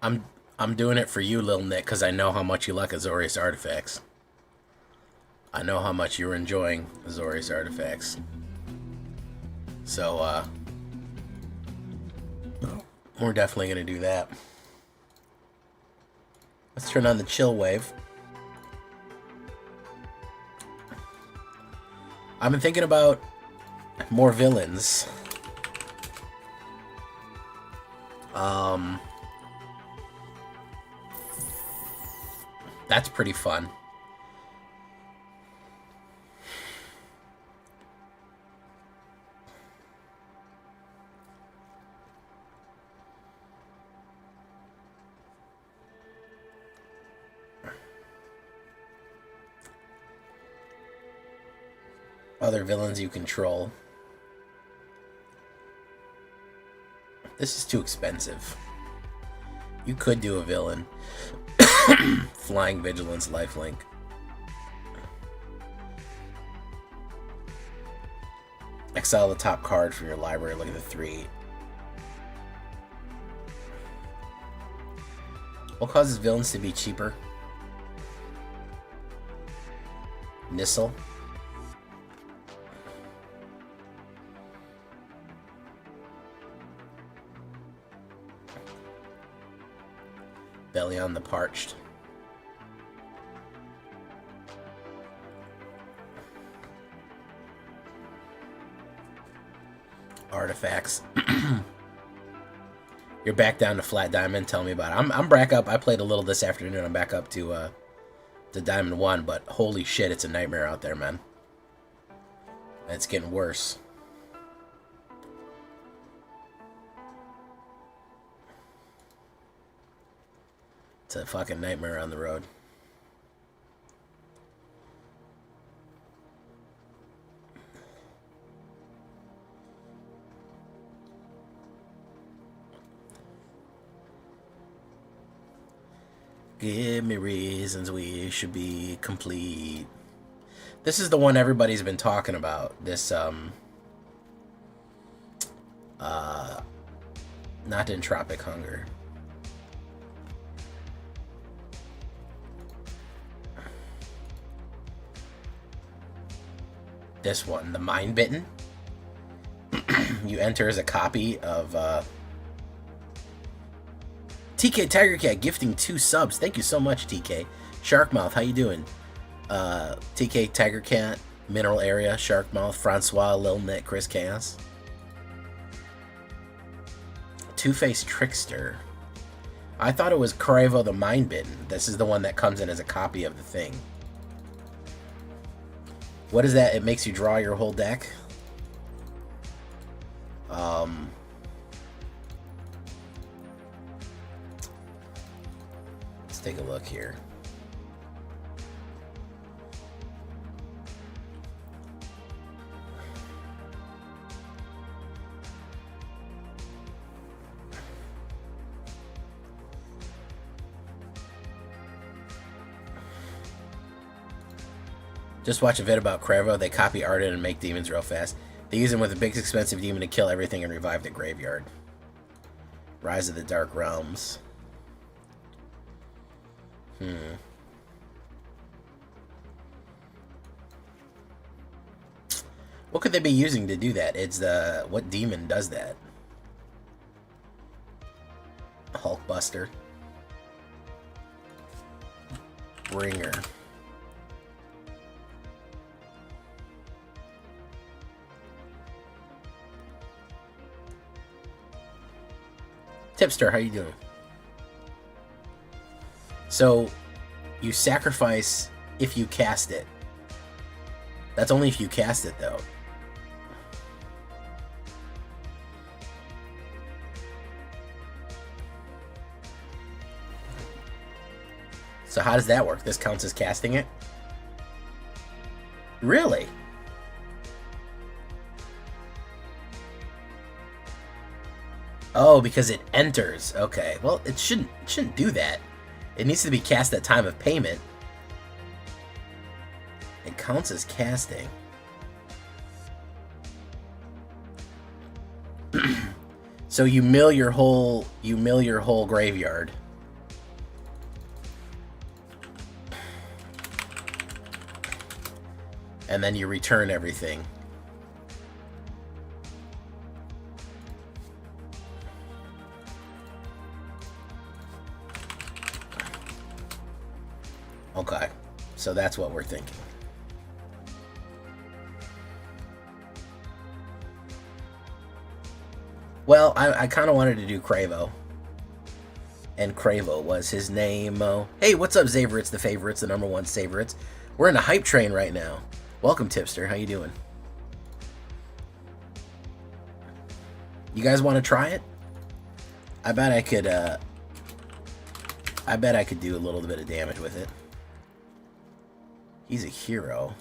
I'm I'm doing it for you, Lil Nick, because I know how much you like Azorius artifacts. I know how much you're enjoying Azorius artifacts. So, we're definitely gonna do that. Let's turn on the chill wave. I've been thinking about more villains. That's pretty fun. Other villains you control. This is too expensive. You could do a villain. Flying Vigilance, lifelink. Exile the top card from your library. Look at the 3. What causes villains to be cheaper? Nissel. Belly on the Parched. Artifacts. You're back down to flat diamond. Tell me about it. I'm back up. I played a little this afternoon. I'm back up to diamond 1, but holy shit, it's a nightmare out there, man. It's getting worse. It's a fucking nightmare on the road. Give me reasons we should be complete. This is the one everybody's been talking about. This, not entropic hunger. This one, the Mind Bitten. You enter as a copy of, TK Tiger Cat gifting 2 subs. Thank you so much, TK. Sharkmouth, how you doing? TK Tiger Cat, Mineral Area, Sharkmouth, Francois, Lil Nick, Chris Chaos. Two-Faced Trickster. I thought it was Kravo the Mind Bitten. This is the one that comes in as a copy of the thing. What is that? It makes you draw your whole deck? Let's take a look here. Just watch a vid about Kravo. They copy Arden and make demons real fast. They use him with a big expensive demon to kill everything and revive the graveyard. Rise of the Dark Realms. What could they be using to do that? It's the... What demon does that? Hulkbuster. Bringer. Tipster, how you doing? So, you sacrifice if you cast it. That's only if you cast it, though. So how does that work? This counts as casting it? Really? Oh, because it enters. Okay. Well, it shouldn't do that. It needs to be cast at time of payment. It counts as casting. So you mill your whole graveyard. and then you return everything. Okay, so that's what we're thinking. Well, I kind of wanted to do Cravo. And Cravo was his name. Hey, what's up, Zavorites, the favorites, the number one favorites? We're in a hype train right now. Welcome, Tipster. How you doing? You guys want to try it? I bet I could do a little bit of damage with it. He's a hero.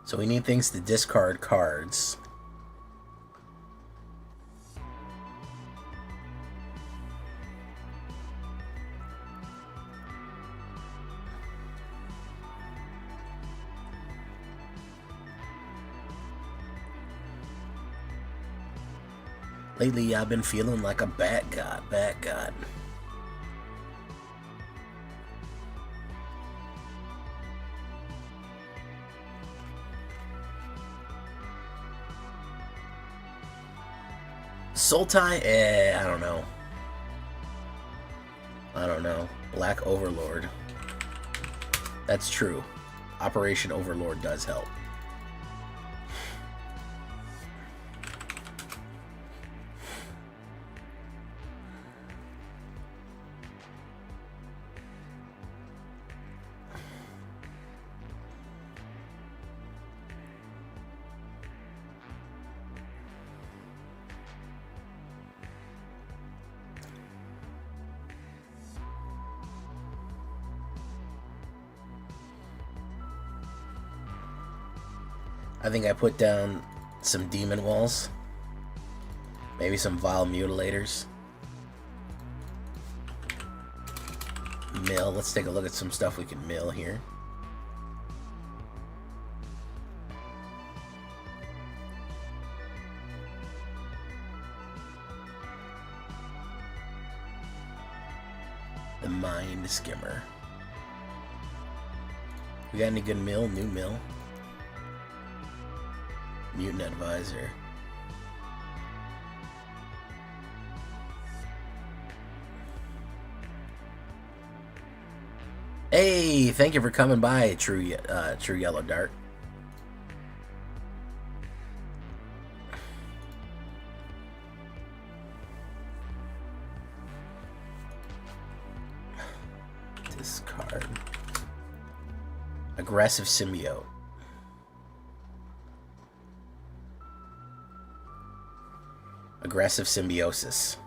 So we need things to discard cards. Lately, I've been feeling like a bat god. Sultai? I don't know. Black Overlord. That's true. Operation Overlord does help. I think I put down some demon walls. Maybe some vile mutilators. Mill. Let's take a look at some stuff we can mill here. The Mind Skimmer. We got any good mill? New mill. Mutant Advisor. Hey, thank you for coming by, True Yellow Dart. Discard. Aggressive Symbiote. Aggressive Symbiosis.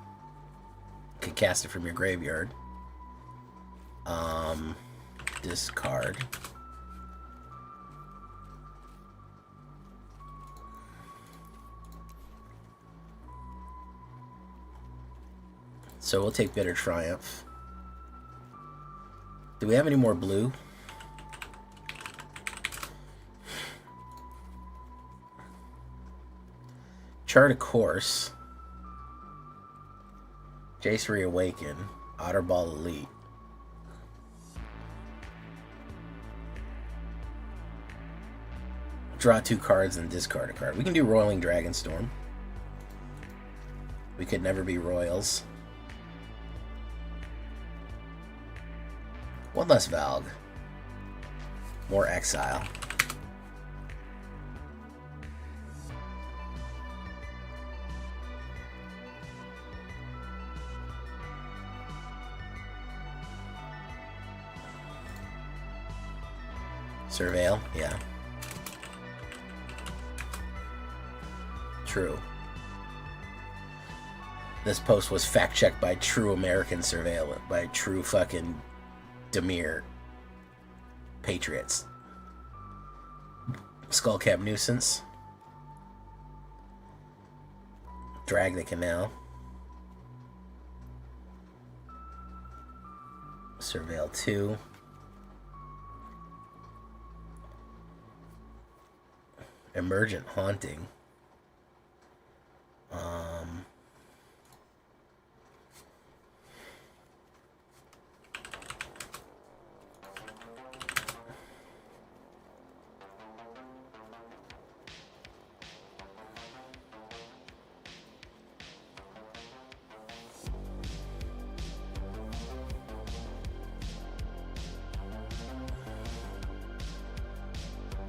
You can cast it from your graveyard. Discard. So we'll take Bitter Triumph. Do we have any more blue? Chart a Course. Jace Reawaken. Otterball Elite. Draw 2 cards and discard a card. We can do Roiling Dragonstorm. We could never be Royals. One less Valg. More Exile. Surveil? Yeah. True. This post was fact-checked by true American surveillance, by true fucking Demir patriots. Skullcap nuisance. Drag the canal. Surveil 2. Emergent haunting.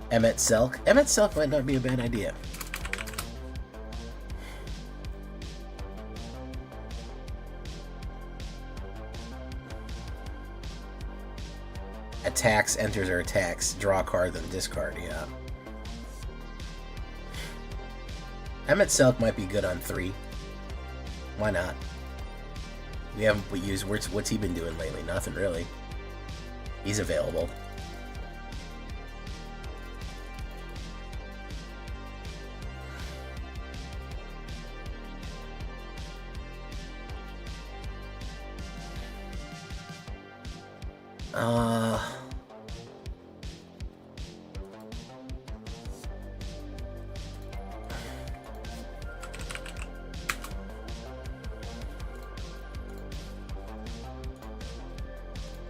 Emmet Selk. Emmet Selk might not be a bad idea. Attacks, enters, or attacks. Draw a card, then discard, yeah. Emmet Selk might be good on 3. Why not? We haven't used... What's he been doing lately? Nothing, really. He's available.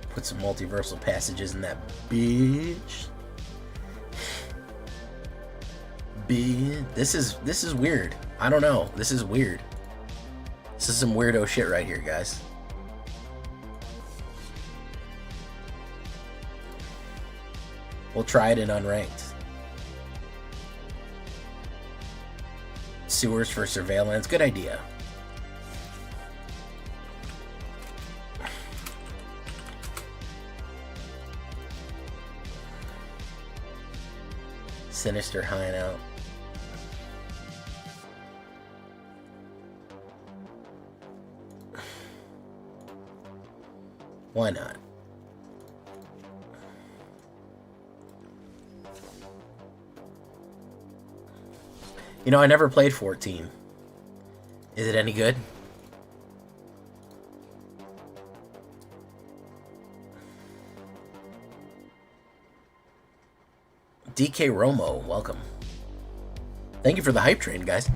Put some multiversal passages in that bitch. This is weird. I don't know. This is weird. This is some weirdo shit right here, guys. We'll try it in unranked. Sewers for surveillance. Good idea. Sinister hideout. Why not? You know, I never played 14. Is it any good? DK Romo, welcome. Thank you for the hype train, guys.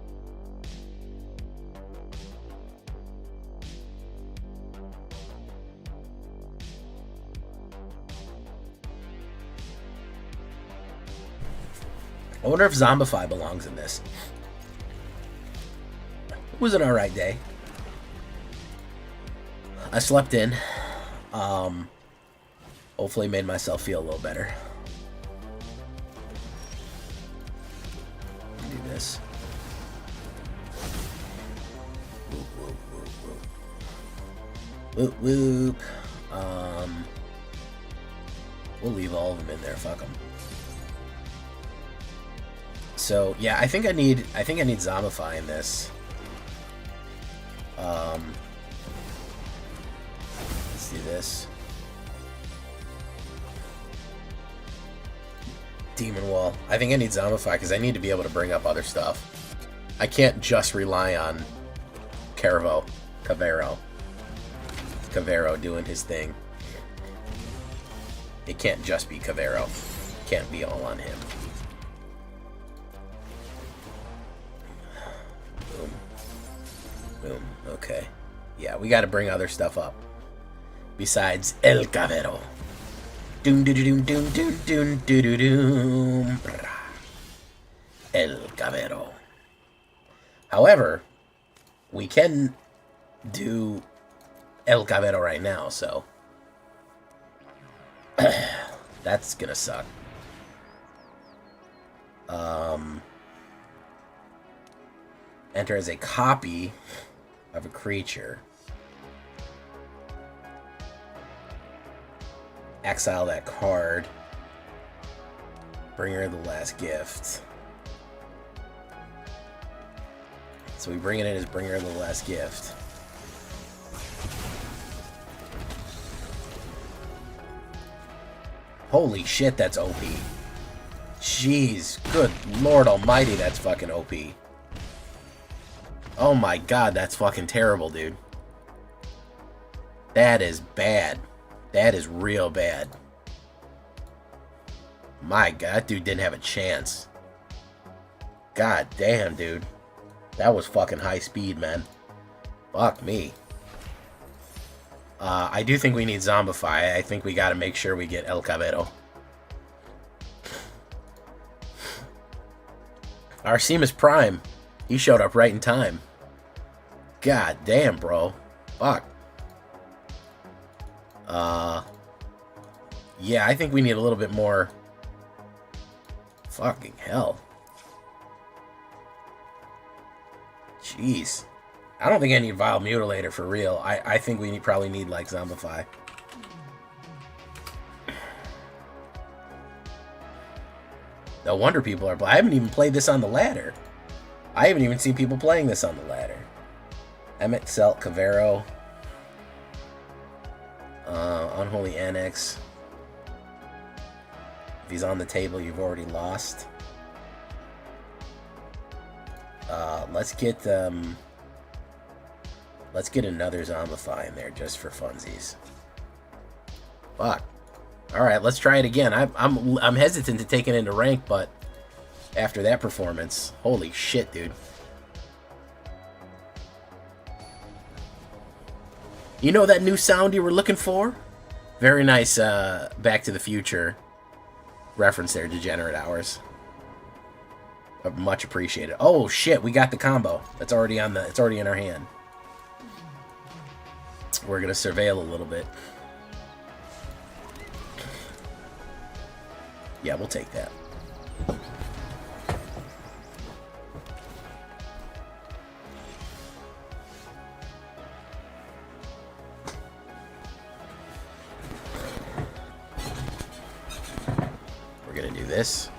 I wonder if Zombify belongs in this. It was an alright day. I slept in. Hopefully made myself feel a little better. Do this. Whoop, whoop, whoop, whoop. Whoop, whoop. We'll leave all of them in there. Fuck them. So yeah, I think I need Zombify in this. Let's do this. Demon Wall. I think I need Zombify because I need to be able to bring up other stuff. I can't just rely on Cavero doing his thing. It can't just be Cavero. Can't be all on him. Boom. Boom. Okay. Yeah, we got to bring other stuff up. Besides El Cavero. Doom doo doom doom doom doom doo doo doom. El Cavero. However, we can do El Cavero right now, so that's gonna suck. Enter as a copy of a creature. Exile that card. Bring her the last gift. So we bring it in as bring her the last gift. Holy shit, that's OP. Jeez, good lord almighty, that's fucking OP. Oh my god, that's fucking terrible, dude. That is bad. That is real bad. My god, that dude didn't have a chance. God damn, dude. That was fucking high speed, man. Fuck me. I do think we need Zombify. I think we gotta make sure we get El Cabero. Arsemus Prime. He showed up right in time. God damn, bro. Fuck. Yeah, I think we need a little bit more. Fucking hell. Jeez. I don't think I need Vile Mutilator for real. I think we probably need, like, Zombify. No wonder people are... I haven't even played this on the ladder. I haven't even seen people playing this on the ladder. Emmett, Selt, Cavero. Unholy Annex. If he's on the table, you've already lost. Let's get another Zombify in there just for funsies. Fuck. All right, let's try it again. I'm hesitant to take it into rank, but after that performance, holy shit, dude. You know that new sound you were looking for? Very nice Back to the Future reference there, Degenerate Hours. Much appreciated. Oh shit, we got the combo. That's already on the. It's already in our hand. We're gonna surveil a little bit. Yeah, we'll take that. We're gonna do this.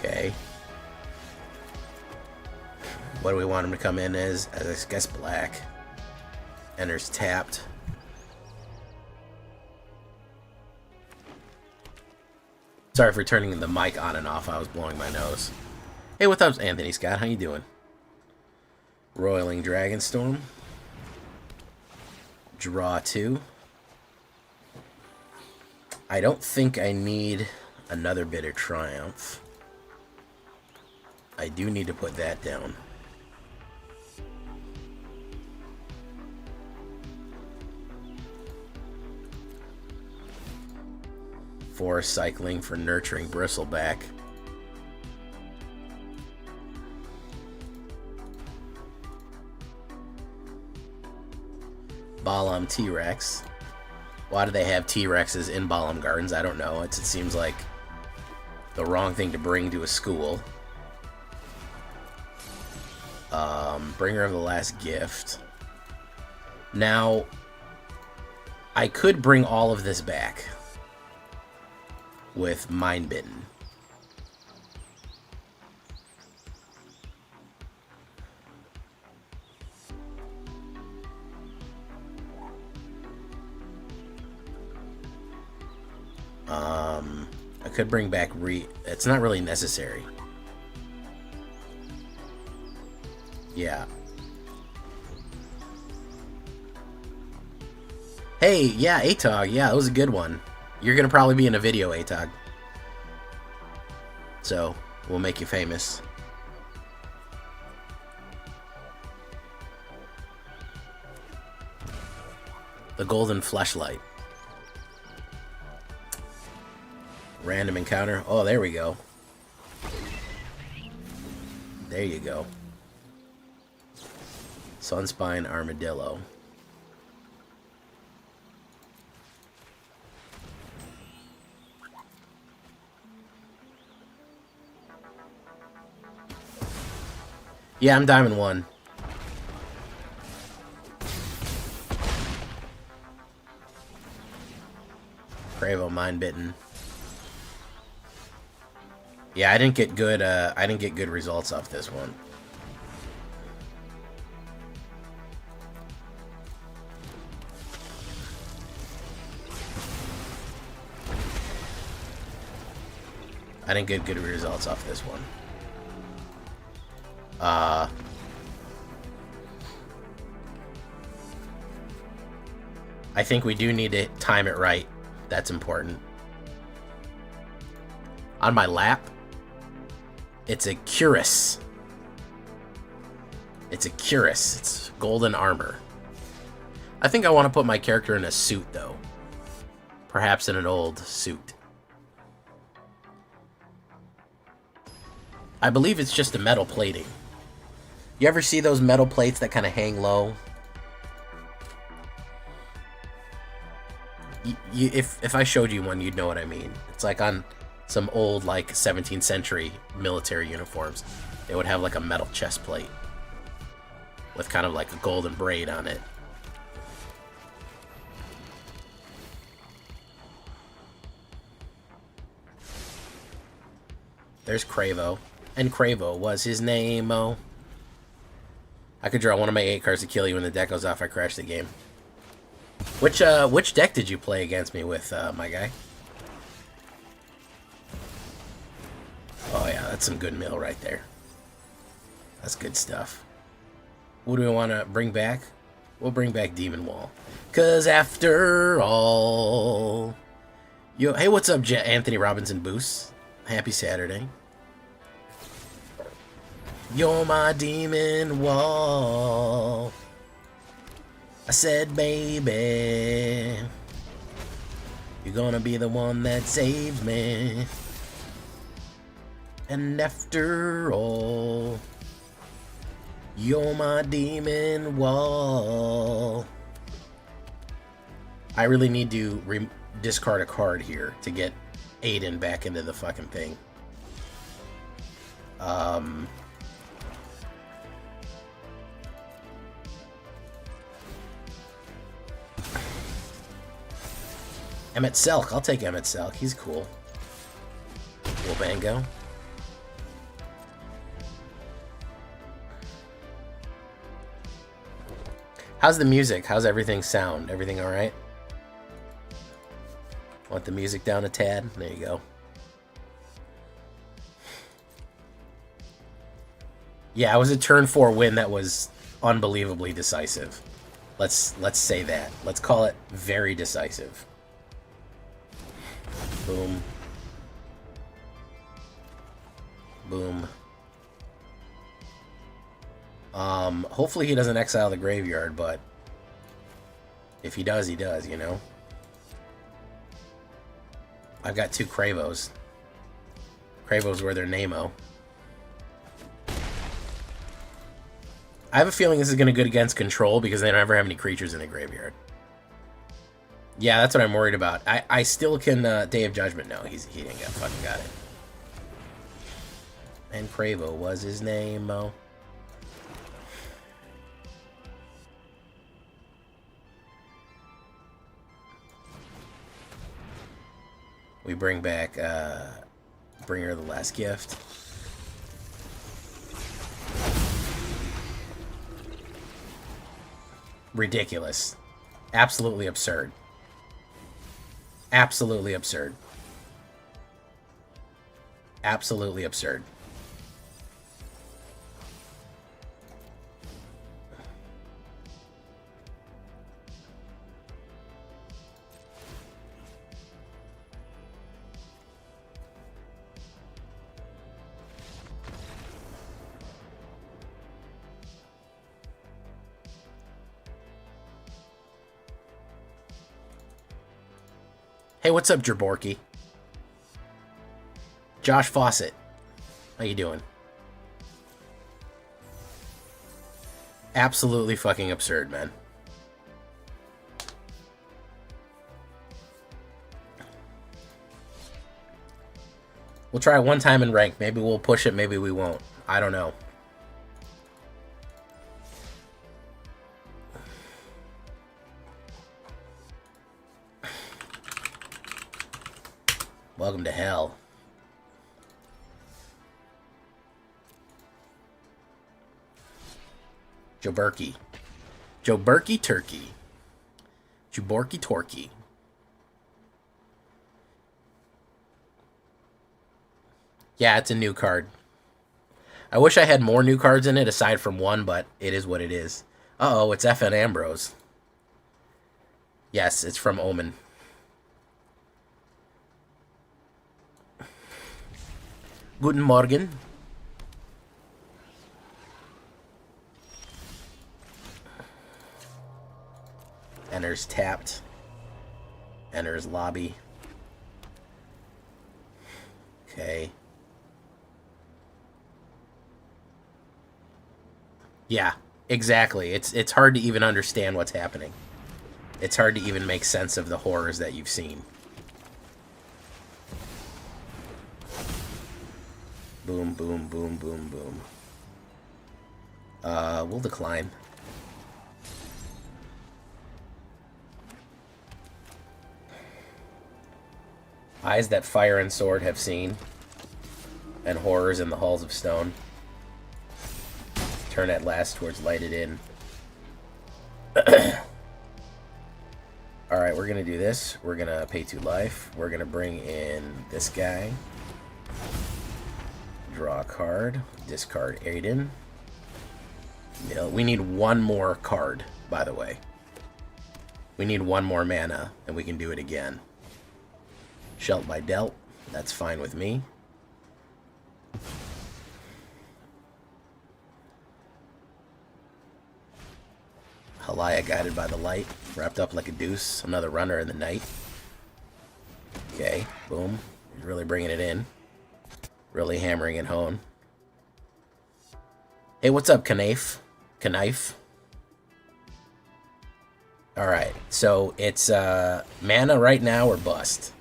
Okay. What do we want him to come in as? I guess black. Enters tapped. Sorry for turning the mic on and off. I was blowing my nose. Hey, what's up, Anthony Scott? How you doing? Roiling Dragonstorm. Draw 2. I don't think I need another Bitter Triumph. I do need to put that down. For cycling for nurturing Bristleback. Balam T-Rex. Why do they have T-Rexes in Balam Gardens? I don't know. It seems like the wrong thing to bring to a school. Bringer of the Last Gift. Now, I could bring all of this back with Mind Bitten. I could bring back it's not really necessary. Yeah. Hey, yeah, Atog. Yeah, that was a good one. You're gonna probably be in a video, Atog. So, we'll make you famous. The Golden Fleshlight. Random encounter. Oh, there we go. There you go. Sunspine Armadillo. Yeah, I'm Diamond 1. Cravo mind bitten. Yeah, I didn't get good results off this one. I didn't get good results off this one. I think we do need to time it right. That's important. On my lap, it's a Cuirass. It's a Cuirass. It's golden armor. I think I want to put my character in a suit, though. Perhaps in an old suit. I believe it's just a metal plating. You ever see those metal plates that kind of hang low? If I showed you one, you'd know what I mean. It's like on some old, like, 17th century military uniforms. They would have, like, a metal chest plate with kind of like a golden braid on it. There's Cravo. And Cravo was his name-o. I could draw one of my 8 cards to kill you when the deck goes off. I crash the game. Which deck did you play against me with, my guy? Oh yeah, that's some good mill right there. That's good stuff. What do we want to bring back? We'll bring back Demon Wall. 'Cause after all... Yo, hey, what's up, Anthony Robinson Boost? Happy Saturday. You're my demon wall. I said, baby, you're gonna be the one that saves me. And after all, you're my demon wall. I really need to discard a card here to get Aiden back into the fucking thing. Emmett Selk. I'll take Emmett Selk. He's cool. Wobango. How's the music? How's everything sound? Everything alright? Want the music down a tad? There you go. Yeah, it was a turn 4 win that was unbelievably decisive. Let's say that. Let's call it very decisive. Boom. Boom. Hopefully he doesn't exile the graveyard, but if he does, you know? I've got 2 Cravos. Cravos were their name-o. I have a feeling this is going to go against control because they don't ever have any creatures in the graveyard. Yeah, that's what I'm worried about. I still can, Day of Judgment. No, he didn't get fucking got it. And Cravo was his name-o. We bring back, Bringer of the Last Gift. Ridiculous. Absolutely absurd. Absolutely absurd. Absolutely absurd. Hey, what's up, Jaborky? Josh Fawcett. How you doing? Absolutely fucking absurd, man. We'll try it one time in rank. Maybe we'll push it, maybe we won't. I don't know. Welcome to hell. Joburkey. Joburkey Turkey. Juborky Torky. Yeah, it's a new card. I wish I had more new cards in it aside from one, but it is what it is. Uh-oh, it's FN Ambrose. Yes, it's from Omen. Guten Morgen. Enters tapped. Enters lobby. Okay. Yeah, exactly. It's hard to even understand what's happening. It's hard to even make sense of the horrors that you've seen. Boom, boom, boom, boom, boom. We'll decline. Eyes that fire and sword have seen, and horrors in the halls of stone. Turn at last towards lighted in. Alright, we're gonna do this. We're gonna pay 2 life. We're gonna bring in this guy. Draw a card. Discard Aiden. We need one more card, by the way. We need one more mana, and we can do it again. Shelt by Dealt. That's fine with me. Halaya guided by the light. Wrapped up like a deuce. Another runner in the night. Okay, boom. He's really bringing it in. Really hammering it home. Hey, what's up, Knife? Knife. Alright, so it's mana right now or bust.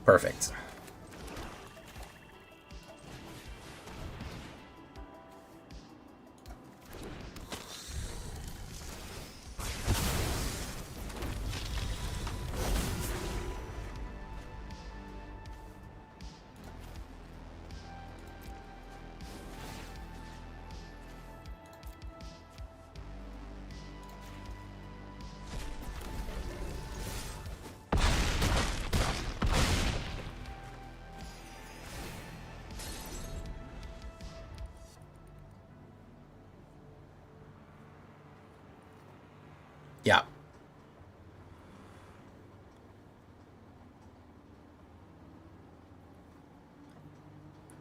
Perfect. Yeah.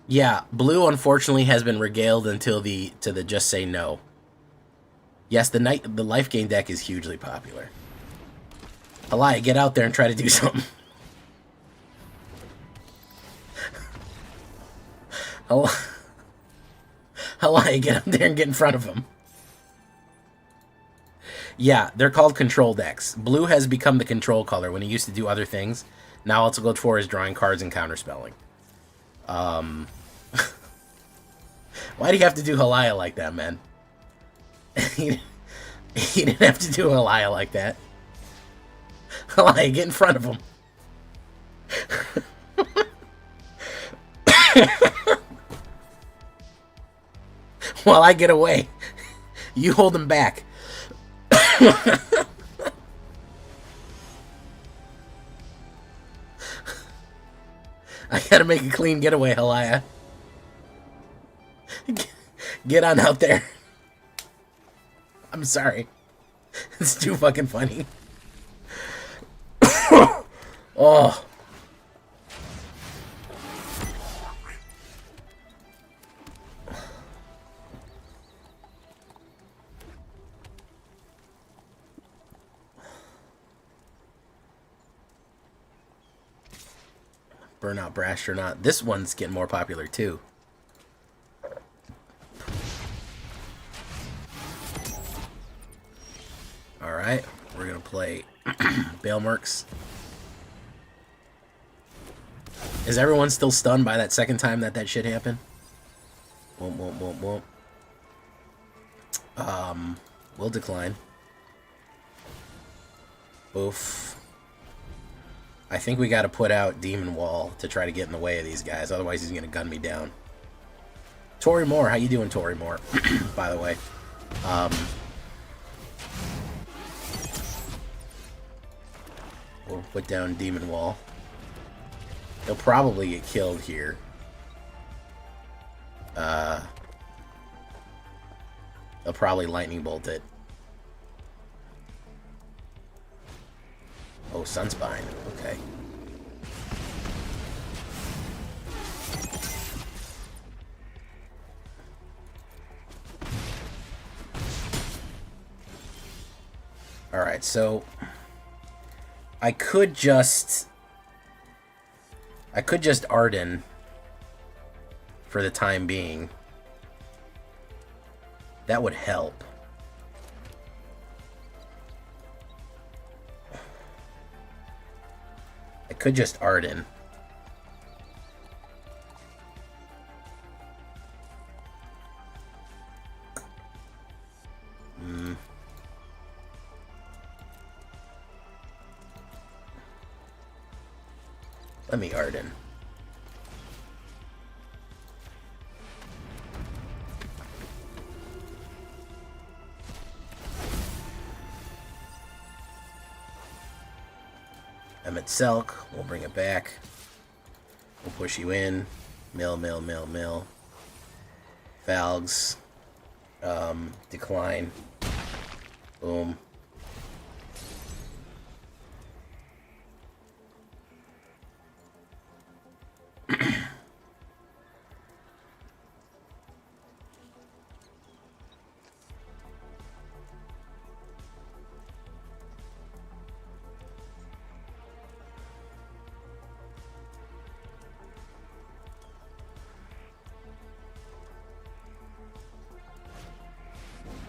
Yeah, blue unfortunately has been regaled until the just say no. Yes, the life gain deck is hugely popular. Halaya, get out there and try to do something. Halaya, get out there and get in front of him. Yeah, they're called control decks. Blue has become the control color when he used to do other things. Now all it's good for is drawing cards and counterspelling. Why do you have to do Halaya like that, man? He didn't have to do Halaya like that. Halaya, get in front of him. While I get away, you hold him back. I gotta make a clean getaway, Halaya. Get on out there. I'm sorry. It's too fucking funny. Oh. Burnout Brash or not. This one's getting more popular too. Alright, we're gonna play Balemerks. Is everyone still stunned by that second time that shit happened? Won't. We'll decline. Oof. I think we got to put out Demon Wall to try to get in the way of these guys. Otherwise, he's going to gun me down. Tori Moore, how you doing, Tori Moore? By the way. We'll put down Demon Wall. He'll probably get killed here. They'll probably lightning bolt it. Oh, Sunspine. Okay. Alright, so I could just Arden for the time being. That would help. I could just Arden. Let me Arden. Emmett Selk, we'll bring it back. We'll push you in. Mill. Valgs. Decline. Boom.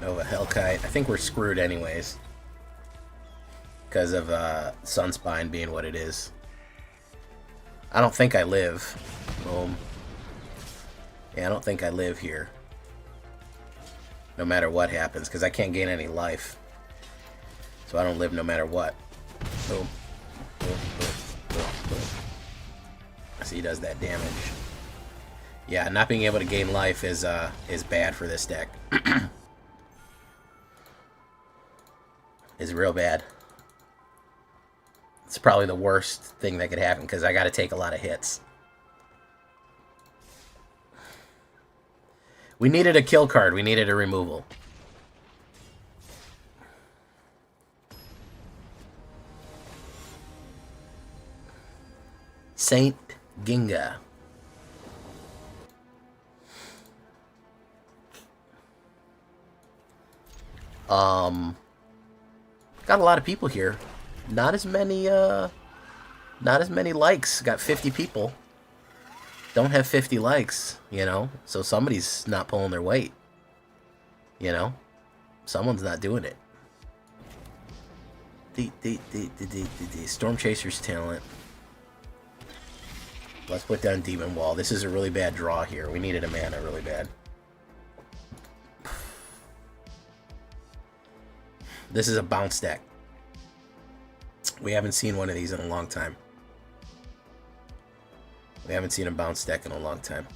Nova Hellkite. I think we're screwed anyways. Because of Sunspine being what it is. I don't think I live. Boom. Yeah, I don't think I live here. No matter what happens, because I can't gain any life. So I don't live no matter what. Boom. Boom, boom, boom, boom. So he does that damage. Yeah, not being able to gain life is bad for this deck. Is real bad. It's probably the worst thing that could happen because I got to take a lot of hits. We needed a kill card. We needed a removal. Saint Ginga. Got a lot of people here. Not as many likes. Got 50 people. Don't have 50 likes, you know? So somebody's not pulling their weight. You know? Someone's not doing it. Storm Chaser's talent. Let's put down Demon Wall. This is a really bad draw here. We needed a mana really bad. This is a bounce deck. We haven't seen one of these in a long time. We haven't seen a bounce deck in a long time.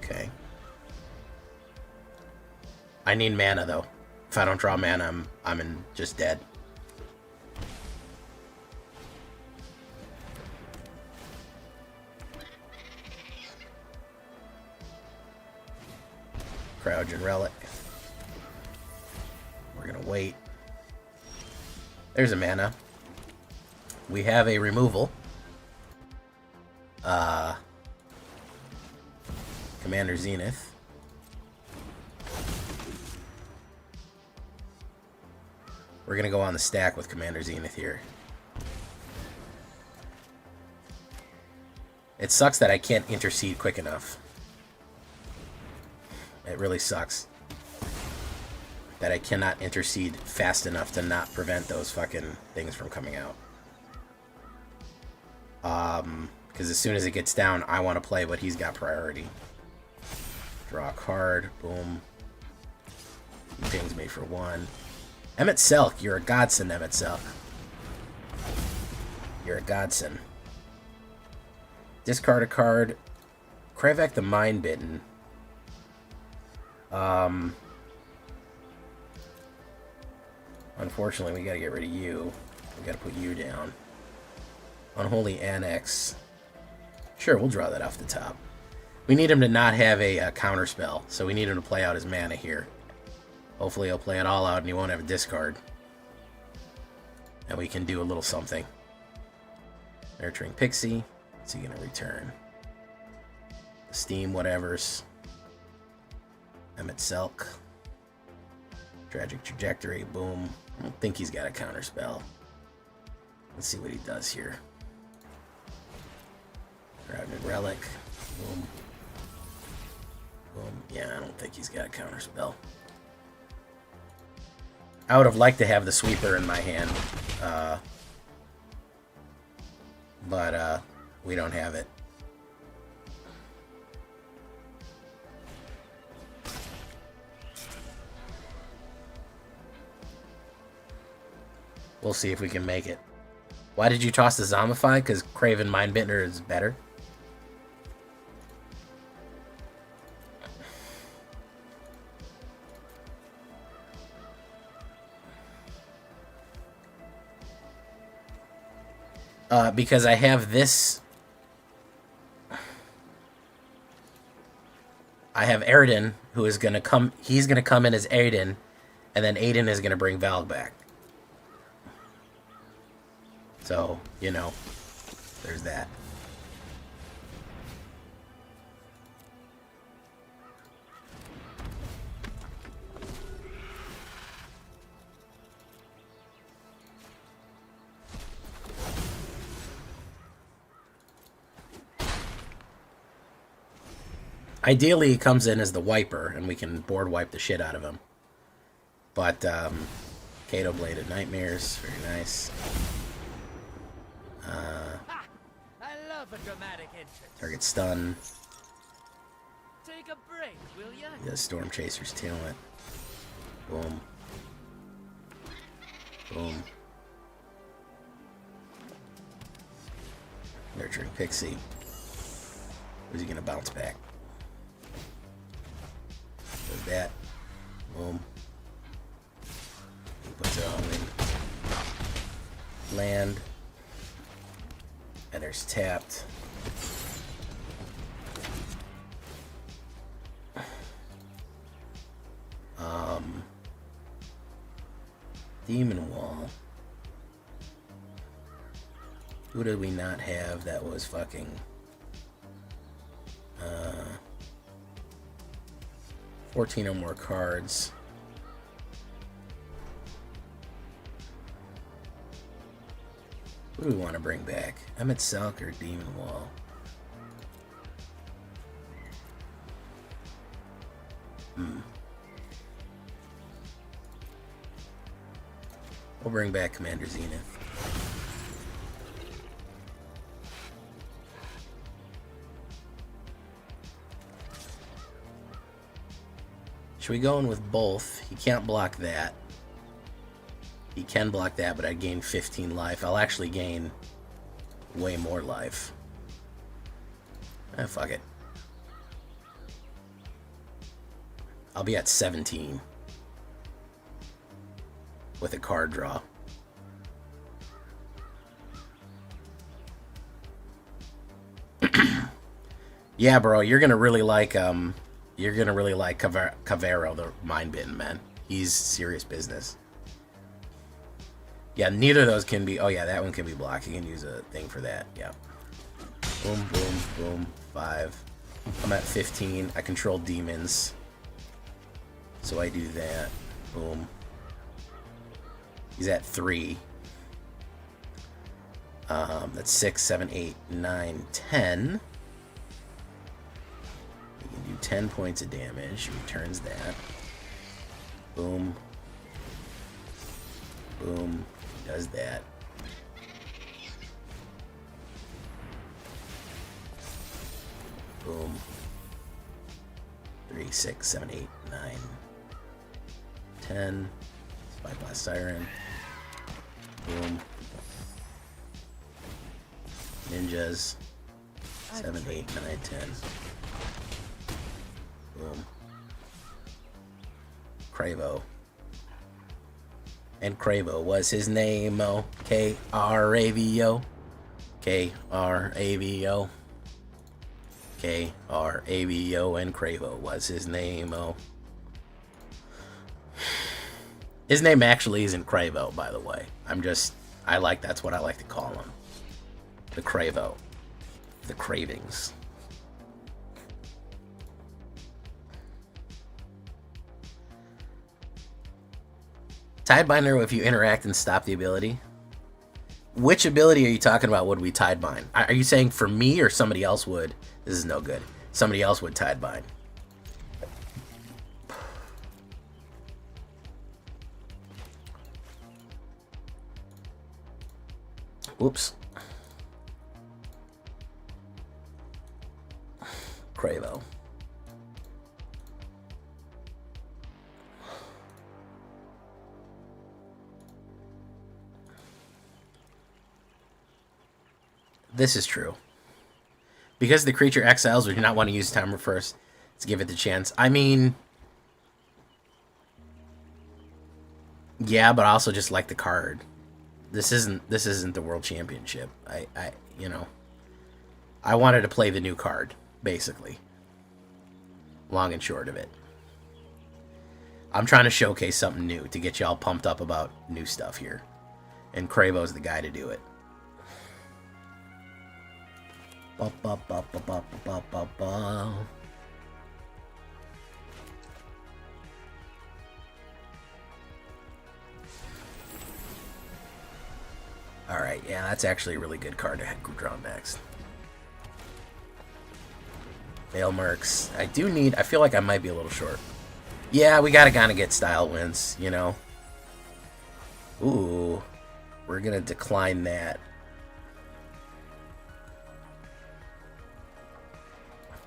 Okay. I need mana though. If I don't draw mana, I'm just dead. Crowdgen Relic. We're gonna wait. There's a mana. We have a removal. Commander Zenith. We're gonna go on the stack with Commander Zenith here. It sucks that I can't intercede quick enough. It really sucks that I cannot intercede fast enough to not prevent those fucking things from coming out. Because as soon as it gets down, I want to play, but he's got priority. Draw a card. Boom. He pings me for 1. Emmett Selk, you're a godsend, Emmett Selk. You're a godsend. Discard a card. Krivek the Mind-Bitten. Unfortunately, we gotta get rid of you. We gotta put you down. Unholy Annex. Sure, we'll draw that off the top. We need him to not have a counterspell, so we need him to play out his mana here. Hopefully he'll play it all out and he won't have a discard. And we can do a little something. Nurturing Pixie. What's he gonna return? Steam whatevers. Emmett Selk. Tragic Trajectory. Boom. I don't think he's got a counterspell. Let's see what he does here. Ravaged Relic. Boom. Boom. Yeah, I don't think he's got a counterspell. I would have liked to have the Sweeper in my hand. But we don't have it. We'll see if we can make it. Why did you toss the Zombify? Because Craven Mindbender is better? Because I have this... I have Aiden, who is going to come... He's going to come in as Aiden, and then Aiden is going to bring Valg back. So, you know, there's that. Ideally, he comes in as the wiper, and we can board wipe the shit out of him. But, Kato Bladed Nightmares, very nice. I love a dramatic entrance. Target stun. Take a break, will ya? The Storm Chaser's Talent. Boom. Boom. Nurturing Pixie. Where's he gonna bounce back? Does that. Boom. He puts it on in. Land. And there's tapped. Demon Wall. Who did we not have that was fucking... 14 or more cards. What do we want to bring back? Emmett Selk or Demon Wall? We'll bring back Commander Zenith. Should we go in with both? He can't block that. He can block that, but I gain 15 life. I'll actually gain way more life. Fuck it. I'll be at 17 with a card draw. Yeah, bro, you're gonna really like Cavero, the Mind-Bitten, man. He's serious business. Yeah, neither of those can be... Oh, yeah, that one can be blocked. You can use a thing for that. Yeah. Boom, boom, boom. 5. I'm at 15. I control demons. So I do that. Boom. He's at 3. That's 6, 7, 8, 9, 10. He can do 10 points of damage. He returns that. Boom. Boom. Does that. Boom. 3, 6, 7, 8, 9, 10. Spyglass Siren. Boom. Ninjas. 7, 8, 9, 10. Boom. Cravo. And Cravo was his name, oh. K-R-A-V-O. K-R-A-V-O. K-R-A-V-O, and Cravo was his name, oh. His name actually isn't Cravo, by the way. That's what I like to call him. The Cravo. The Cravings. Tidebinder if you interact and stop the ability. Which ability are you talking about would we Tidebind? Are you saying for me or somebody else would? This is no good. Somebody else would Tidebind. Oops. Cravo. This is true. Because the creature exiles, we do not want to use timer first. Let's give it the chance. I mean, yeah, but I also just like the card. This isn't the World Championship. I wanted to play the new card, basically. Long and short of it. I'm trying to showcase something new to get y'all pumped up about new stuff here. And Cravo's the guy to do it. Ba, ba, ba, ba, ba, ba, ba, ba. Alright, yeah, that's actually a really good card to draw next. Veil Mercs. I feel like I might be a little short. Yeah, we gotta kind of get style wins, you know? Ooh. We're gonna decline that.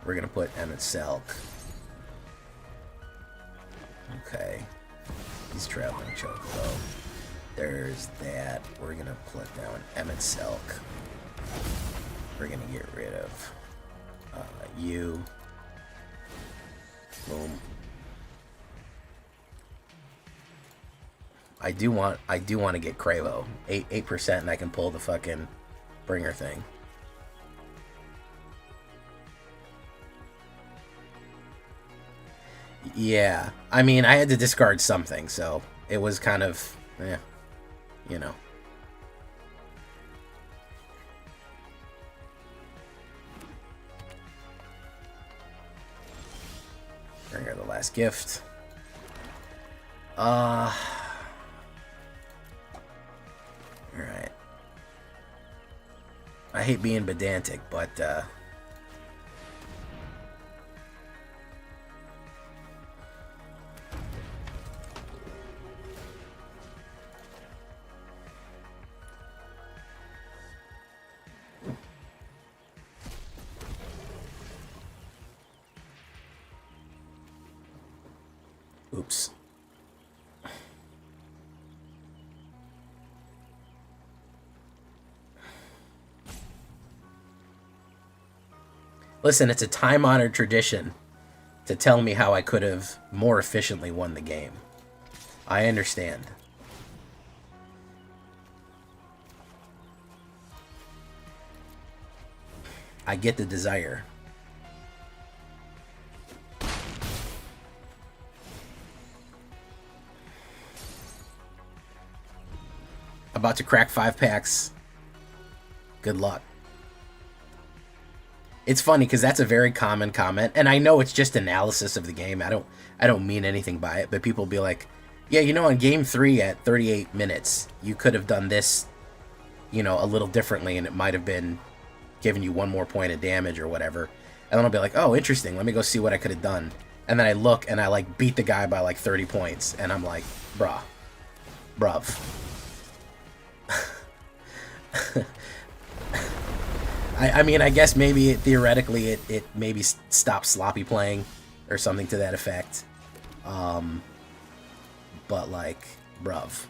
We're gonna put Emmett Selk. Okay. He's traveling Chocobo. There's that. We're gonna put down Emmett Selk. We're gonna get rid of you. Boom. I do want to get Cravo. 8% and I can pull the fucking bringer thing. Yeah, I mean, I had to discard something, so it was kind of, you know. Bring her the last gift. Alright. I hate being pedantic, but, oops. Listen, it's a time-honored tradition to tell me how I could have more efficiently won the game. I understand. I get the desire. About to crack 5 packs. Good luck. It's funny because that's a very common comment, and I know it's just analysis of the game. I don't mean anything by it, but people be like, "Yeah, you know, on game 3 at 38 minutes, you could have done this, you know, a little differently, and it might have been giving you 1 more point of damage or whatever." And then I'll be like, "Oh, interesting. Let me go see what I could have done." And then I look and I like beat the guy by like 30 points, and I'm like, "Bruh, bruv." I mean, I guess maybe theoretically it maybe stops sloppy playing or something to that effect. But like, bruv.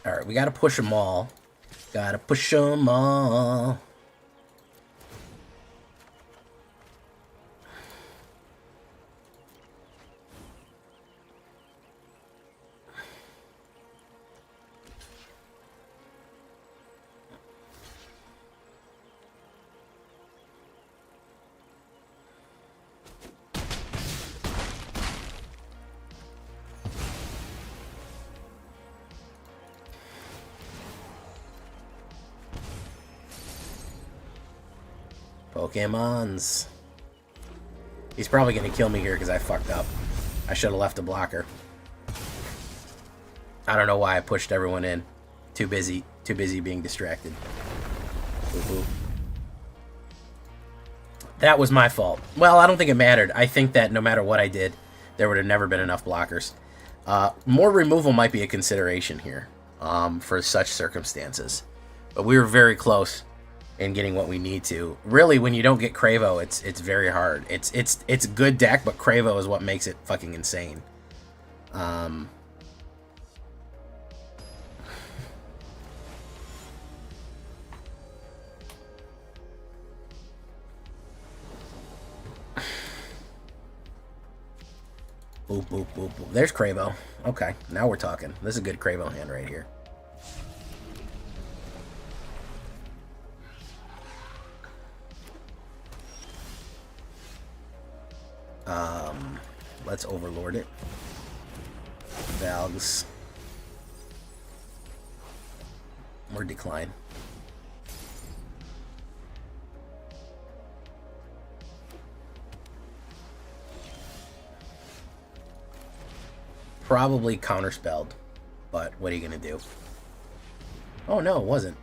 Alright, we gotta push them all. Gotta push them all. Pokemons. He's probably going to kill me here because I fucked up. I should have left a blocker. I don't know why I pushed everyone in. Too busy being distracted. Boop, boop. That was my fault. Well, I don't think it mattered. I think that no matter what I did, there would have never been enough blockers. More removal might be a consideration here for such circumstances. But we were very close in getting what we need to. Really, when you don't get Cravo, it's very hard. It's a good deck, but Cravo is what makes it fucking insane. Boop, boop, boop, boop. There's Cravo. Okay, now we're talking. This is a good Cravo hand right here. Let's overlord it. Valgs. Or decline. Probably counterspelled, but what are you gonna do? Oh no, it wasn't.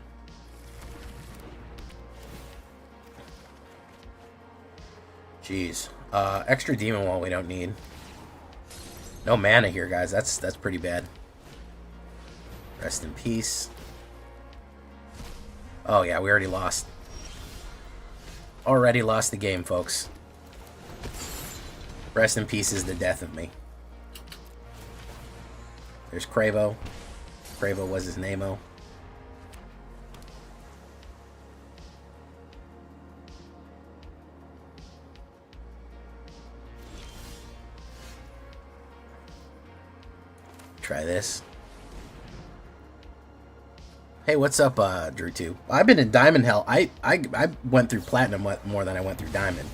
Jeez. Extra demon wall we don't need. No mana here, guys. That's pretty bad. Rest in peace. Oh yeah, we already lost. Already lost the game, folks. Rest in peace is the death of me. There's Cravo. Cravo was his name-o. Try this. Hey, what's up, Drew 2? I've been in Diamond Hell. I went through Platinum more than I went through Diamond.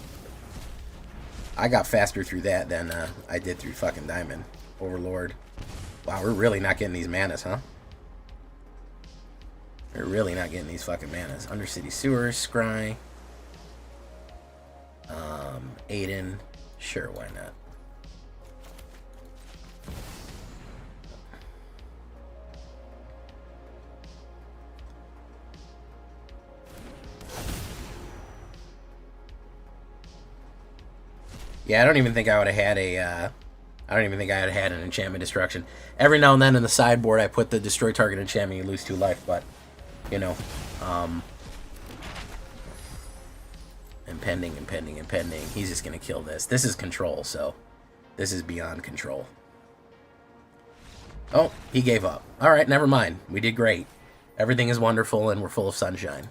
I got faster through that than I did through fucking Diamond. Overlord. Wow, we're really not getting these manas, huh? We're really not getting these fucking manas. Undercity Sewers, Scry. Aiden. Sure, why not? Yeah, I don't even think I would have had a, I don't even think I would have had an enchantment destruction. Every now and then in the sideboard, I put the destroy target enchantment, you lose 2 life, but, you know, impending. He's just going to kill this. This is control, so this is beyond control. Oh, he gave up. All right, never mind. We did great. Everything is wonderful, and we're full of sunshine.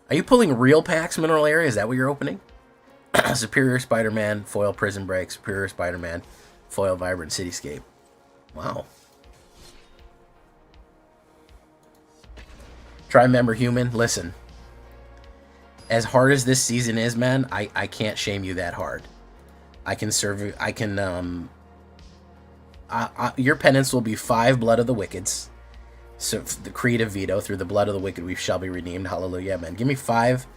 Are you pulling real packs, Mineral Area? Is that what you're opening? Superior Spider-Man, Foil Prison Break, Superior Spider-Man, Foil Vibrant Cityscape. Wow. Tri-member human, listen. As hard as this season is, man, I can't shame you that hard. I can serve, I can, your penance will be 5 Blood of the Wickeds. So the creative veto, through the blood of the wicked we shall be redeemed. Hallelujah, man. Give me 5,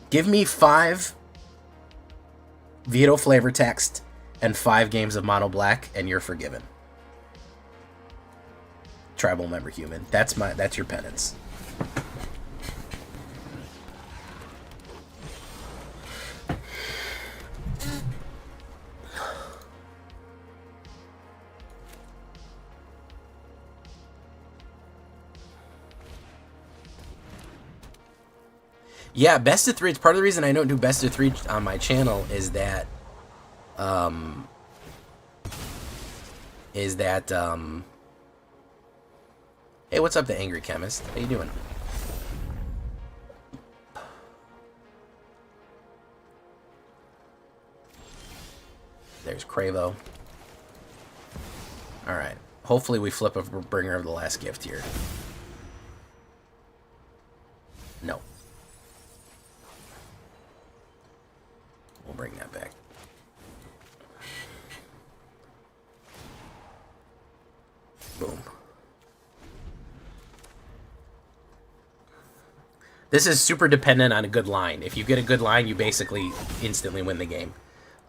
Give me 5 veto flavor text and 5 games of mono black, and you're forgiven. Tribal member human. That's your penance. Yeah, best of 3. It's part of the reason I don't do best of 3 on my channel is that hey, what's up, the Angry Chemist? How you doing? There's Cravo. Alright. Hopefully we flip a bringer of the last gift here. No. We'll bring that back. Boom. This is super dependent on a good line. If you get a good line, you basically instantly win the game.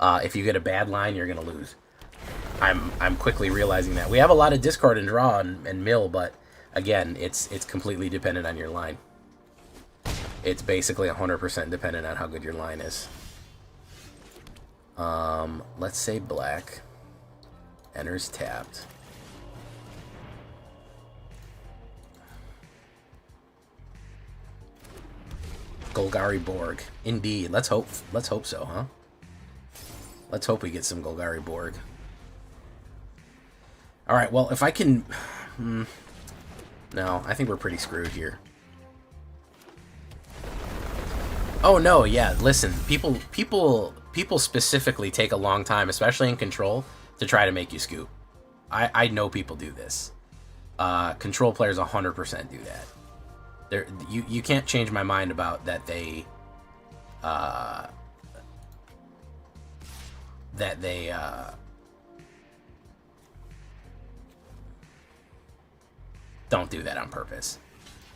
If you get a bad line, you're gonna lose. I'm quickly realizing that. We have a lot of discard and draw and mill, but again, it's completely dependent on your line. It's basically 100% dependent on how good your line is. Let's say black. Enters tapped. Golgari Borg. Indeed. Let's hope so, huh? Let's hope we get some Golgari Borg. Alright, well, if I can... No, I think we're pretty screwed here. Oh, no, yeah, listen. People specifically take a long time, especially in Control, to try to make you scoop. I know people do this. Control players 100% do that. You can't change my mind about that they don't do that on purpose.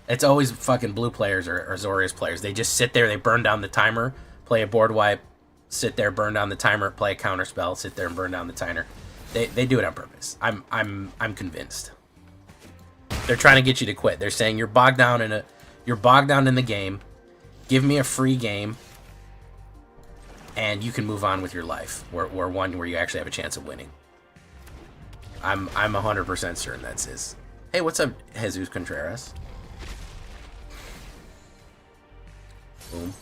It's always fucking blue players or Zorius players. They just sit there, they burn down the timer, play a board wipe, sit there, burn down the timer, play a counter spell, sit there and burn down the timer. They do it on purpose. I'm convinced. They're trying to get you to quit. They're saying you're bogged down in the game. Give me a free game, and you can move on with your life. Or one where you actually have a chance of winning. I'm 100% certain that's his. Hey, what's up, Jesus Contreras? Boom.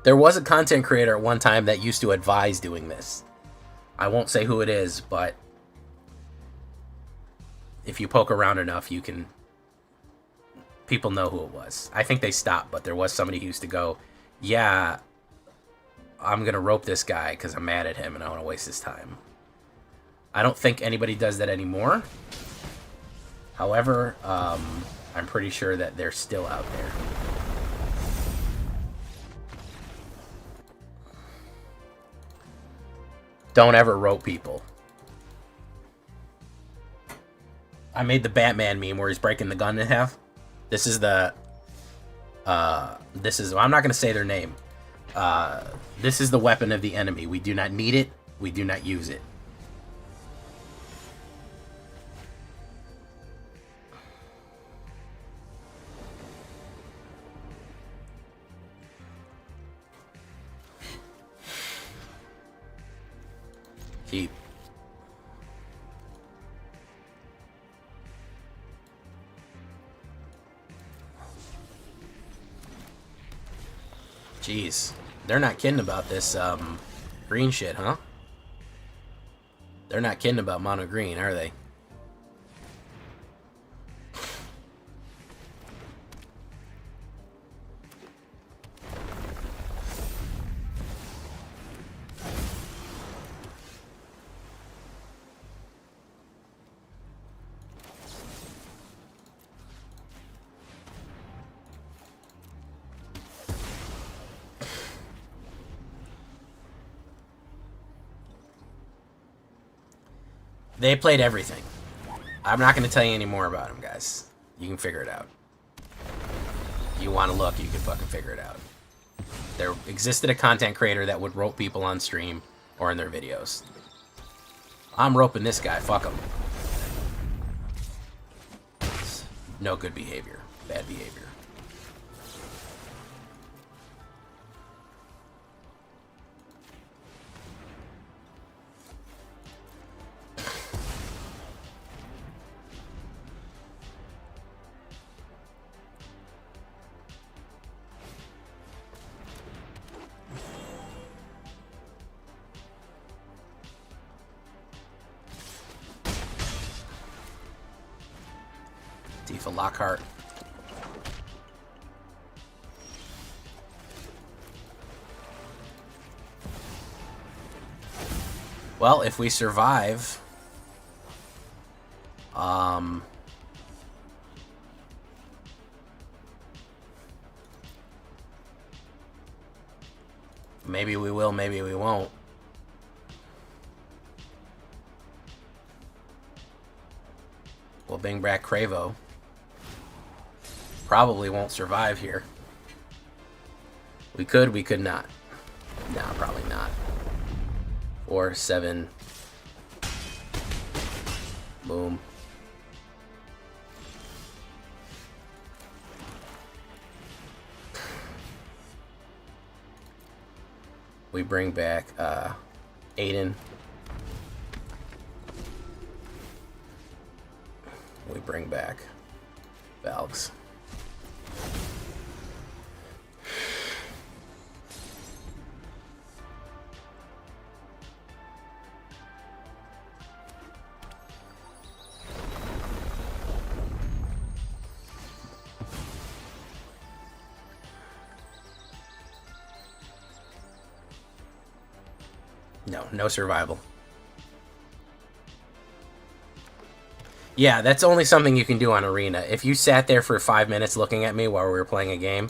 There was a content creator at one time that used to advise doing this. I won't say who it is, but if you poke around enough, you can... People know who it was. I think they stopped, but there was somebody who used to go, yeah, I'm going to rope this guy because I'm mad at him and I want to waste his time. I don't think anybody does that anymore. However, I'm pretty sure that they're still out there. Don't ever rope people. I made the Batman meme where he's breaking the gun in half. This is the... I'm not going to say their name. This is the weapon of the enemy. We do not need it. We do not use it. Keep. Jeez. They're not kidding about this green shit, huh? They're not kidding about mono green, are they? They played everything. I'm not going to tell you any more about them, guys. You can figure it out. You want to look, you can fucking figure it out. There existed a content creator that would rope people on stream or in their videos. I'm roping this guy. Fuck him. No good behavior. Bad behavior. Tifa Lockhart. Well, if we survive, maybe we will, maybe we won't. We'll bring back Cravo. Probably won't survive here. We could not. No, probably not. 4, 7. Boom. We bring back Aiden. We bring back Valks. No survival. Yeah, that's only something you can do on Arena. If you sat there for 5 minutes looking at me while we were playing a game,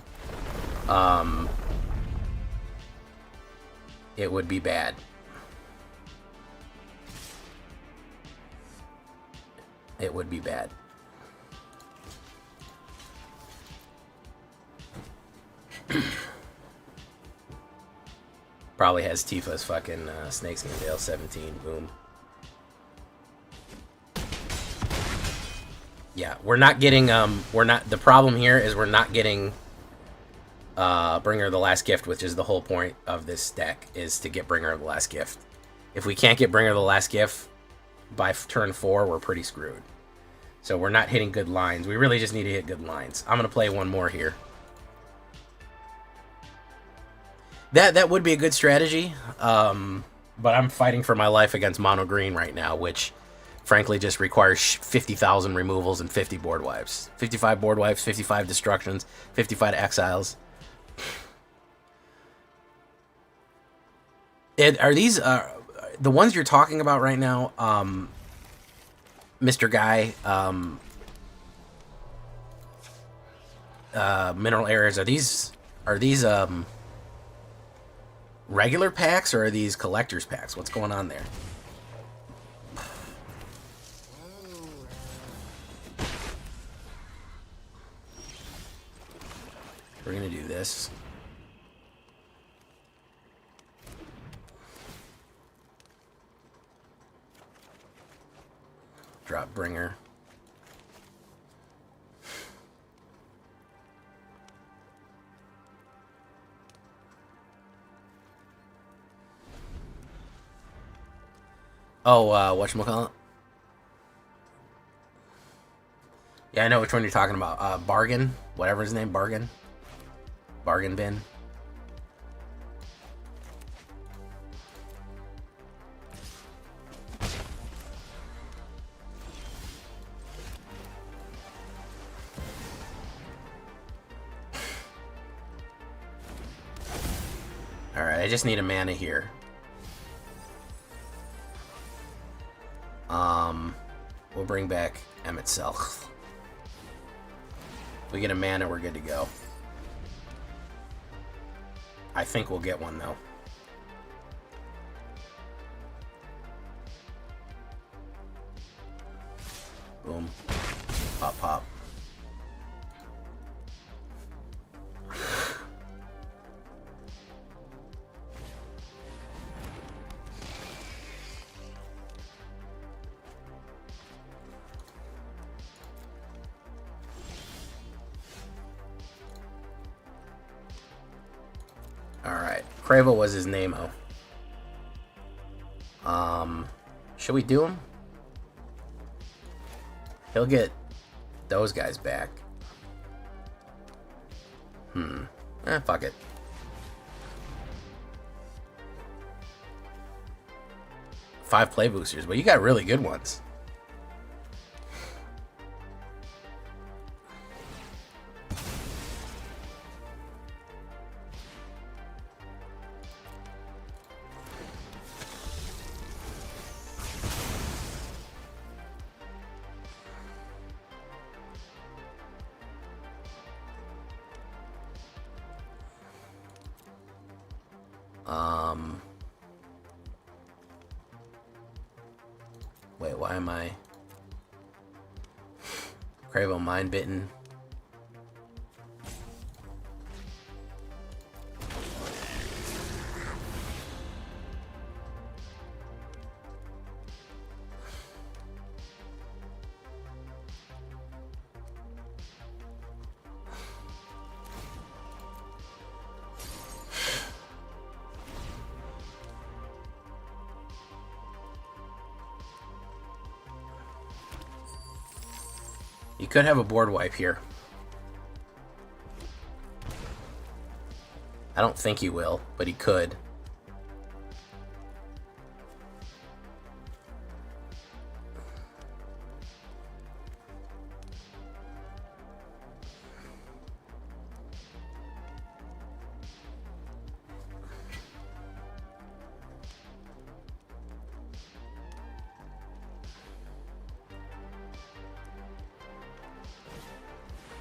it would be bad. It would be bad. Probably has Tifa's fucking Snakeskin Veil 17. Boom. Yeah, we're not getting, the problem here is we're not getting Bringer of the Last Gift, which is the whole point of this deck, is to get Bringer of the Last Gift. If we can't get Bringer of the Last Gift by turn 4, we're pretty screwed. So we're not hitting good lines. We really just need to hit good lines. I'm going to play one more here. That would be a good strategy, but I'm fighting for my life against Mono Green right now, which frankly just requires 50,000 removals and 50 board wipes. 55 board wipes, 55 destructions, 55 exiles. Are these the ones you're talking about right now, Mr. Guy, Mineral Areas, are these regular packs, or are these collector's packs? What's going on there? We're gonna do this. Drop Bringer. Oh, whatchamacallit? Yeah, I know which one you're talking about. Bargain, whatever his name, Bargain. Bargain Bin. Alright, I just need a mana here. We'll bring back Emmett Self. If we get a mana, we're good to go. I think we'll get one, though. Boom. Pop, pop. Alright. Cravo was his name-o. Should we do him? He'll get those guys back. Fuck it. Five play boosters, but you got really good ones. Wait, why am I... Cravo mind bitten. You could have a board wipe here. I don't think he will, but he could.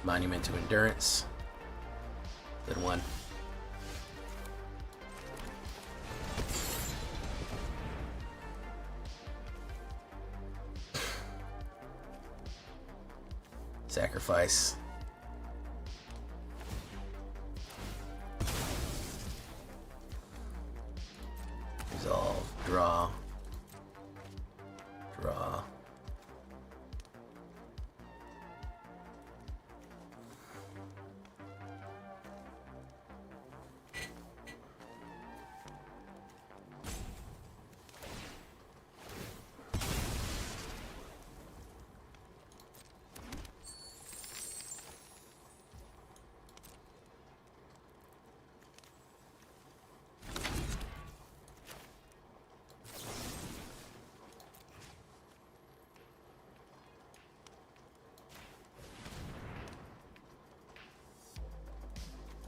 Monument to Endurance. Good one. Sacrifice. Resolve. Draw. Draw.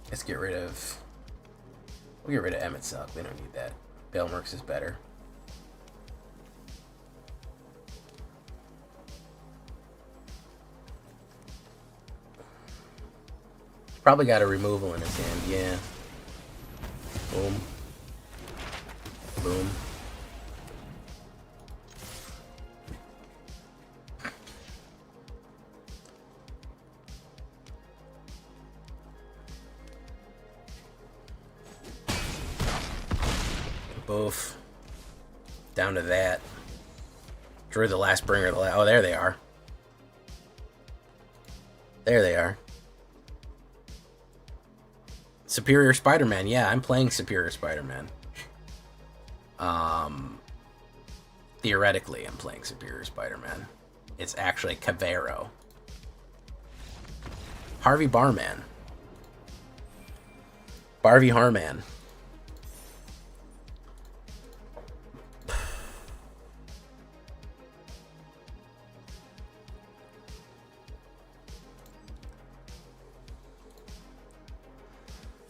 Let's get rid of... We'll get rid of Emmett's up. We don't need that. Bailmerks is better. Probably got a removal in his hand, yeah. Boom. Boom. Boof. Down to that. Drew the last bringer. Oh, there they are. There they are. Superior Spider-Man. Yeah, I'm playing Superior Spider-Man. Theoretically, I'm playing Superior Spider-Man. It's actually Cavero. Harvey Barman. Barvey Harman.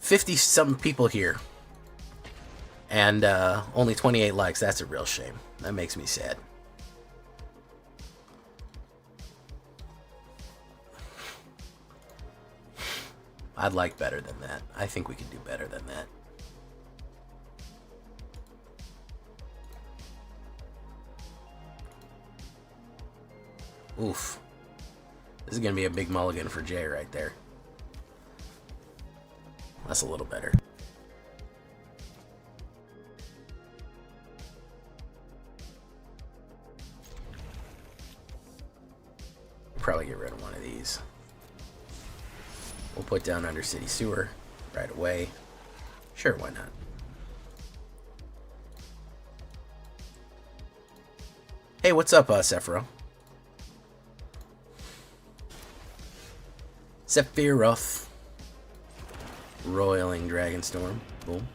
$50-something people here, and only 28 likes. That's a real shame. That makes me sad. I'd like better than that. I think we could do better than that. Oof. This is going to be a big mulligan for Jay right there. That's a little better. Probably get rid of one of these. We'll put down Undercity Sewer right away. Sure, why not? Hey, what's up, Sephiroth? Sephiroth. Roiling Dragonstorm. Boom.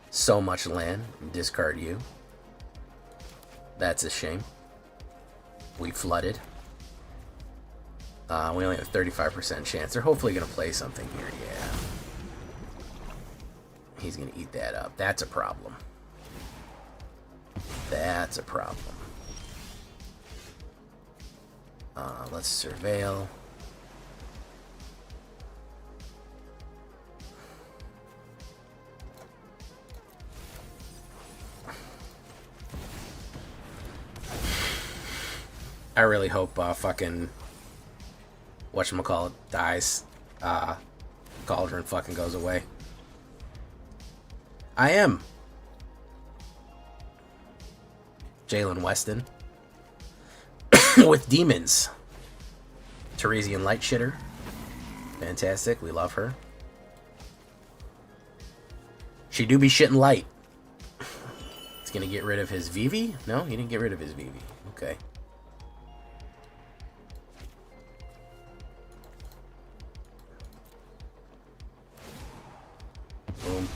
So much land. Discard you. That's a shame. We flooded. We only have a 35% chance. They're hopefully going to play something here. Yeah. He's going to eat that up. That's a problem. That's a problem. Let's surveil. I really hope fucking whatchamacallit dies. Cauldron fucking goes away. I am. Jalen Weston. With demons. Teresian Light Shitter. Fantastic. We love her. She do be shitting light. He's gonna get rid of his Vivi? No, he didn't get rid of his Vivi. Okay. Boom.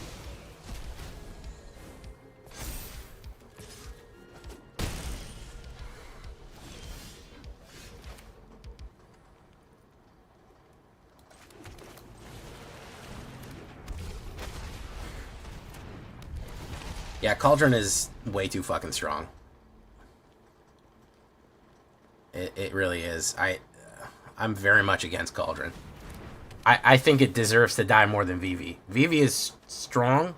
Yeah, Cauldron is way too fucking strong. It really is. I'm very much against Cauldron. I think it deserves to die more than Vivi. Vivi is strong.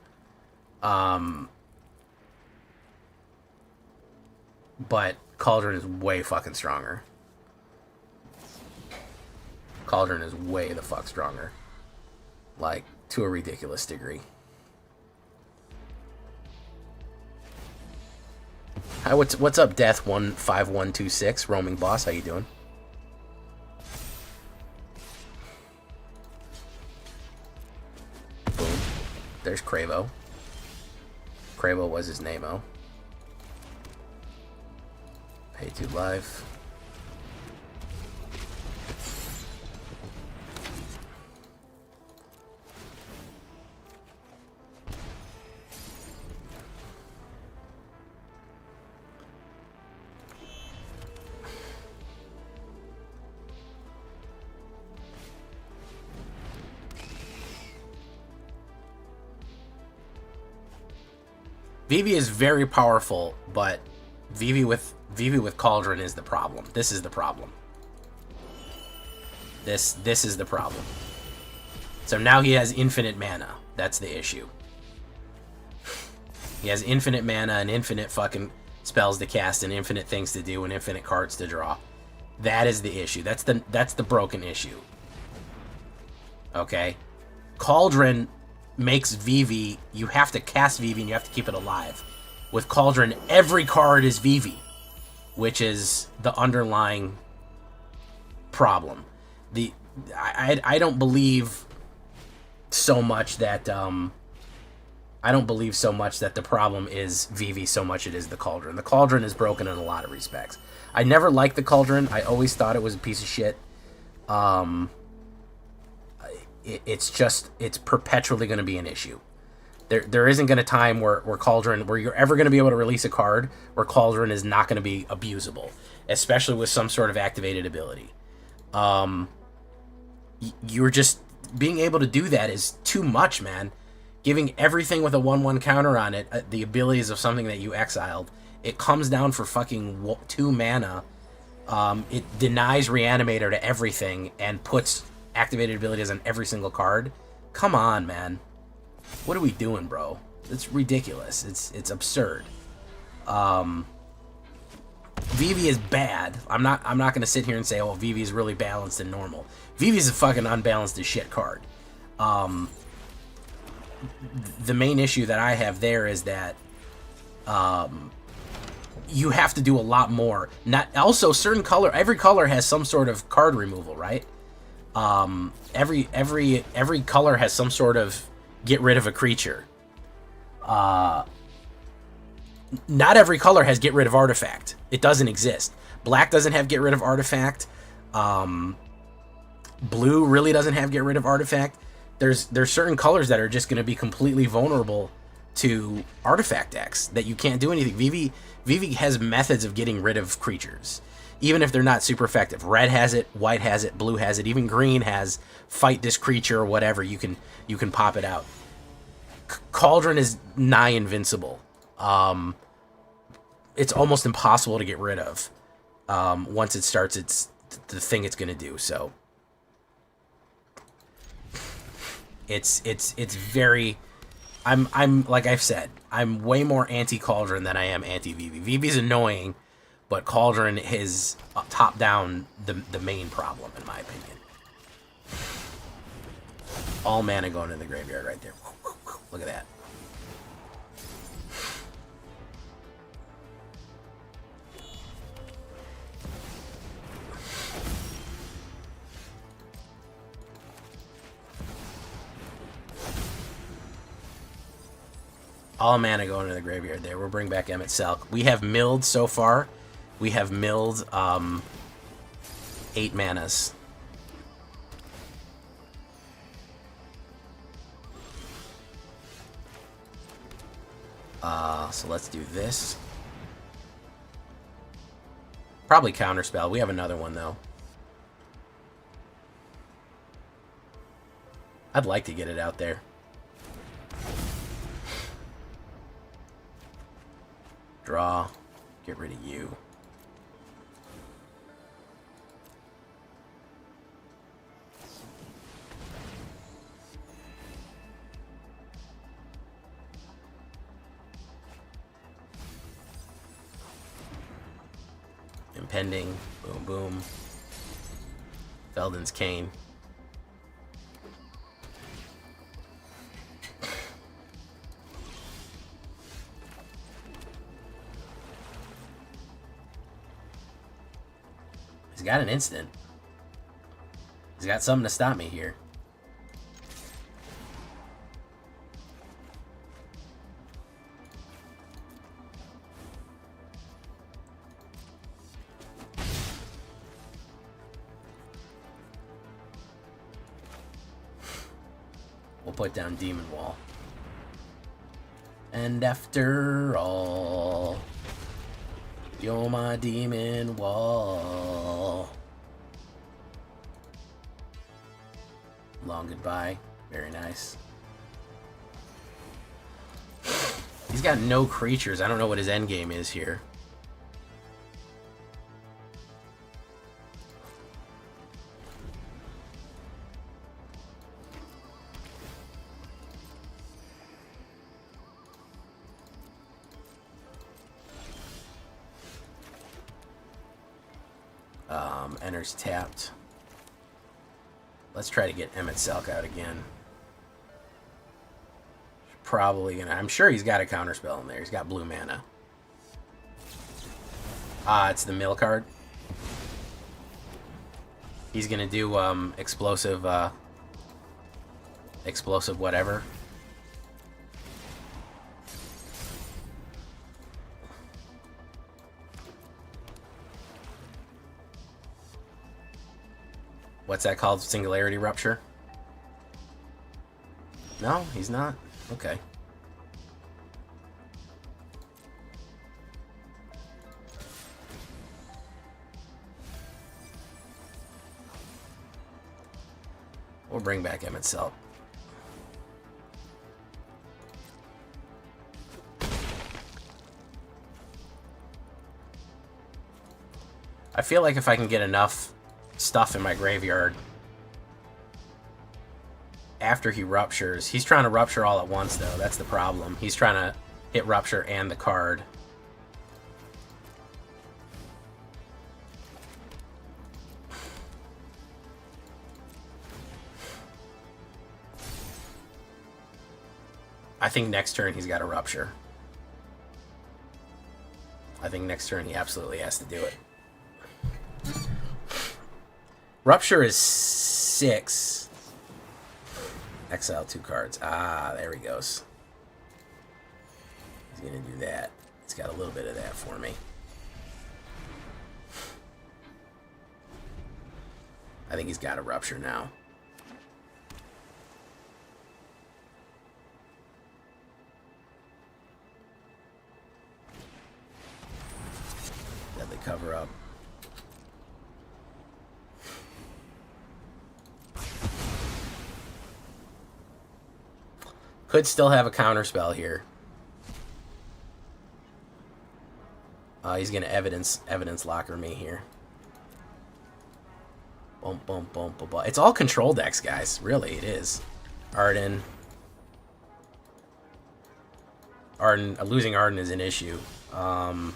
But Cauldron is way fucking stronger. Cauldron is way the fuck stronger. Like, to a ridiculous degree. Hi, what's up, Death 15126, roaming boss? How you doing? Boom. There's Cravo. Cravo was his name-o. Pay 2 life. Vivi is very powerful, but Vivi with Cauldron is the problem. This is the problem. This is the problem. So now he has infinite mana. That's the issue. He has infinite mana and infinite fucking spells to cast and infinite things to do and infinite cards to draw. That is the issue. That's the broken issue. Okay? Cauldron makes Vivi, you have to cast Vivi and you have to keep it alive. With Cauldron, every card is Vivi, which is the underlying problem. I don't believe so much that the problem is Vivi so much it is the Cauldron. The Cauldron is broken in a lot of respects. I never liked the Cauldron. I always thought it was a piece of shit. It's perpetually going to be an issue. There isn't going to time where Cauldron, where you're ever going to be able to release a card where Cauldron is not going to be abusable, especially with some sort of activated ability. You're just being able to do that is too much, man. Giving everything with a 1/1 counter on it, the abilities of something that you exiled, it comes down for fucking 2 mana. It denies Reanimator to everything and puts activated abilities on every single card. Come on, man. What are we doing, bro? It's ridiculous. It's absurd. Vivi is bad. I'm not gonna sit here and say, oh, Vivi is really balanced and normal. Vivi's a fucking unbalanced as shit card. The main issue that I have there is that you have to do a lot more. Also certain color, every color has some sort of card removal, right? Every color has some sort of get rid of a creature. Not every color has get rid of artifact. It doesn't exist. Black doesn't have get rid of artifact. Blue really doesn't have get rid of artifact. There's certain colors that are just going to be completely vulnerable to artifact decks that you can't do anything. Vivi has methods of getting rid of creatures, even if they're not super effective. Red has it, white has it, blue has it, even green has fight this creature or whatever. You can pop it out. Cauldron is nigh invincible. It's almost impossible to get rid of once it starts the thing it's going to do. So it's very. I'm like I've said, I'm way more anti-Cauldron than I am anti-Vivi. Vivi's annoying, but Cauldron is top down the main problem in my opinion. All mana going in the graveyard right there. Look at that. All mana going into the graveyard there. We'll bring back Emmett Selk. We have milled so far. We have milled 8 manas. So let's do this. Probably Counterspell. We have another one, though. I'd like to get it out there. Draw. Get rid of you. Impending. Boom, boom. Felden's Cane. He's got an instant. He's got something to stop me here. We'll put down Demon Wall. And after all, you're my demon wall. Long goodbye. Very nice. He's got no creatures. I don't know what his endgame is here. Enters tapped. Let's try to get Emmett Selk out again. Probably gonna. I'm sure he's got a counterspell in there. He's got blue mana. It's the mill card. He's gonna do explosive whatever. What's that called? Singularity Rupture? No, he's not? Okay. We'll bring back Emmett Selk. I feel like if I can get enough stuff in my graveyard after he ruptures. He's trying to rupture all at once, though. That's the problem. He's trying to hit rupture and the card. I think next turn he's got to rupture. I think next turn he absolutely has to do it. Rupture is 6. Exile 2 cards. Ah, there he goes. He's going to do that. He's got a little bit of that for me. I think he's got a rupture now. Deadly cover up. Could still have a counter spell here. He's gonna evidence locker me here. Boom, boom, boom, boom, boom. It's all control decks, guys. Really, it is. Arden. Losing Arden is an issue. Because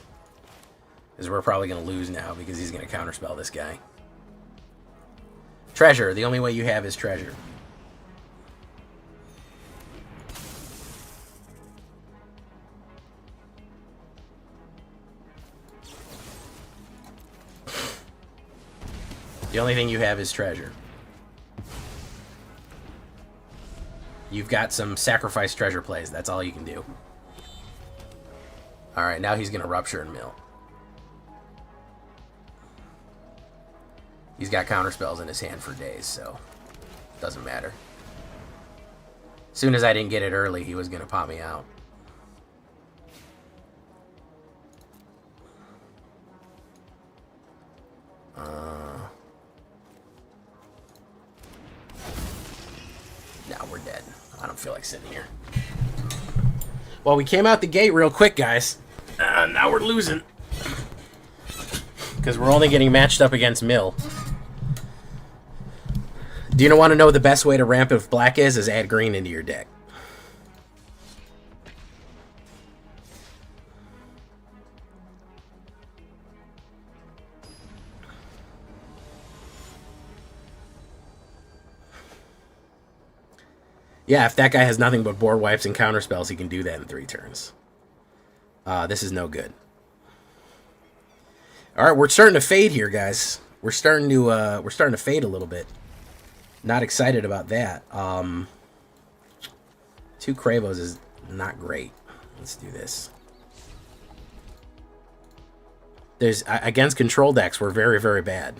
we're probably gonna lose now because he's gonna counterspell this guy. Treasure. The only way you have is treasure. The only thing you have is treasure. You've got some sacrifice treasure plays. That's all you can do. Alright, now he's going to rupture and mill. He's got counter spells in his hand for days, so doesn't matter. As soon as I didn't get it early, he was going to pop me out. Now we're dead. I don't feel like sitting here. Well, we came out the gate real quick, guys. Now we're losing. Because we're only getting matched up against Mill. Do you want to know the best way to ramp if black is add green into your deck. Yeah, if that guy has nothing but board wipes and counter spells, he can do that in 3 turns. This is no good. All right, we're starting to fade here, guys. We're starting to fade a little bit. Not excited about that. 2 Kravos is not great. Let's do this. Against control decks, we're very, very bad.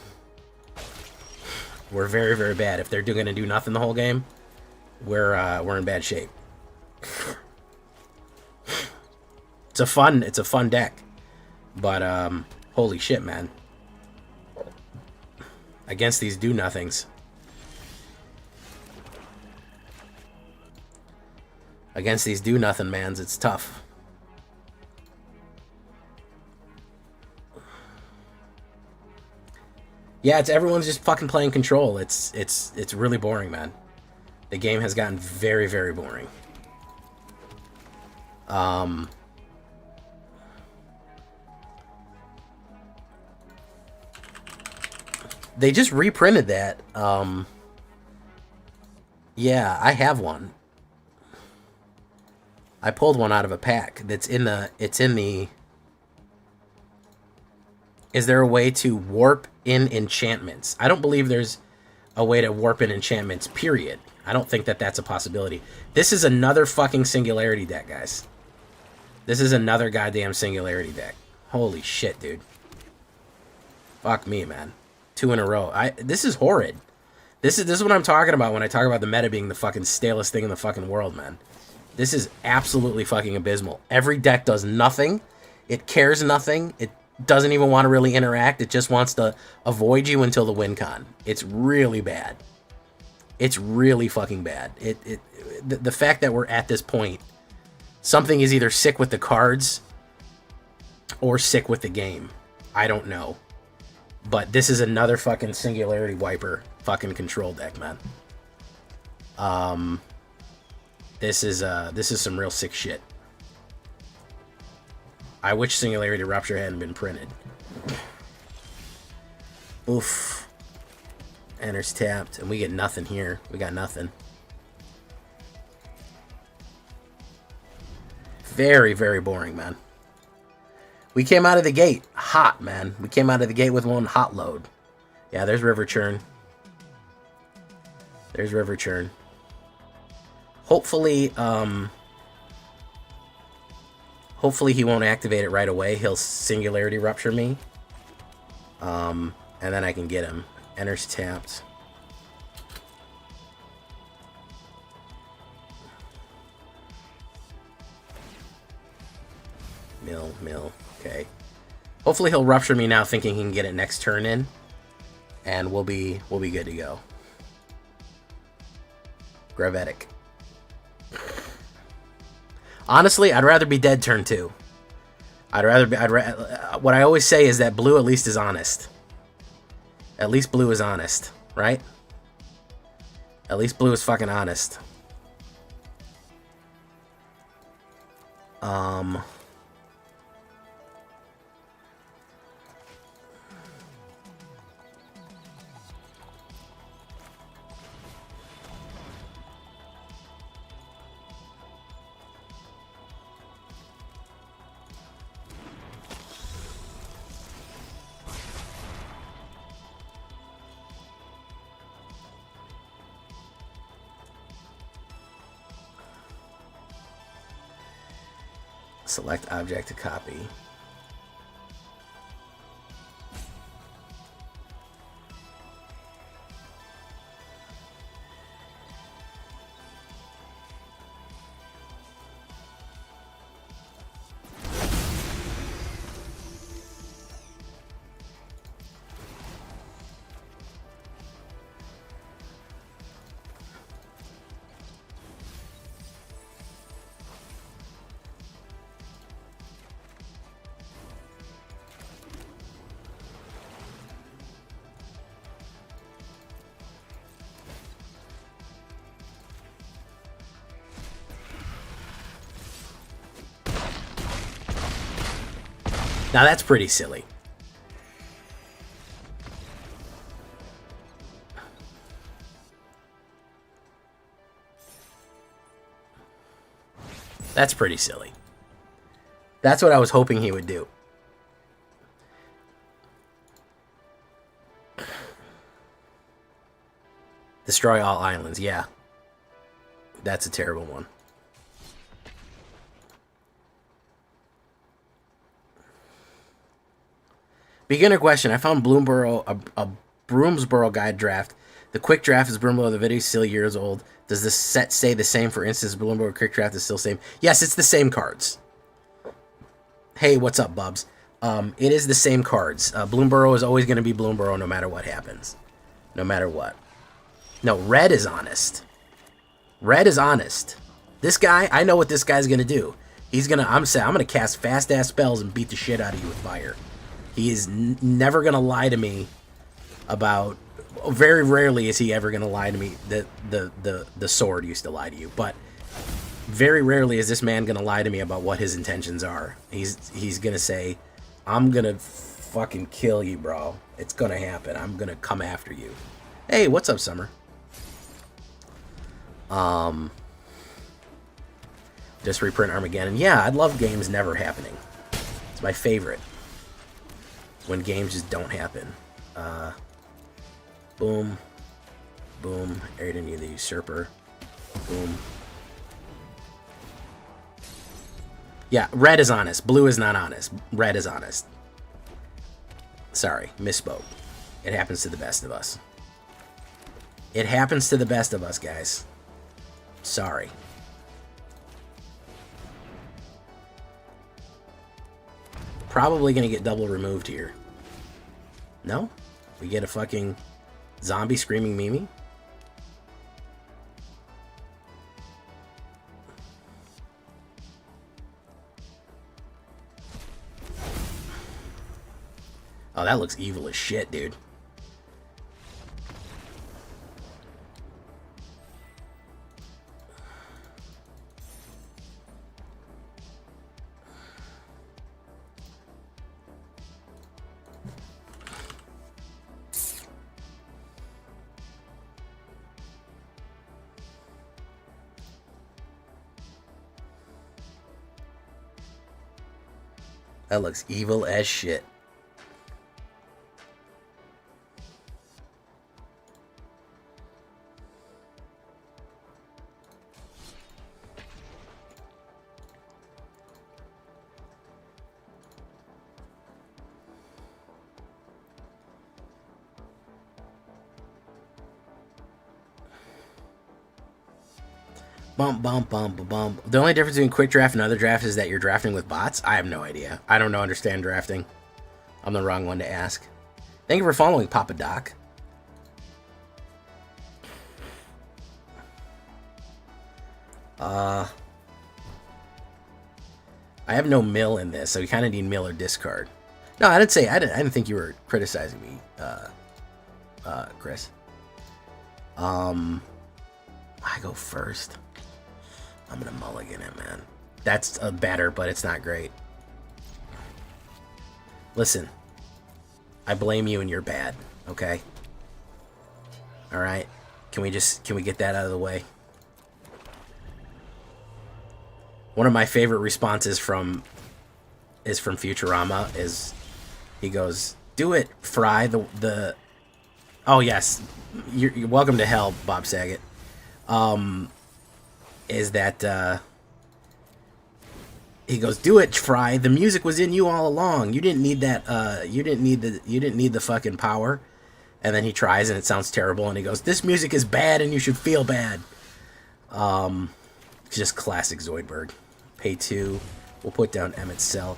We're very, very bad. If they're going to do nothing the whole game, we're in bad shape. It's a fun deck, but holy shit, man! Against these do nothings, mans, it's tough. Yeah, everyone's just fucking playing control. It's really boring, man. The game has gotten very, very boring. They just reprinted that. Yeah, I have one. I pulled one out of a pack. It's in the... Is there a way to warp in enchantments? I don't believe there's a way to warp in enchantments, period. I don't think that's a possibility. This is another fucking Singularity deck, guys. This is another goddamn Singularity deck. Holy shit, dude. Fuck me, man. 2 in a row. This is horrid. This is what I'm talking about when I talk about the meta being the fucking stalest thing in the fucking world, man. This is absolutely fucking abysmal. Every deck does nothing. It cares nothing. It doesn't even want to really interact. It just wants to avoid you until the win con. It's really bad. It's really fucking bad. The fact that we're at this point, something is either sick with the cards or sick with the game. I don't know. But this is another fucking Singularity wiper fucking control deck, man. This is some real sick shit. I wish Singularity Rupture hadn't been printed. Oof. Enters tapped, and we get nothing here. We got nothing. Very, very boring, man. We came out of the gate hot, man. We came out of the gate with one hot load. Yeah, there's River Churn. There's River Churn. Hopefully, hopefully he won't activate it right away. He'll Singularity Rupture me. And then I can get him. Enters tapped. Mill. Okay. Hopefully he'll Rupture me now, thinking he can get it next turn in. And we'll be good to go. Gravetic. Honestly, I'd rather be dead turn 2. What I always say is that blue at least is honest. At least blue is honest, right? At least blue is fucking honest. Select object to copy. Now that's pretty silly. That's pretty silly. That's what I was hoping he would do. Destroy all islands, yeah. That's a terrible one. Beginner question. I found a Broomsboro guide draft. The quick draft is Broomsboro. The video is still years old. Does the set say the same? For instance, Broomsboro quick draft is still the same. Yes, it's the same cards. Hey, what's up, Bubs? It is the same cards. Bloomborough is always going to be Bloomborough no matter what happens. No matter what. No, red is honest. Red is honest. This guy, I know what this guy's going to do. He's going to, I'm going to cast fast-ass spells and beat the shit out of you with fire. He is never going to lie to me about... Very rarely is he ever going to lie to me. The sword used to lie to you. But very rarely is this man going to lie to me about what his intentions are. He's going to say, I'm going to fucking kill you, bro. It's going to happen. I'm going to come after you. Hey, what's up, Summer? Just reprint Armageddon. Yeah, I love games never happening. It's my favorite. When games just don't happen. Boom. Boom. Aiden, the Usurper. Boom. Yeah, red is honest. Blue is not honest. Red is honest. Sorry, misspoke. It happens to the best of us. It happens to the best of us, guys. Sorry. Probably gonna get double removed here. No? We get a fucking zombie screaming Mimi? Oh, that looks evil as shit, dude. That looks evil as shit. Bump, bump, bump, bump. The only difference between quick draft and other draft is that you're drafting with bots? I have no idea. I don't understand drafting. I'm the wrong one to ask. Thank you for following, Papa Doc. I have no mill in this, so we kind of need mill or discard. No, I didn't think you were criticizing me, Chris. I go first. I'm gonna mulligan it, man. That's better, but it's not great. Listen, I blame you and you're bad, okay? Alright? Can we get that out of the way? One of my favorite responses is from Futurama is he goes, "Do it, Fry, the oh yes, you're welcome to hell, Bob Saget." Is that he goes, "Do it, Fry. The music was in you all along. You didn't need that. You didn't need the fucking power." And then he tries, and it sounds terrible. And he goes, "This music is bad, and you should feel bad." Just classic Zoidberg. Pay 2. We'll put down Emmett Selk.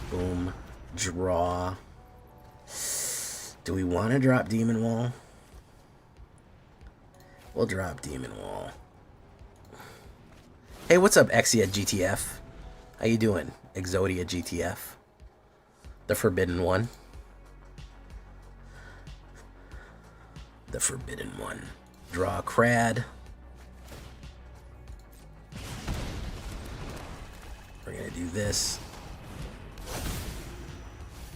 Boom. Draw. Do we want to drop Demon Wall? We'll drop Demon Wall. Hey, what's up, Exia GTF? How you doing, Exodia GTF? The Forbidden One. The Forbidden One. Draw a Crad. We're gonna do this.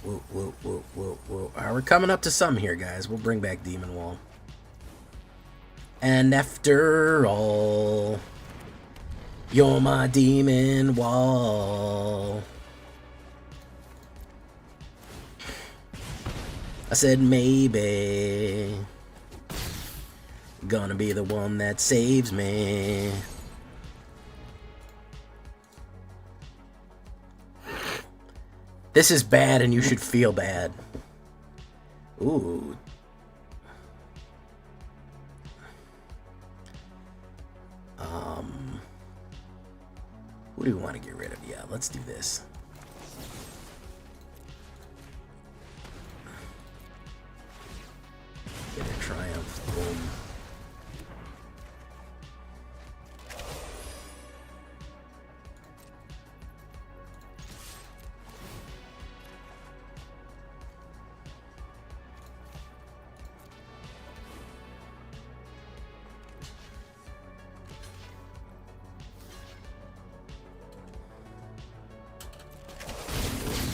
Whoa, whoa, whoa, whoa, whoa. Alright, we're coming up to some here, guys. We'll bring back Demon Wall. And after all, you're my Demon Wall. I said maybe gonna be the one that saves me. This is bad and you should feel bad. Ooh. Who do we want to get rid of? Yeah, let's do this. Get a Triumph. Boom.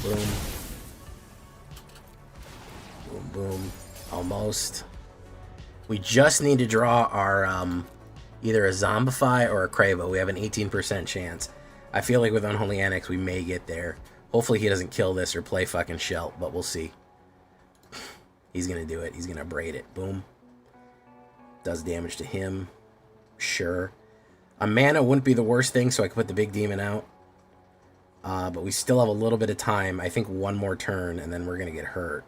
Boom. Boom, boom. Almost. We just need to draw our, either a Zombify or a Cravo. We have an 18% chance. I feel like with Unholy Annex, we may get there. Hopefully he doesn't kill this or play fucking Shell, but we'll see. He's gonna do it. He's gonna braid it. Boom. Does damage to him. Sure. A mana wouldn't be the worst thing, so I could put the big demon out. But we still have a little bit of time. I think one more turn, and then we're going to get hurt.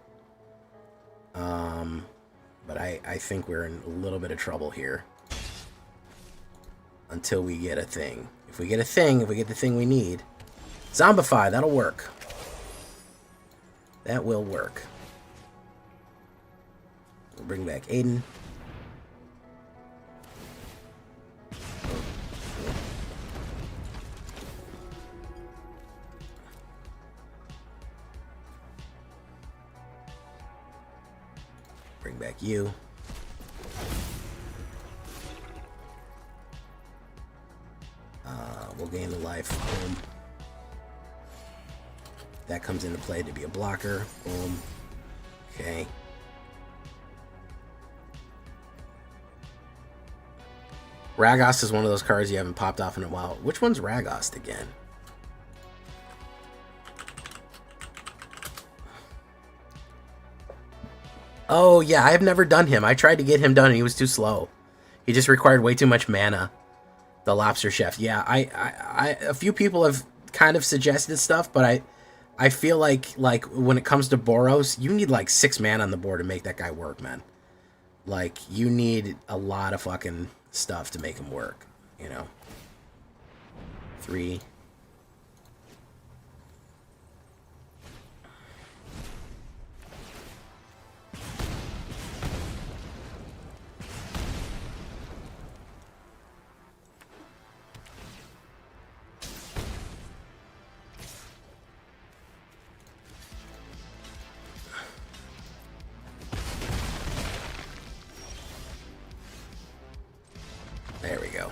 But I think we're in a little bit of trouble here. Until we get a thing. If we get a thing, if we get the thing we need. Zombify, that'll work. That will work. We'll bring back Aiden. Bring back you. We'll gain the life. Boom. That comes into play to be a blocker. Boom. Okay. Ragost is one of those cards you haven't popped off in a while. Which one's Ragost again? Oh, yeah, I've never done him. I tried to get him done, and he was too slow. He just required way too much mana. The Lobster Chef. Yeah, a few people have kind of suggested stuff, but I feel like when it comes to Boros, you need like 6 mana on the board to make that guy work, man. Like, you need a lot of fucking stuff to make him work, you know? 3. There we go.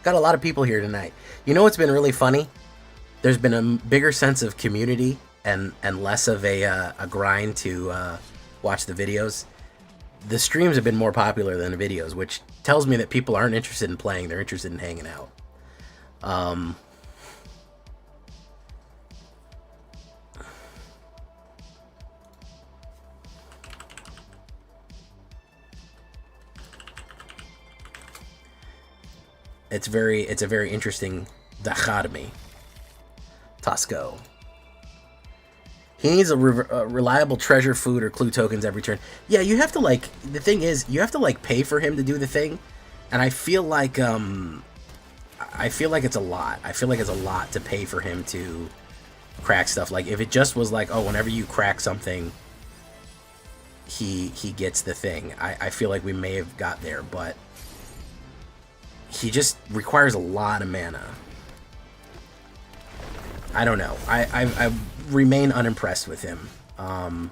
Got a lot of people here tonight. You know what's been really funny? There's been a bigger sense of community and less of a grind to watch the videos. The streams have been more popular than the videos, which tells me that people aren't interested in playing. They're interested in hanging out. It's a very interesting dichotomy. Tosco. He needs a reliable treasure, food, or clue tokens every turn. Yeah, you have to, like, the thing is, you have to, like, pay for him to do the thing, and I feel like it's a lot. I feel like it's a lot to pay for him to crack stuff. Like, if it just was like, oh, whenever you crack something, he gets the thing. I feel like we may have got there, but he just requires a lot of mana. I don't know. I remain unimpressed with him. Boom,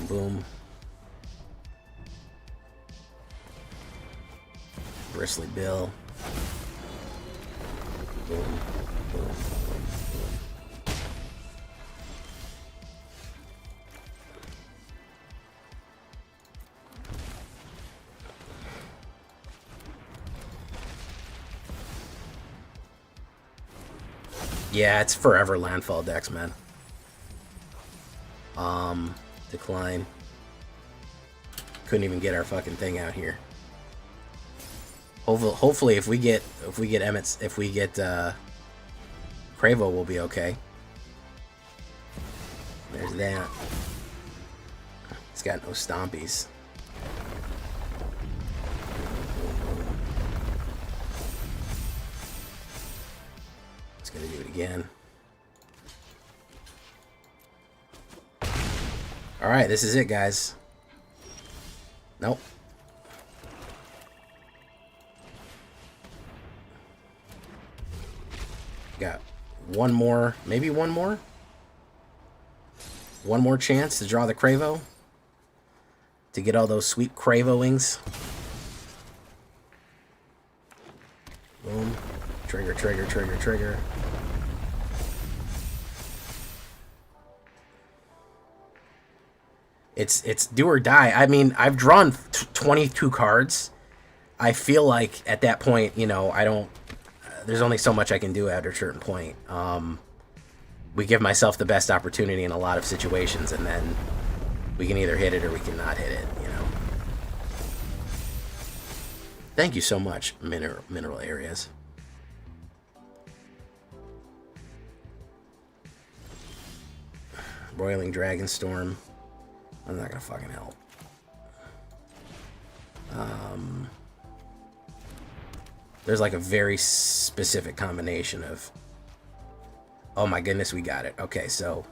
boom. Bristly Bill. Boom, boom, boom, boom. Yeah, it's forever landfall decks, man. Decline. Couldn't even get our fucking thing out here. Hopefully, if we get Emmett's, if we get Cravo, we'll be okay. There's that. It's got no stompies. It's gonna do it again. All right, this is it, guys. Nope. Got one more, maybe one more. One more chance to draw the Cravo. To get all those sweet Cravo wings. Boom. Trigger, trigger, trigger, trigger. It's do or die. I mean, I've drawn 22 cards. I feel like at that point, you know, I don't... there's only so much I can do after a certain point. We give myself the best opportunity in a lot of situations, and then we can either hit it or we can not hit it, you know. Thank you so much, Mineral Areas. Roiling Dragonstorm. I'm not gonna fucking help. There's like a very specific combination of... oh my goodness, we got it. Okay, so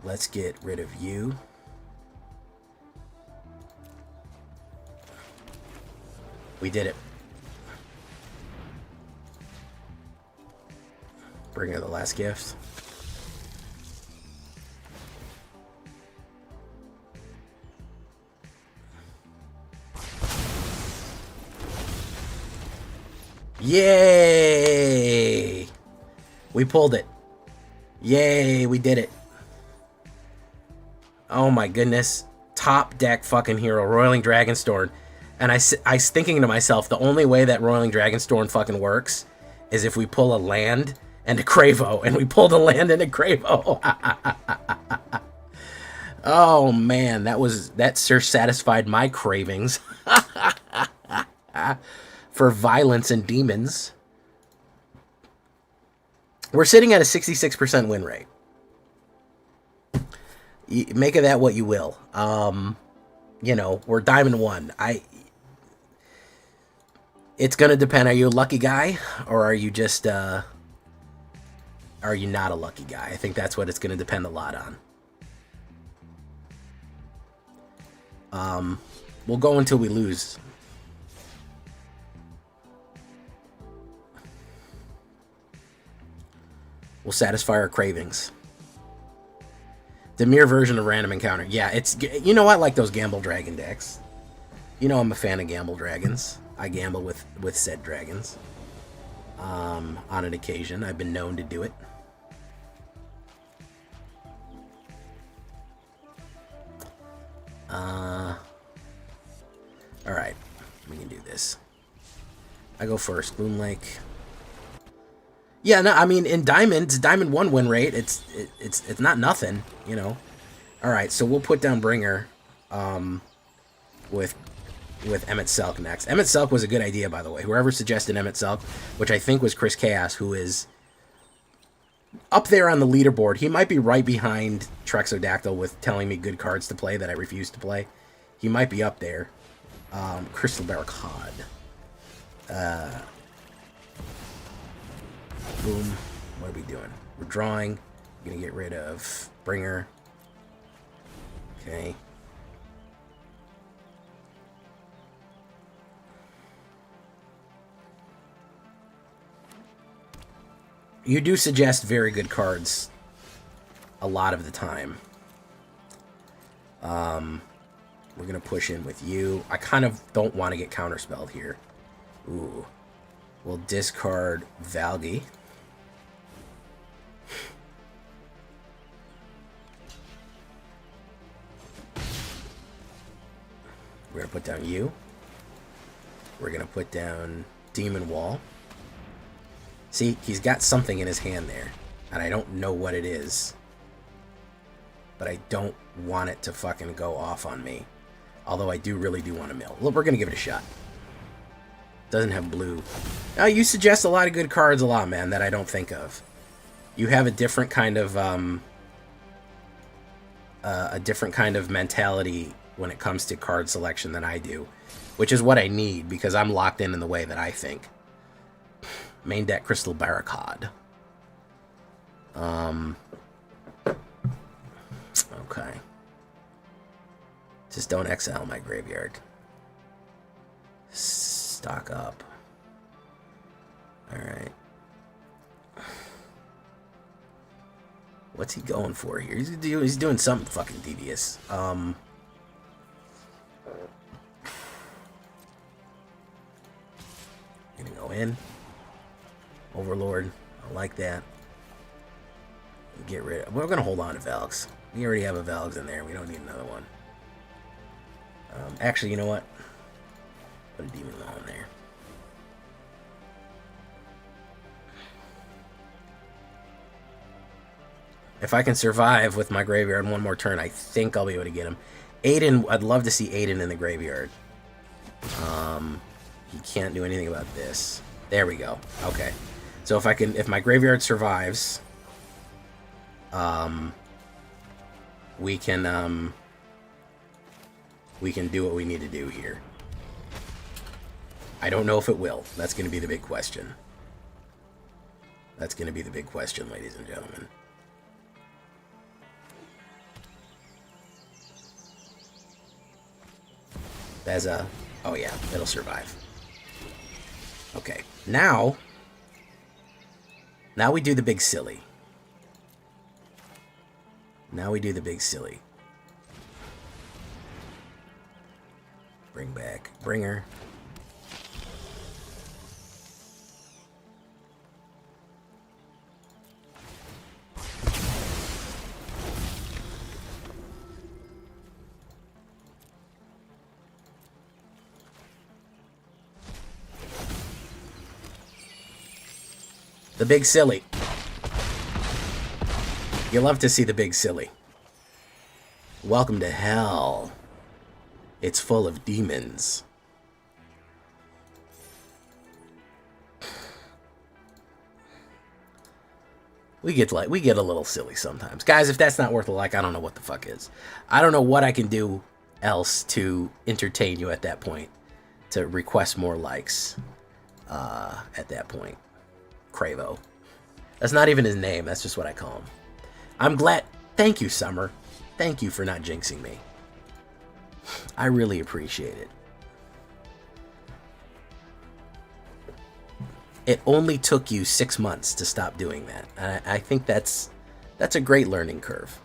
let's get rid of you. We did it. Bring her the last gift. Yay! We pulled it. Yay, we did it. Oh my goodness. Top deck fucking hero, Roiling Dragonstorm. And I was thinking to myself, the only way that Roiling Dragonstorm fucking works is if we pull a land and a Cravo. And we pulled a land and a Cravo. Oh man, that sure satisfied my cravings for violence and demons. We're sitting at a 66% win rate. Make of that what you will. You know, we're Diamond 1. It's gonna depend. Are you a lucky guy, or are you just are you not a lucky guy? I think that's what it's gonna depend a lot on. We'll go until we lose. We'll satisfy our cravings. The mere version of random encounter. Yeah, it's, you know, I like those Gamble Dragon decks. You know I'm a fan of Gamble Dragons. I gamble with said dragons. On an occasion, I've been known to do it. Alright, we can do this. I go first. Gloom Lake. Yeah, no, I mean, in Diamond 1 win rate, it's not nothing, you know. Alright, so we'll put down Bringer with Emmett Selk next. Emmett Selk was a good idea, by the way. Whoever suggested Emmett Selk, which I think was Chris Chaos, who is up there on the leaderboard. He might be right behind Trexodactyl with telling me good cards to play that I refuse to play. He might be up there. Crystal Barricade. Boom. What are we doing? We're drawing. We're gonna get rid of Bringer. Okay. You do suggest very good cards a lot of the time. We're gonna push in with you. I kind of don't want to get counterspelled here. Ooh. We'll discard Valgi. We're gonna put down you. We're gonna put down Demon Wall. See, he's got something in his hand there, and I don't know what it is. But I don't want it to fucking go off on me. Although I really do want to mill. Look, we're gonna give it a shot. Doesn't have blue. Now, you suggest a lot of good cards a lot, man, that I don't think of. You have a different kind of mentality when it comes to card selection than I do, which is what I need because I'm locked in the way that I think. Main deck Crystal Barricade. Okay. Just don't exile my graveyard. Stock up. Alright. What's he going for here? He's doing something fucking devious. Gonna go in. Overlord. I like that. Get rid of... We're gonna hold on to Valks. We already have a Valks in there. We don't need another one. Actually, you know what? Put a Demon Wall in there. If I can survive with my graveyard one more turn, I think I'll be able to get him. Aiden, I'd love to see Aiden in the graveyard. He can't do anything about this. There we go. Okay. So if my graveyard survives, we can do what we need to do here. I don't know if it will. That's going to be the big question. That's going to be the big question, ladies and gentlemen. Oh yeah, it'll survive. Okay, now we do the big silly. Now we do the big silly. Bring back Bringer. The big silly. You love to see the big silly. Welcome to hell. It's full of demons. We get a little silly sometimes. Guys, if that's not worth a like, I don't know what the fuck is. I don't know what I can do else to entertain you at that point. To request more likes at that point. Cravo. That's not even his name. That's just what I call him. I'm glad. Thank you, Summer. Thank you for not jinxing me. I really appreciate it. It only took you 6 months to stop doing that. And I think that's a great learning curve.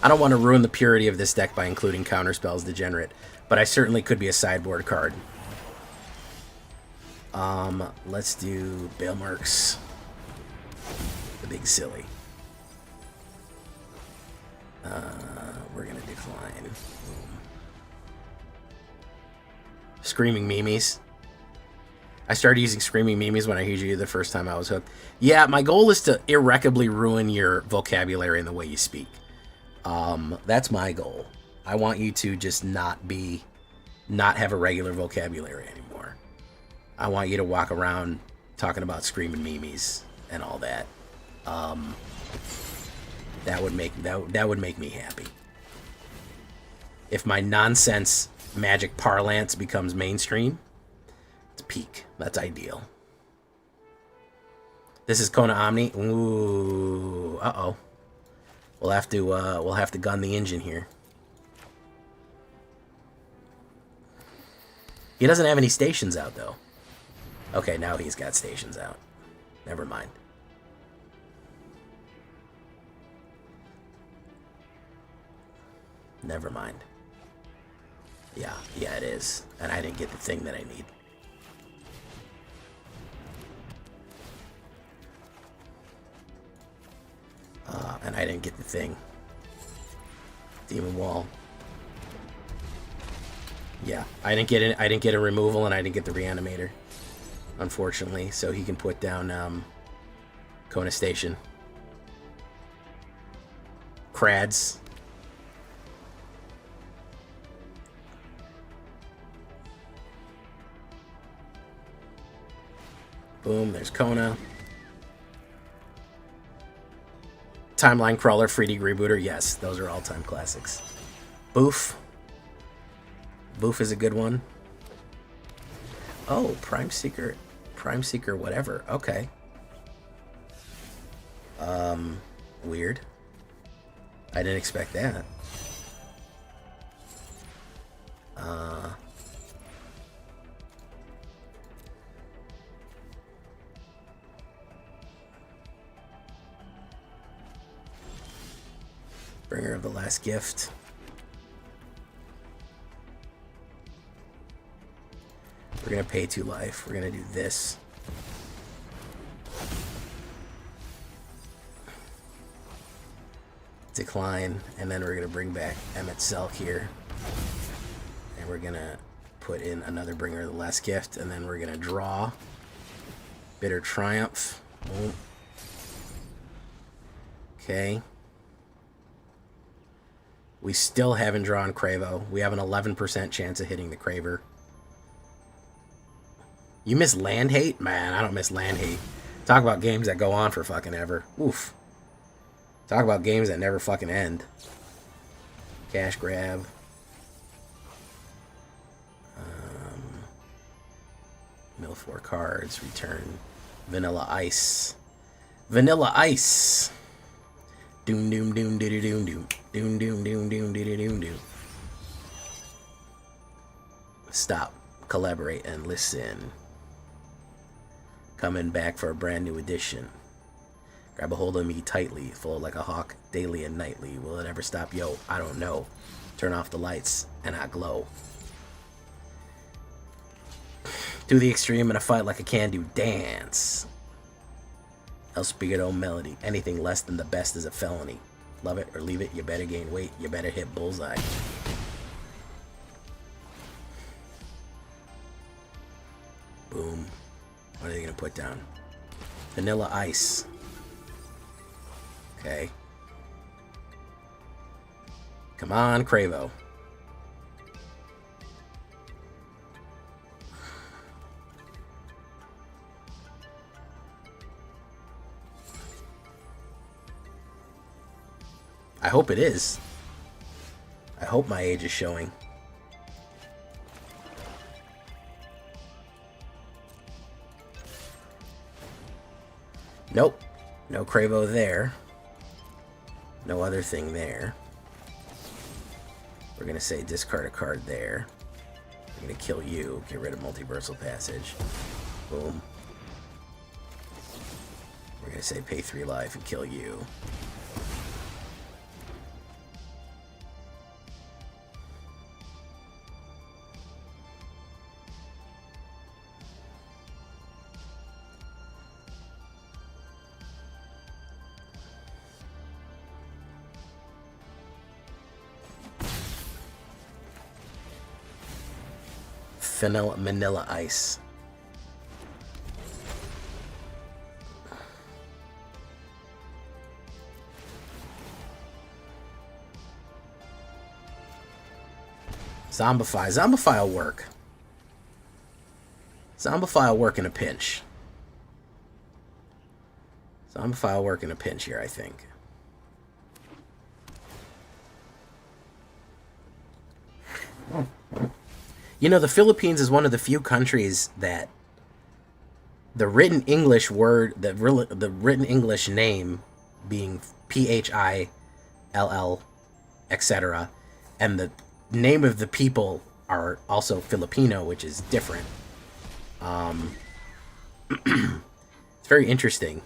I don't want to ruin the purity of this deck by including Counterspells Degenerate, but I certainly could be a sideboard card. Let's do Balemarks. The big silly. We're going to decline. Boom. Screaming Mimes. I started using Screaming Mimes when I heard you the first time I was hooked. Yeah, my goal is to irreparably ruin your vocabulary and the way you speak. That's my goal. I want you to just not have a regular vocabulary anymore. I want you to walk around talking about screaming memes and all that. That would make me happy. If my nonsense magic parlance becomes mainstream, it's peak. That's ideal. This is Kona Omni. Ooh, uh-oh. We'll have to gun the engine here. He doesn't have any stations out though. Okay, now he's got stations out. Never mind. Never mind. Yeah, it is. And I didn't get the thing that I need. And I didn't get the thing. Demon Wall. Yeah, I didn't get a removal, and I didn't get the Reanimator, unfortunately. So he can put down Kona Station. Crads. Boom, there's Kona. Timeline Crawler, Free Degree Booter. Yes, those are all-time classics. Boof. Boof is a good one. Oh, Prime Seeker whatever. Okay. Weird. I didn't expect that. Bringer of the Last Gift. We're going to pay 2 life. We're going to do this. Decline. And then we're going to bring back Emmett Selk here. And we're going to put in another Bringer of the Last Gift. And then we're going to draw. Bitter Triumph. Boom. Okay. We still haven't drawn Cravo. We have an 11% chance of hitting the Craver. You miss Land Hate? Man, I don't miss Land Hate. Talk about games that go on for fucking ever. Oof. Talk about games that never fucking end. Cash grab. Mill 4 cards. Return. Vanilla Ice. Vanilla Ice. Doom doom doom doo doo doom doom. Doom doom doom doom doo doo doom doom. Stop. Collaborate and listen. Coming back for a brand new edition. Grab a hold of me tightly, flow like a hawk, daily and nightly. Will it ever stop? Yo, I don't know. Turn off the lights and I glow. To the extreme in a fight like a can-do dance. El Spigado Melody. Anything less than the best is a felony. Love it or leave it, you better gain weight, you better hit bullseye. Boom. What are they going to put down? Vanilla Ice. Okay. Come on, Cravo. I hope it is. I hope my age is showing. Nope. No Cravo there. No other thing there. We're going to say discard a card there. We're going to kill you. Get rid of Multiversal Passage. Boom. We're going to say pay 3 life and kill you. Manila Ice. Zombify. Zombify will work. Zombify will work in a pinch. Zombify will work in a pinch here, I think. You know, the Philippines is one of the few countries that the written English word, the written English name being Phill, etc., and the name of the people are also Filipino, which is different. It's very interesting.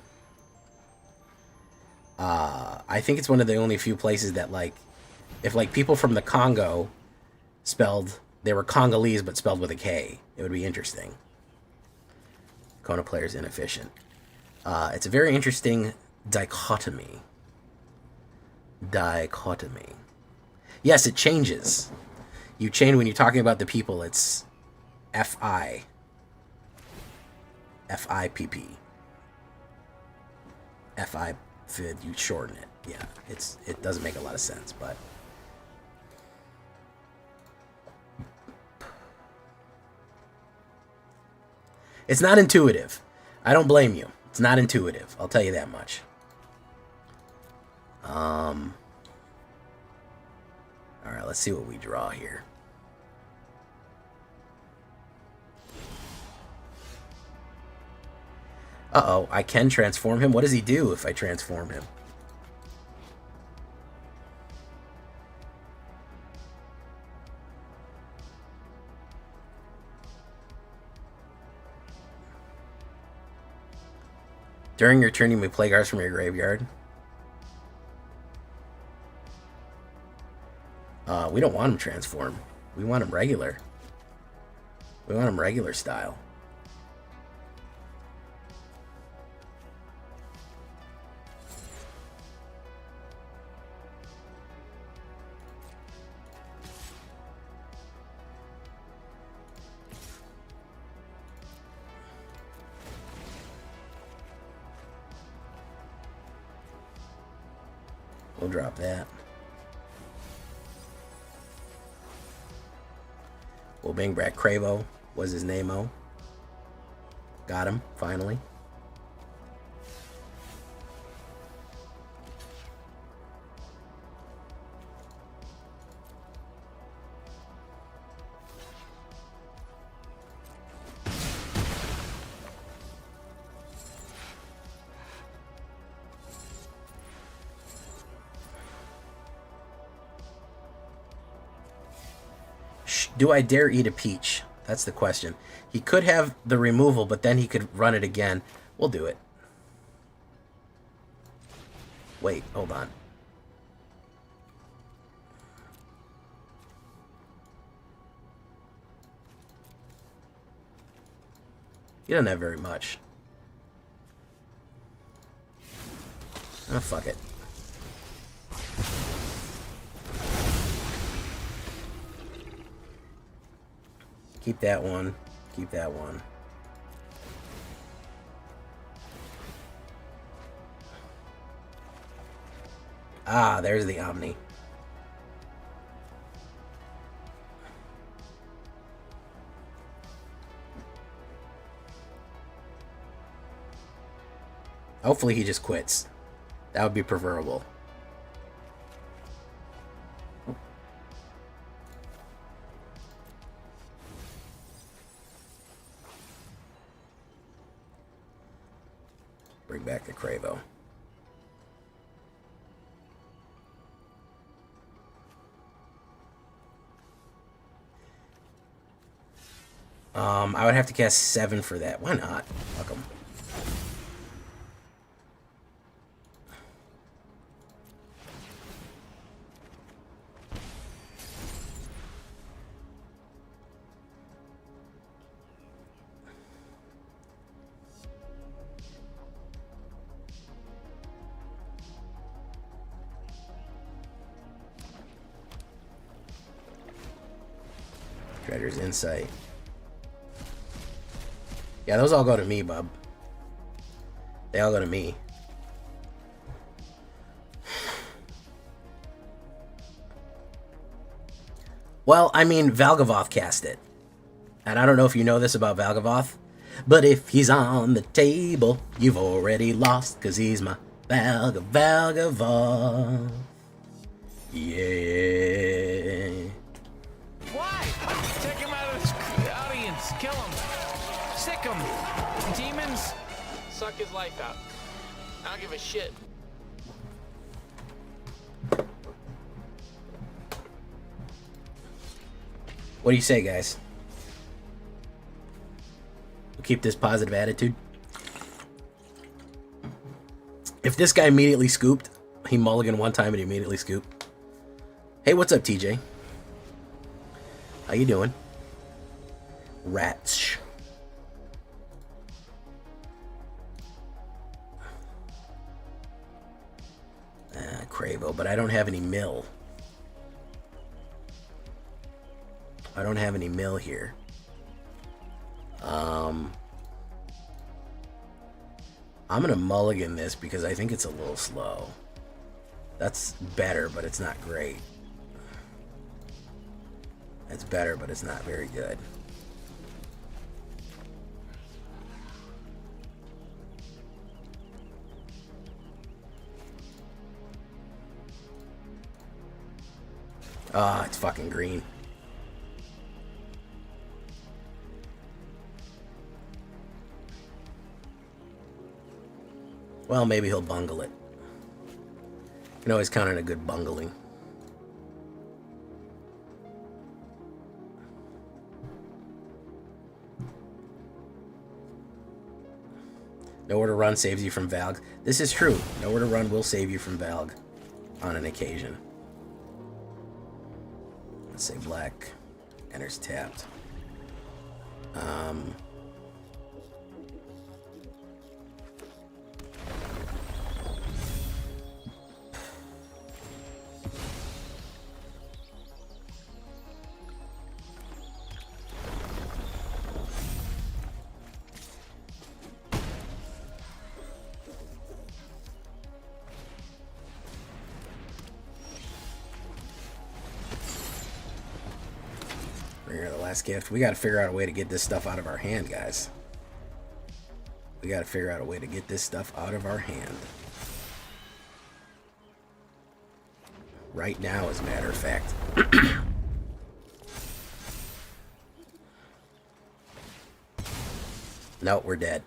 I think it's one of the only few places that, like, if, like, people from the Congo spelled... They were Congolese, but spelled with a K. It would be interesting. Kona player's inefficient. It's a very interesting dichotomy. Dichotomy. Yes, it changes. You change when you're talking about the people. It's F-I. F-I-P-P. F-I, you shorten it. Yeah, it doesn't make a lot of sense, but... It's not intuitive. I don't blame you. It's not intuitive. I'll tell you that much. Alright, let's see what we draw here. Uh-oh, I can transform him? What does he do if I transform him? During your turn, you may play cards from your graveyard. We don't want him transform. We want him regular. We want him regular style. We'll drop that. We'll bring back Cravo. Was his name-o? Got him, finally. Do I dare eat a peach? That's the question. He could have the removal, but then he could run it again. We'll do it. Wait, hold on. He doesn't have very much. Oh, fuck it. Keep that one. Keep that one. Ah, there's the Omni. Hopefully he just quits. That would be preferable. Bring back the Cravo. I would have to cast 7 for that. Why not? Fuck 'em. Treader's Insight. Yeah, those all go to me, bub. They all go to me. Well, I mean, Valgavoth cast it. And I don't know if you know this about Valgavoth, but if he's on the table, you've already lost, because he's my Valgavoth. Yeah. Why? Take him out of the audience. Kill him. Sick him. Demons, suck his life out. I don't give a shit. What do you say, guys? We'll keep this positive attitude. If this guy immediately scooped, he mulliganed one time and he immediately scooped. Hey, what's up, TJ? How you doing? Rats. Cravo, but I don't have any mill. I don't have any mill here. I'm gonna mulligan this because I think it's a little slow. That's better, but it's not great. It's better, but it's not very good. Ah, it's fucking green. Well, maybe he'll bungle it. You can always count on a good bungling. Nowhere to Run saves you from Valg. This is true. Nowhere to Run will save you from Valg on an occasion. Let's say black enters tapped. Gift. We got to figure out a way to get this stuff out of our hand, guys. We got to figure out a way to get this stuff out of our hand. Right now, as a matter of fact. No, we're dead.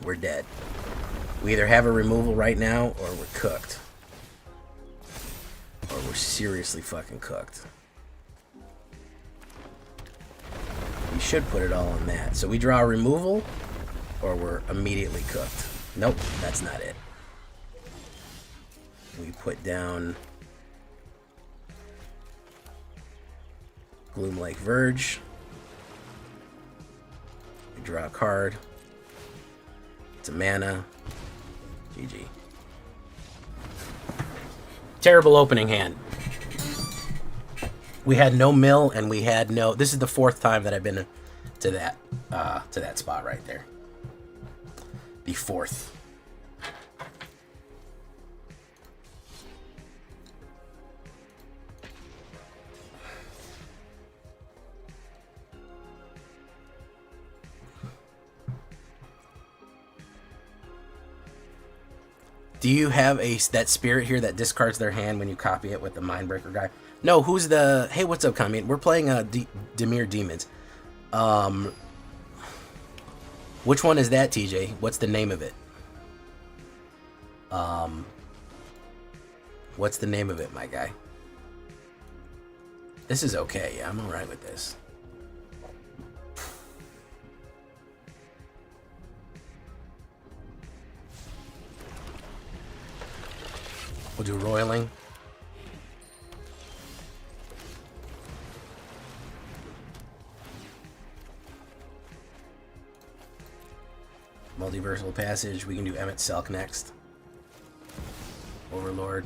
We're dead. We either have a removal right now, or we're cooked. Or we're seriously fucking cooked. We should put it all on that. So we draw a removal, or we're immediately cooked. Nope, that's not it. We put down Gloomlike Verge. We draw a card. It's a mana. GG. Terrible opening hand. We had no mill, and we had no... This is the 4th time that I've been to that spot right there. The 4th. Do you have that spirit here that discards their hand when you copy it with the Mindbreaker guy? No, who's the... Hey, what's up, Kami? We're playing Dimir Demons. Which one is that, TJ? What's the name of it? What's the name of it, my guy? This is okay. Yeah, I'm alright with this. We'll do roiling. Multiversal Passage. We can do Emmett Selk next. Overlord.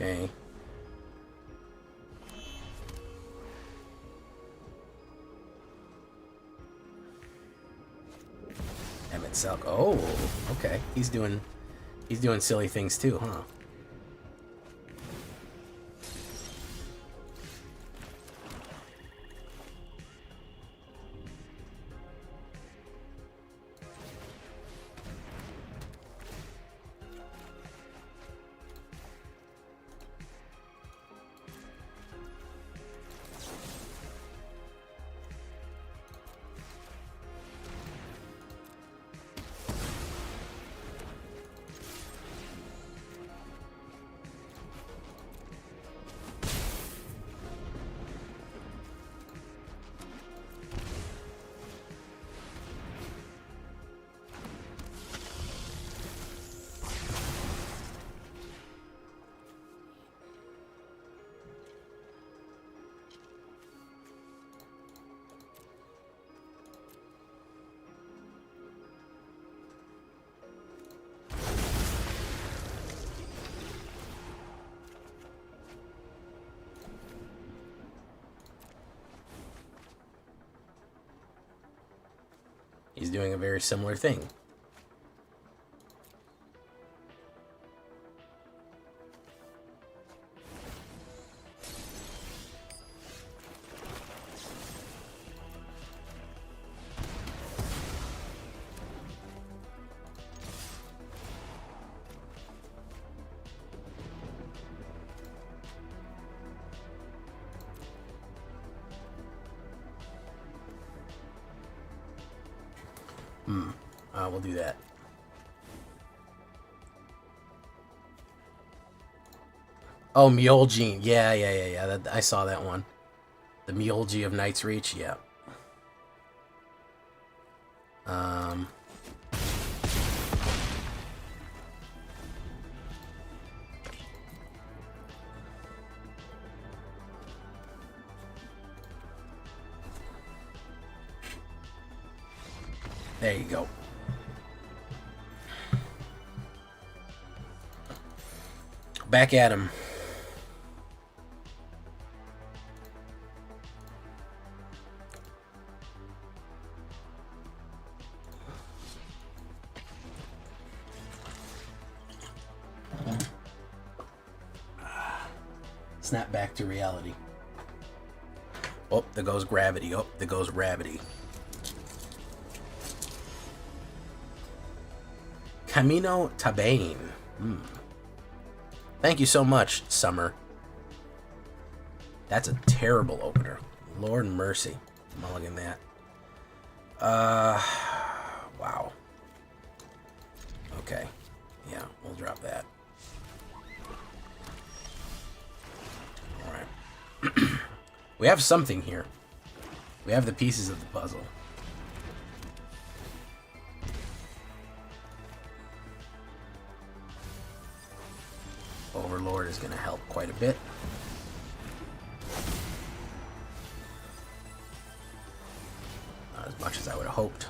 Okay. Emmett Selk. Oh, okay. He's doing silly things too, huh? He's doing a very similar thing. We'll do that. Oh, Mjolnir. Yeah. I saw that one. The Mjolnir of Knight's Reach. Yeah. There you go. Back at him. Snap back to reality. Oh, there goes gravity. Oh, there goes gravity. Camino Tabane. Thank you so much, Summer. That's a terrible opener. Lord mercy. Mulligan that. Wow. Okay. Yeah, we'll drop that. Alright. We have something here. We have the pieces of the puzzle. Overlord is going to help quite a bit. Not as much as I would have hoped.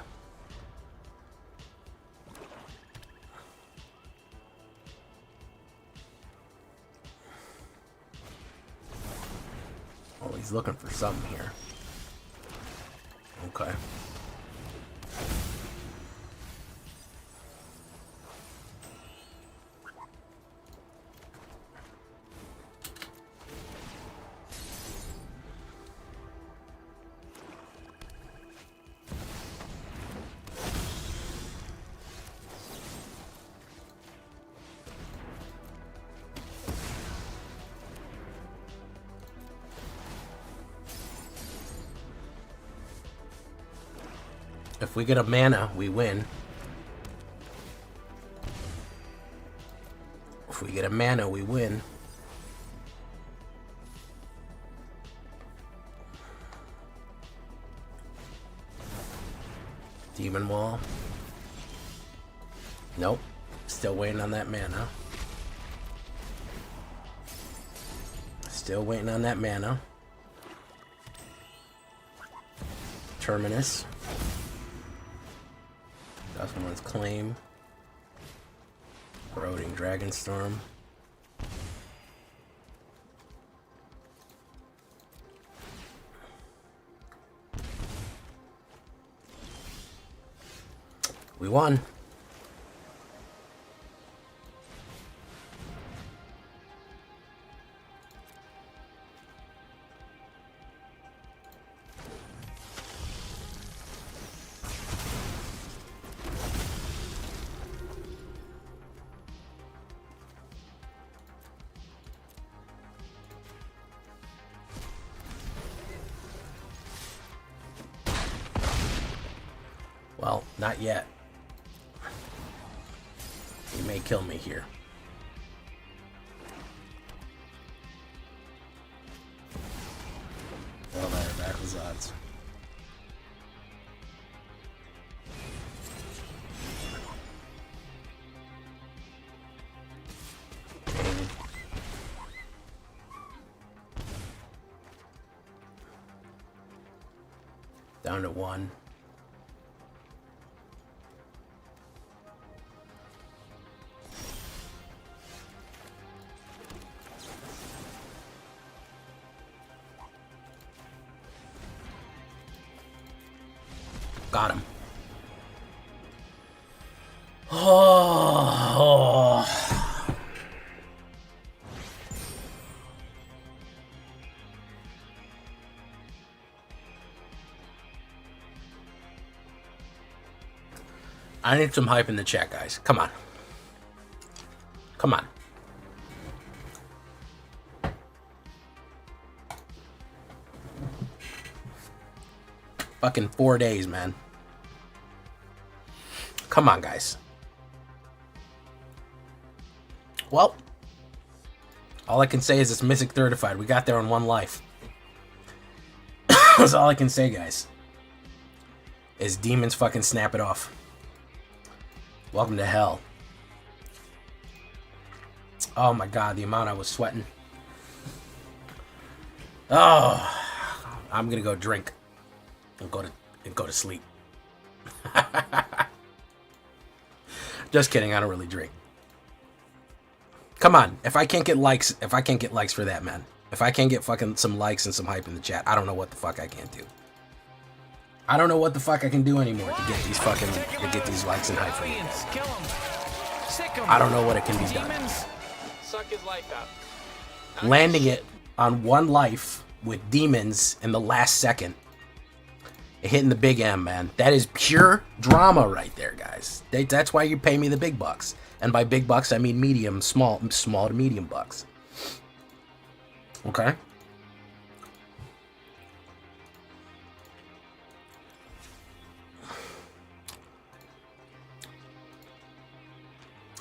Oh, he's looking for something here. Okay. If we get a mana, we win. If we get a mana, we win. Demon Wall. Nope. Still waiting on that mana. Still waiting on that mana. Terminus. Someone's claim. Corroding Dragonstorm. We won. Well, not yet. He may kill me here. Well, that are backwards odds. Down to 1. Got him. Oh. I need some hype in the chat, guys. Come on. Come on. Fucking 4 days, man. Come on, guys. Well, all I can say is it's Mythic certified. We got there on 1 life. That's all I can say, guys. Is demons fucking snap it off. Welcome to hell. Oh my god, the amount I was sweating. Oh, I'm gonna go drink. And go to sleep. Just kidding, I don't really drink. Come on, if I can't get likes for that, man. If I can't get fucking some likes and some hype in the chat, I don't know what the fuck I can't do. I don't know what the fuck I can do anymore to get these likes and hype for you. I don't know what it can be done. Suck his life out. Landing it on 1 life with demons in the last second. Hitting the big M, man. That is pure drama right there, guys. That's why you pay me the big bucks. And by big bucks, I mean medium, small to medium bucks. Okay?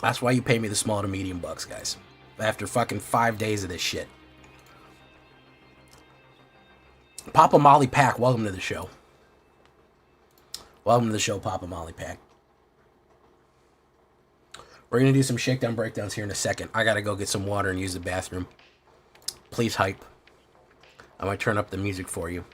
That's why you pay me the small to medium bucks, guys. After fucking 5 days of this shit. Papa Molly Pack, welcome to the show. Welcome to the show, Papa Molly Pack. We're going to do some shakedown breakdowns here in a second. I got to go get some water and use the bathroom. Please hype. I might turn up the music for you.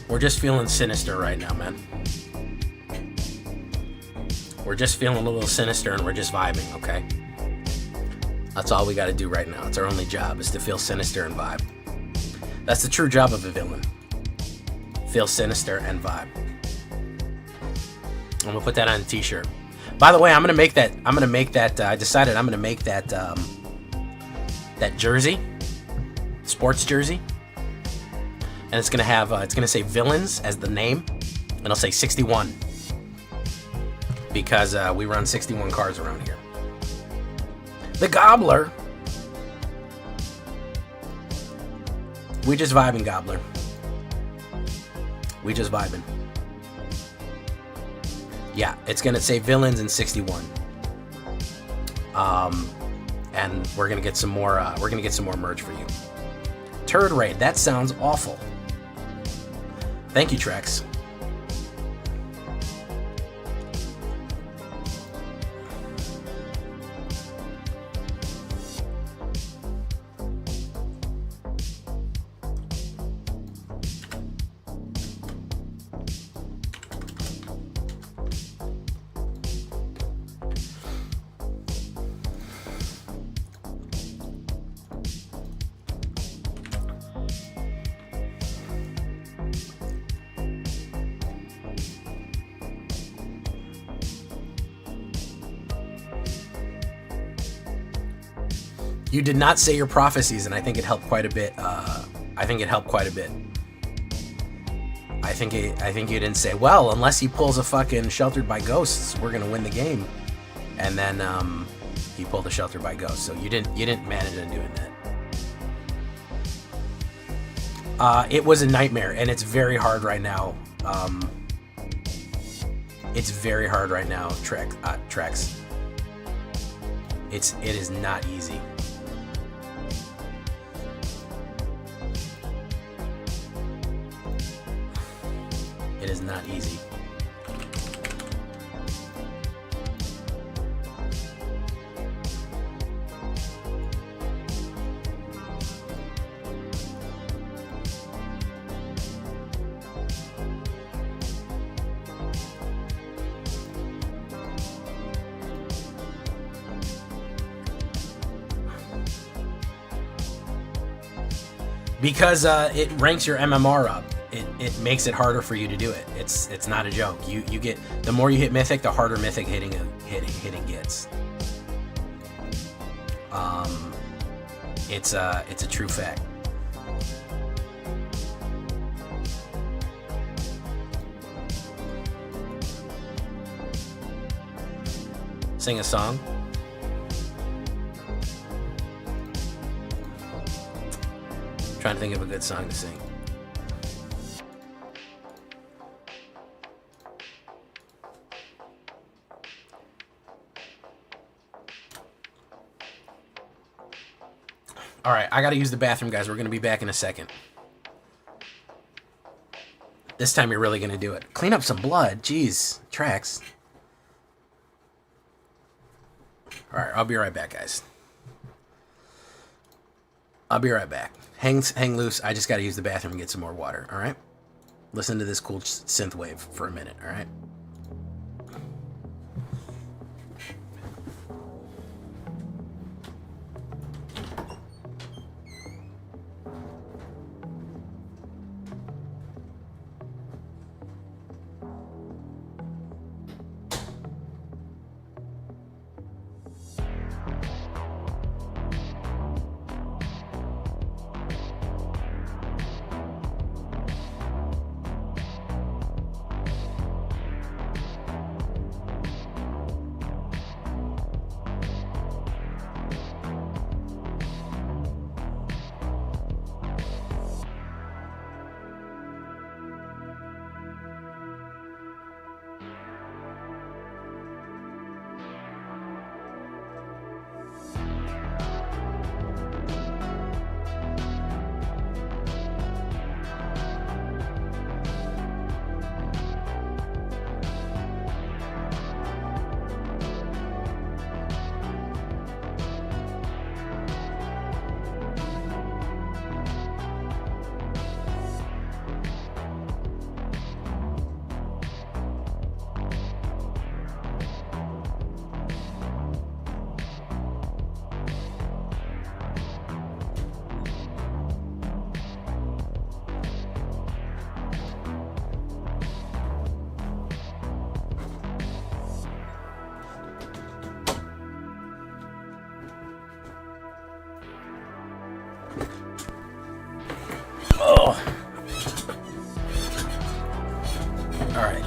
We're just feeling sinister right now, man. We're just feeling a little sinister and we're just vibing, okay? That's all we got to do right now. It's our only job, is to feel sinister and vibe. That's the true job of a villain. Feel sinister and vibe. I'm gonna put that on a t-shirt. By the way, I decided I'm gonna make that that jersey, sports jersey. And it's gonna say Villains as the name, and it'll say 61 because we run 61 cars around here. The Gobbler. We just vibing, Gobbler. We just vibing. Yeah, it's gonna say Villains and 61. And we're gonna get some more. We're gonna get some more merch for you. Turd raid. That sounds awful. Thank you, Trex. You did not say your prophecies, and I think it helped quite a bit. I think you didn't say, well, unless he pulls a fucking Sheltered by Ghosts, we're gonna win the game. And then he pulled a Sheltered by Ghosts, so you didn't manage on doing that. It was a nightmare, and it's very hard right now. It's very hard right now, Trex. It is not easy. It is not easy. Because it ranks your MMR up. It makes it harder for you to do it. It's not a joke. You get, the more you hit Mythic, the harder Mythic hitting gets. It's a true fact. Sing a song. Trying to think of a good song to sing. All right, I gotta use the bathroom, guys. We're gonna be back in a second. This time you're really gonna do it. Clean up some blood. Jeez, Trax. All right, I'll be right back, guys. I'll be right back. Hang loose. I just gotta use the bathroom and get some more water. All right. Listen to this cool synth wave for a minute. All right.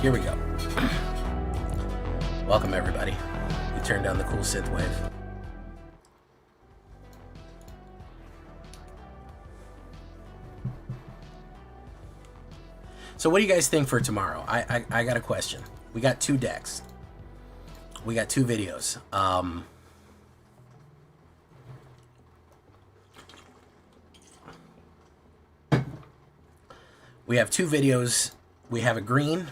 Here we go. Welcome, everybody. You turned down the cool synth wave. So what do you guys think for tomorrow? I got a question. We got 2 decks. We got 2 videos. We have 2 videos. We have a green.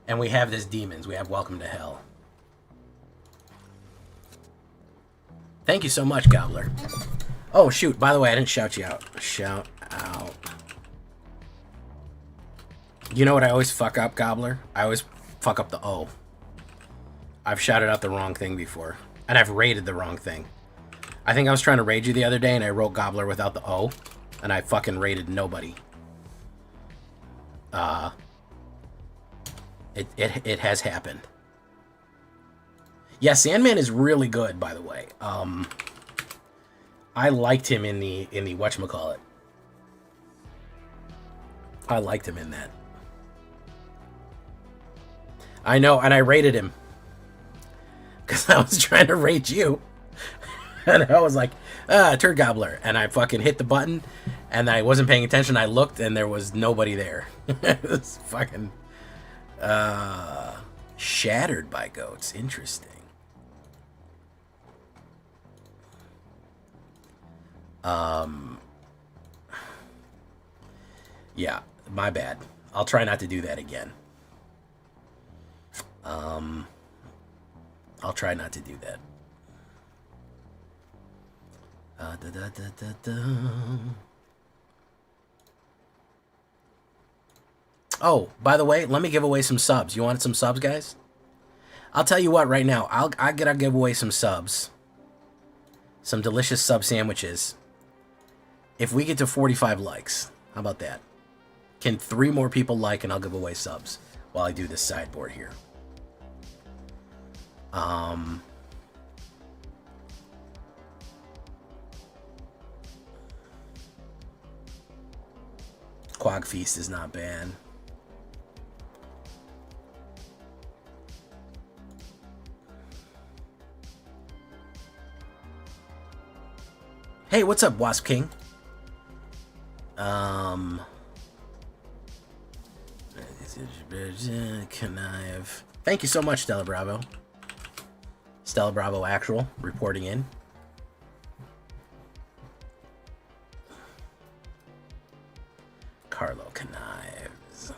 And we have this demons. We have Welcome to Hell. Thank you so much, Gobbler. Oh, shoot. By the way, I didn't shout you out. Shout out. You know what I always fuck up, Gobbler? I always fuck up the O. I've shouted out the wrong thing before. And I've rated the wrong thing. I think I was trying to raid you the other day, and I wrote Gobbler without the O. And I fucking rated nobody. It has happened. Yeah, Sandman is really good, by the way. I liked him in the whatchamacallit. I liked him in that. I know, and I rated him. Because I was trying to rate you. And I was like, Turd Gobbler. And I fucking hit the button, and I wasn't paying attention. I looked, and there was nobody there. It was fucking... Shattered by goats. Interesting. Yeah, my bad. I'll try not to do that again. I'll try not to do that. Oh, by the way, let me give away some subs. You want some subs, guys? I'll tell you what right now. I'll give away some subs. Some delicious sub sandwiches. If we get to 45 likes. How about that? Can 3 more people like, and I'll give away subs while I do this sideboard here. Quag Feast is not bad. Hey, what's up, Wasp King? Connive. Thank you so much, Stella Bravo. Stella Bravo Actual reporting in. Carlo Connives.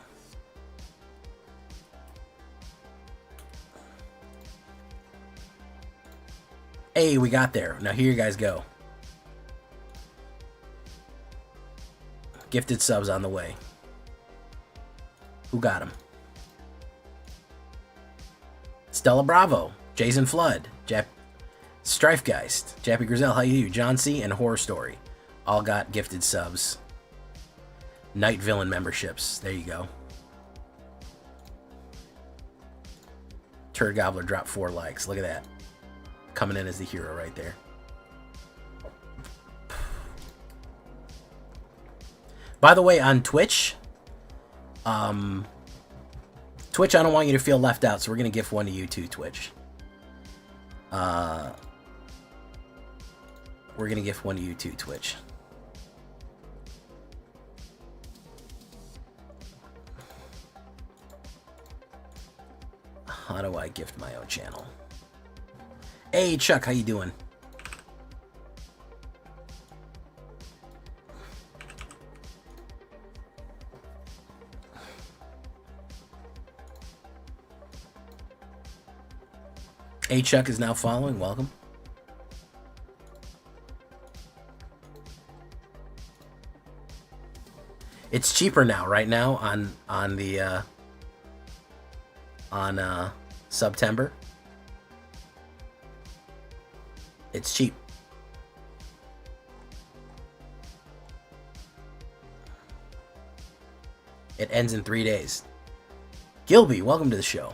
Hey, we got there. Now here you guys go. Gifted subs on the way. Who got him? Stella Bravo, Jason Flood, Strifegeist, Jappy Grizel, how you do? John C. and Horror Story. All got gifted subs. Night Villain memberships. There you go. Turd Gobbler dropped 4 likes. Look at that. Coming in as the hero right there. By the way, on Twitch, Twitch, I don't want you to feel left out, so we're going to gift one to you too, Twitch. We're going to gift one to you too, Twitch. How do I gift my own channel? Hey, Chuck, how you doing? A Chuck is now following. Welcome. It's cheaper now, right now on the September. It's cheap. It ends in 3 days. Gilby, welcome to the show.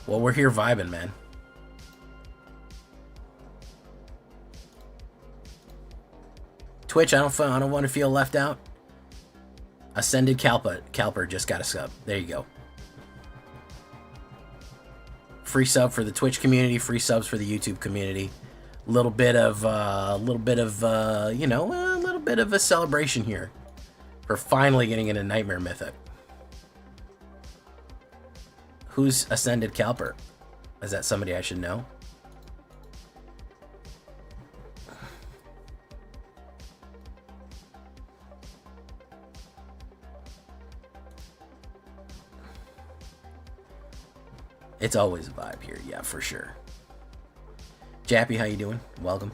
Well, we're here vibing, man. Twitch, I don't want to feel left out. Ascended Calper just got a sub. There you go. Free sub for the Twitch community, free subs for the YouTube community. A little bit of a little bit of a celebration here for finally getting into Nightmare Mythic. Who's Ascended Calper? Is that somebody I should know? It's always a vibe here, yeah, for sure. Jappy, how you doing? Welcome.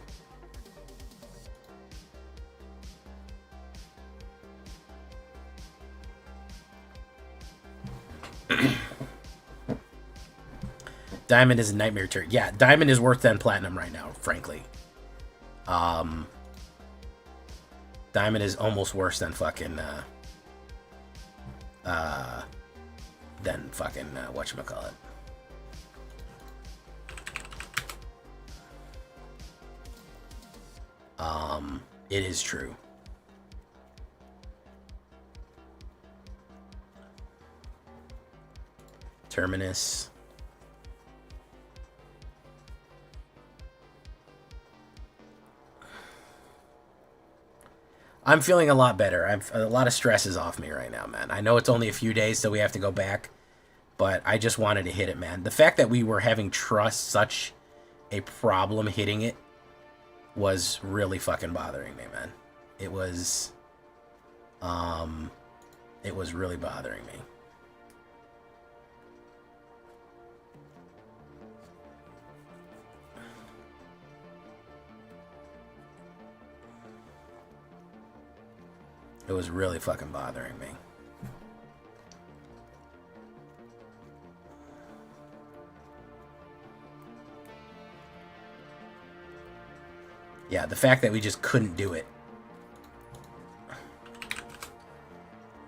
Diamond is a nightmare turret. Yeah, Diamond is worth 10 platinum right now, frankly. Diamond is almost worse than fucking whatchamacallit. It is true. Terminus. I'm feeling a lot better. A lot of stress is off me right now, man. I know it's only a few days, so we have to go back, but I just wanted to hit it, man. The fact that we were having such a problem hitting it was really fucking bothering me, man. It was really bothering me. It was really fucking bothering me. Yeah, the fact that we just couldn't do it.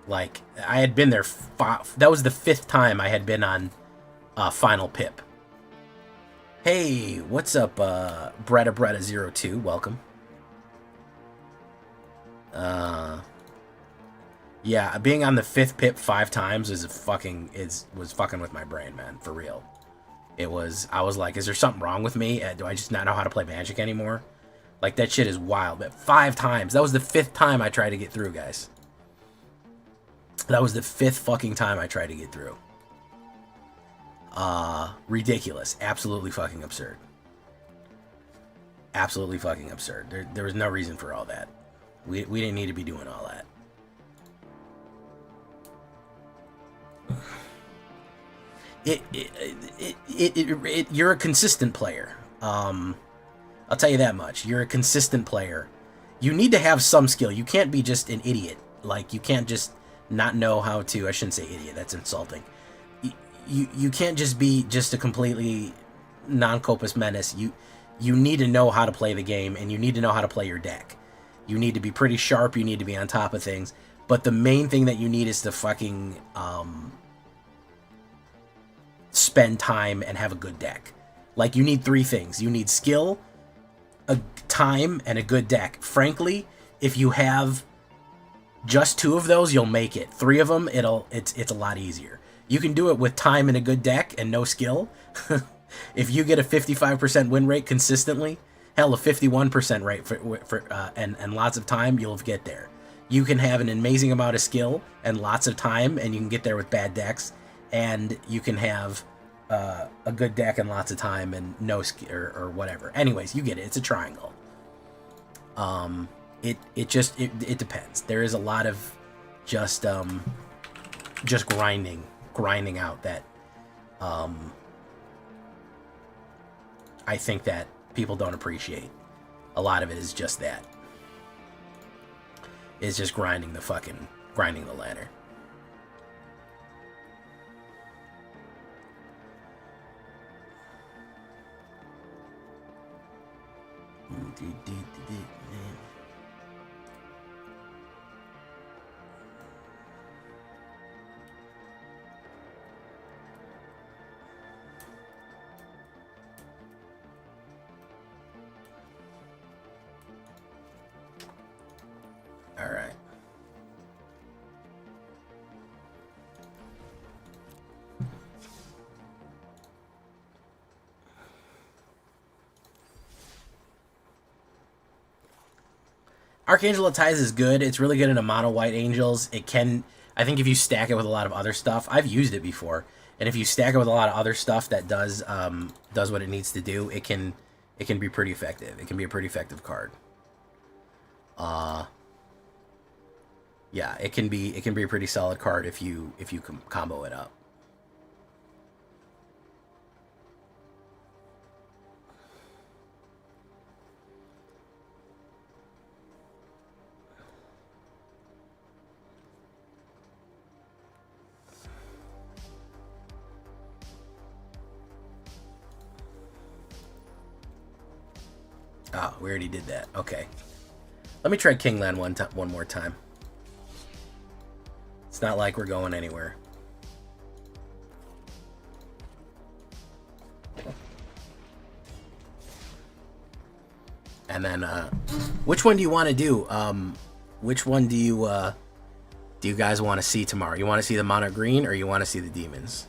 Like, I had been there, that was the 5th time I had been on Final Pip. Hey, what's up, Bretta02, welcome. Yeah, being on the 5th pip 5 times was fucking with my brain, man, for real. I was like, is there something wrong with me? Do I just not know how to play Magic anymore? Like, that shit is wild. But 5 times. That was the 5th time I tried to get through, guys. That was the 5th fucking time I tried to get through. Ridiculous. Absolutely fucking absurd. Absolutely fucking absurd. There was no reason for all that. We didn't need to be doing all that. You're a consistent player. I'll tell you that much. You're a consistent player. You need to have some skill. You can't be just an idiot. Like, you can't just not know how to... I shouldn't say idiot. That's insulting. You can't just be just a completely non-copus menace. You need to know how to play the game, and you need to know how to play your deck. You need to be pretty sharp. You need to be on top of things. But the main thing that you need is to fucking spend time and have a good deck. Like, you need 3 things. You need skill, a time, and a good deck. Frankly, if you have just 2 of those, you'll make it. 3 of them, it's a lot easier. You can do it with time and a good deck and no skill. If you get a 55% win rate consistently, hell, a 51% rate and lots of time, you'll get there. You can have an amazing amount of skill and lots of time, and you can get there with bad decks. And you can have a good deck and lots of time and no skill or whatever. Anyways, you get it. It's a triangle. It depends. There is a lot of just grinding out that I think that people don't appreciate. A lot of it is just that. is just grinding the ladder. All right. Archangel of Ties is good. It's really good in a mono white angels. It can, I think, if you stack it with a lot of other stuff. I've used it before, and if you stack it with a lot of other stuff that does what it needs to do, it can be pretty effective. It can be a pretty effective card. Yeah, it can be a pretty solid card if you combo it up. Oh, we already did that. Okay. Let me try Kingland one more time. It's not like we're going anywhere. And then, which one do you want to do? Which one do you guys want to see tomorrow? You want to see the mono green, or you want to see the demons?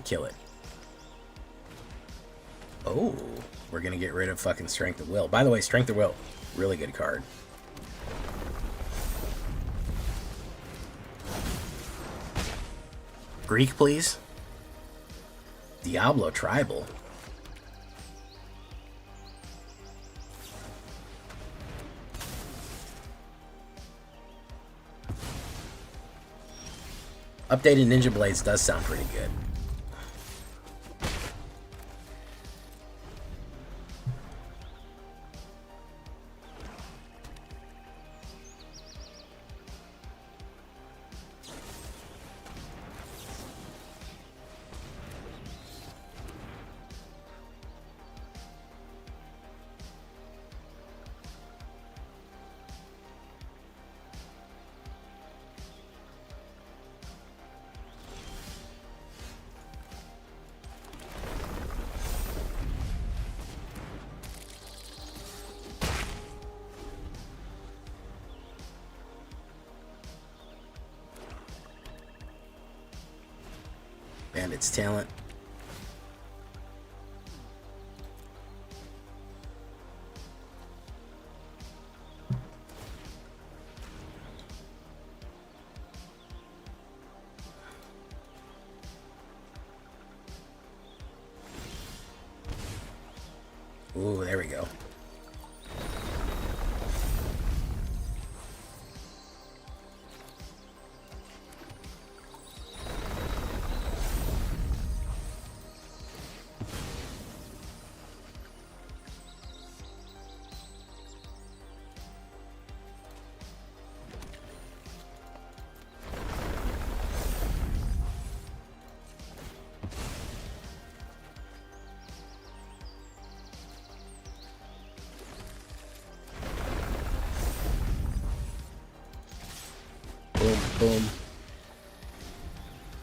Kill it. Oh, we're gonna get rid of fucking Strength of Will. By the way, Strength of Will, really good card. Greek, please. Diablo Tribal. Updated Ninja Blades does sound pretty good. Bandit's Talent. Ooh, there we go. Boom, boom.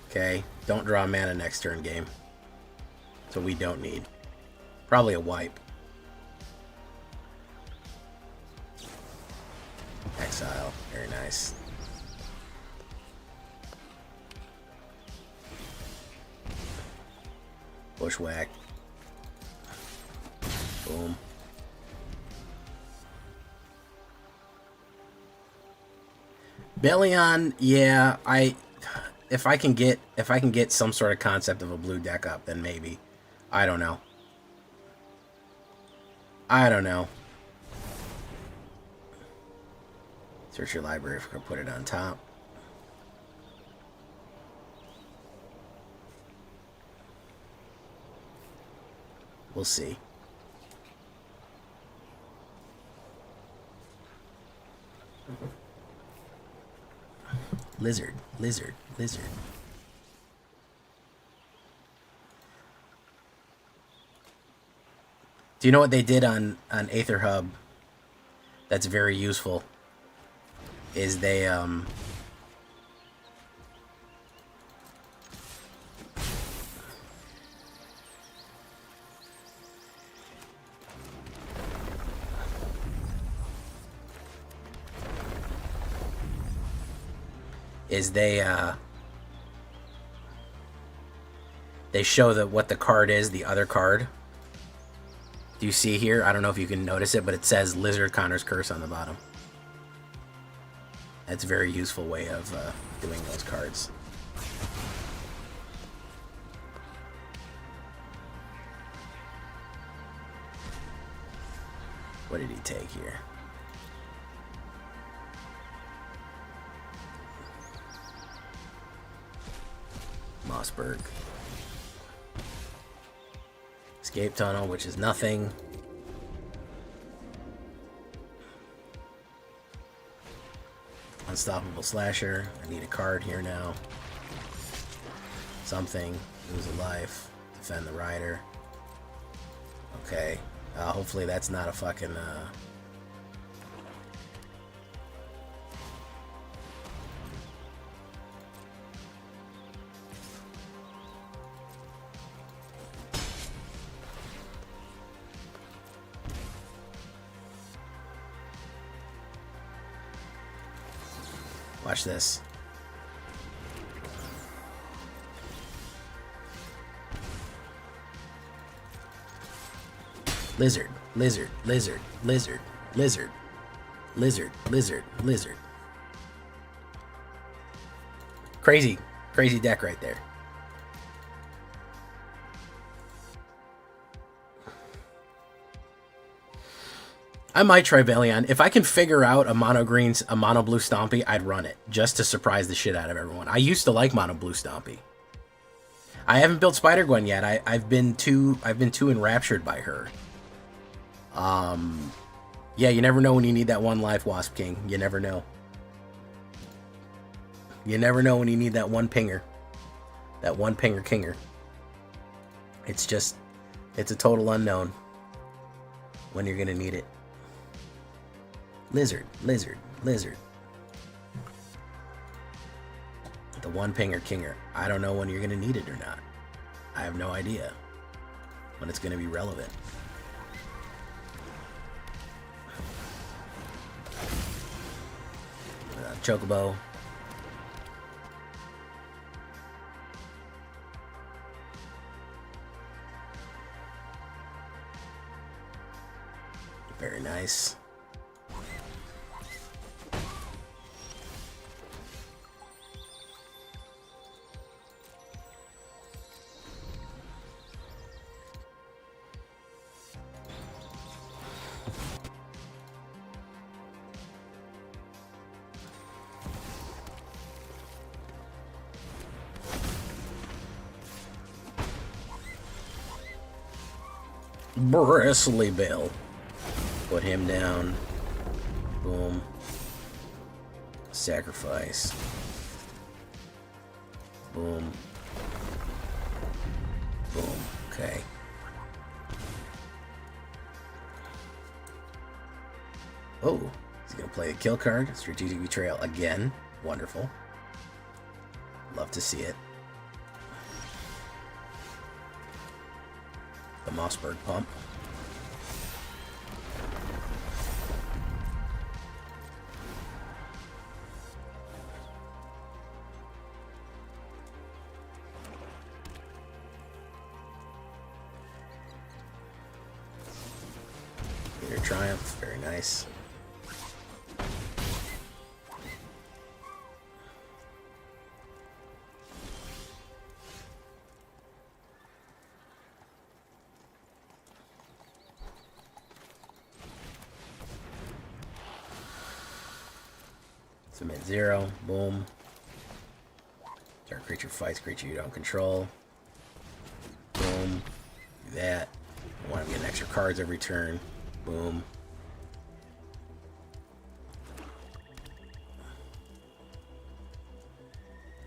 Okay, don't draw mana next turn, game. So we don't need. Probably a wipe. Exile, very nice. Bushwhack. Boom. Bellion, yeah, if I can get some sort of concept of a blue deck up, then maybe. I don't know. I don't know. Search your library if we're gonna put it on top. We'll see. Lizard, lizard, lizard. Do you know what they did on AetherHub that's very useful? Is they show what the card is, the other card. Do you see here? I don't know if you can notice it, but it says Lizard Connor's Curse on the bottom. That's a very useful way of doing those cards. What did he take here? Mossberg. Escape Tunnel, which is nothing. Unstoppable Slasher. I need a card here now. Something. Lose a life. Defend the Rider. Okay. Hopefully that's not a fucking... Watch this. Lizard, lizard, lizard, lizard, lizard, lizard, lizard, lizard. Crazy, crazy deck right there. I might try Valiant. If I can figure out a mono blue Stompy, I'd run it just to surprise the shit out of everyone. I used to like mono blue Stompy. I haven't built Spider Gwen yet. I've been too enraptured by her. Yeah, you never know when you need that one life, Wasp King. You never know. You never know when you need that one pinger. That one pinger kinger. It's a total unknown when you're gonna need it. Lizard, lizard, lizard. The one pinger kinger. I don't know when you're gonna need it or not. I have no idea when it's gonna be relevant. Chocobo. Very nice. Bristly Bill. Put him down. Boom. Sacrifice. Boom. Boom. Okay. Oh, he's gonna play a kill card. Strategic Betrayal again. Wonderful. Love to see it. The Mossberg Pump. Peter Triumph, very nice. Submit 0. Boom. Target creature fights creature you don't control. Boom. Do that. I want to get extra cards every turn. Boom.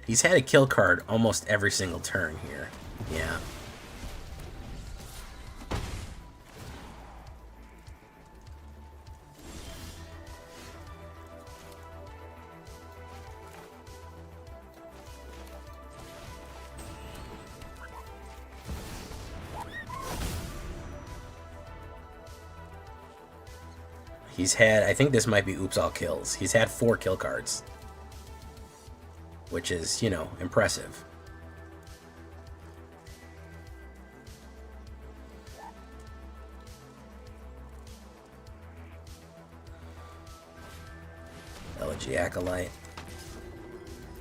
He's had a kill card almost every single turn here. Yeah. He's had, I think this might be oops all kills. He's had 4 kill cards. Which is, you know, impressive. Elegy Acolyte.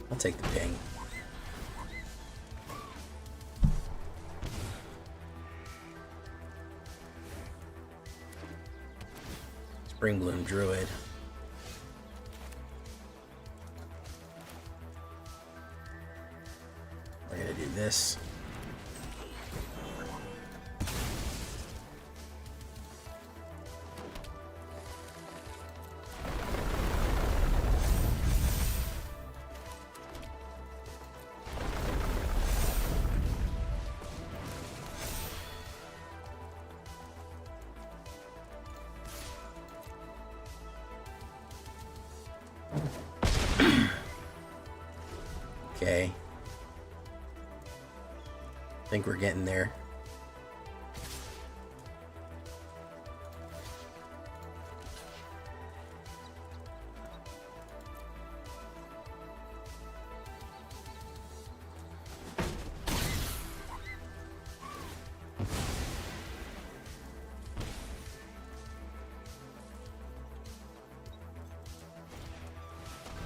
I'll take the ping. Springbloom Druid. We're gonna do this. Okay. I think we're getting there.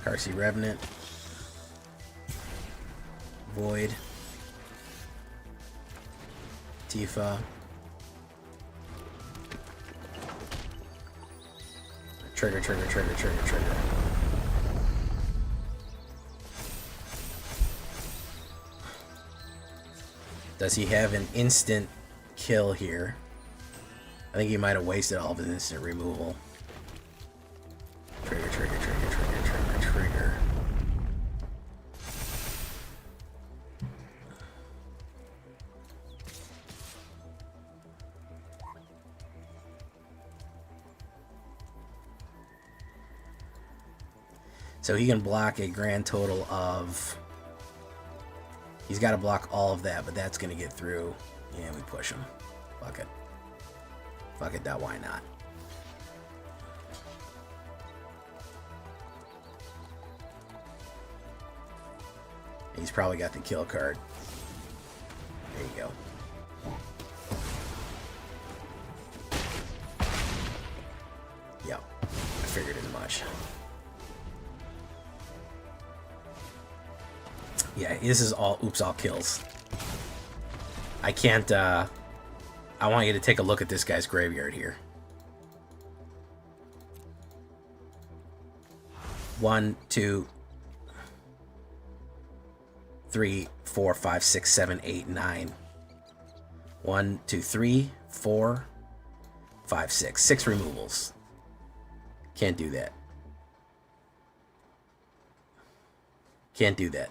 Carsey Revenant. Void. Tifa. Trigger. Does he have an instant kill here? I think he might have wasted all of his instant removal. Trigger. So he can block a grand total of... He's got to block all of that, but that's going to get through. Yeah, we push him. Fuck it. Fuck it, why not? He's probably got the kill card. There you go. Yep, I figured as much. Yeah, this is all oops, all kills. I can't, I want you to take a look at this guy's graveyard here. 1, 2, 3, 4, 5, 6, 7, 8, 9. 1, 2, 3, 4, 5, 6. 6 removals. Can't do that. Can't do that.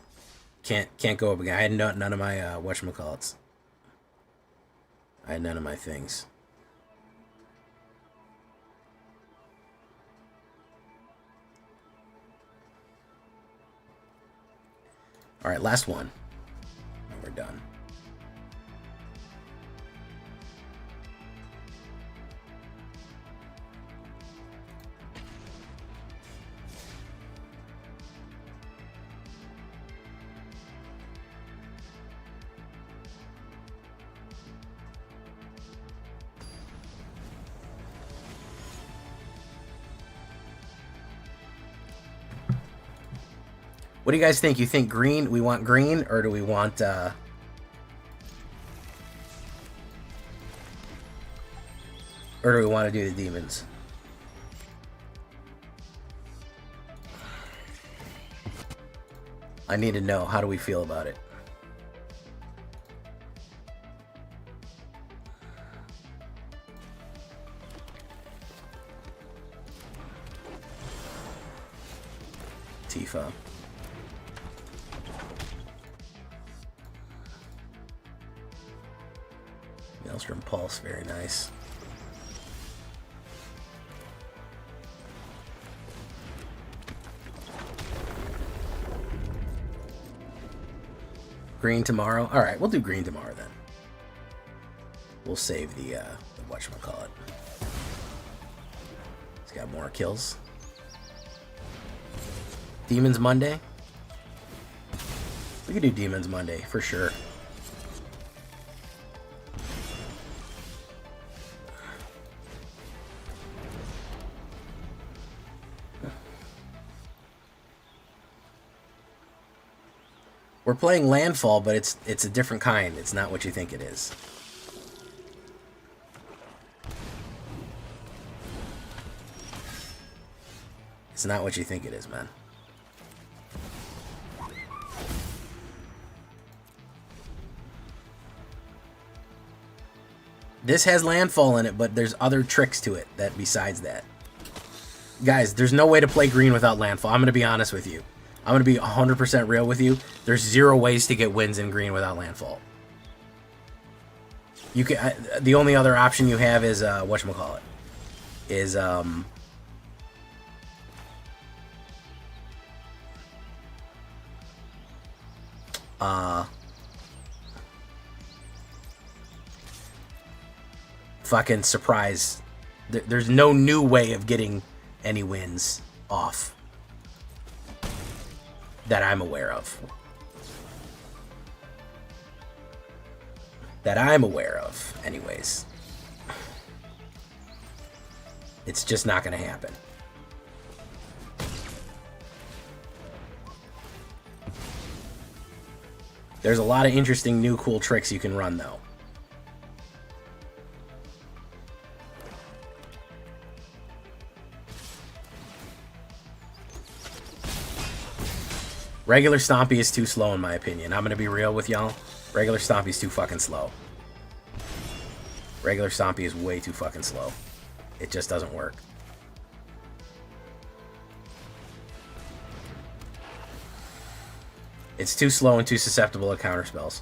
Can't go up again. I had none of my whatchamacallits. I had none of my things. Alright, last one. And we're done. What do you guys think? You think green? We want green, or do we want or do we want to do the demons? I need to know. How do we feel about it? Tifa. Maelstrom Pulse, very nice. Green tomorrow? Alright, we'll do green tomorrow then. We'll save the whatchamacallit. He's got more kills. Demons Monday? We could do Demons Monday, for sure. We're playing Landfall, but it's a different kind. It's not what you think it is. It's not what you think it is, man. This has Landfall in it, but there's other tricks to it that besides that. Guys, there's no way to play green without Landfall. I'm going to be honest with you. I'm going to be 100% real with you. There's 0 ways to get wins in green without Landfall. You can the only other option you have is whatchamacallit. Is fucking surprise. There's no new way of getting any wins off that I'm aware of. That I'm aware of, anyways. It's just not going to happen. There's a lot of interesting new cool tricks you can run, though. Regular Stompy is too slow in my opinion. I'm going to be real with y'all. Regular Stompy is too fucking slow. Regular Stompy is way too fucking slow. It just doesn't work. It's too slow and too susceptible to counterspells.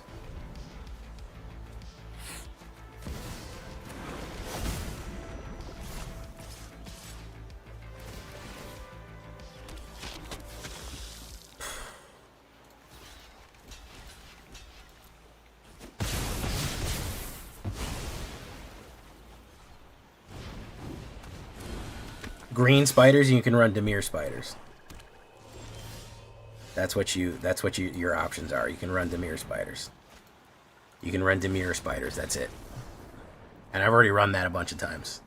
Green spiders, you can run Dimir spiders. That's what your options are. You can run Dimir spiders. You can run Dimir spiders, that's it. And I've already run that a bunch of times.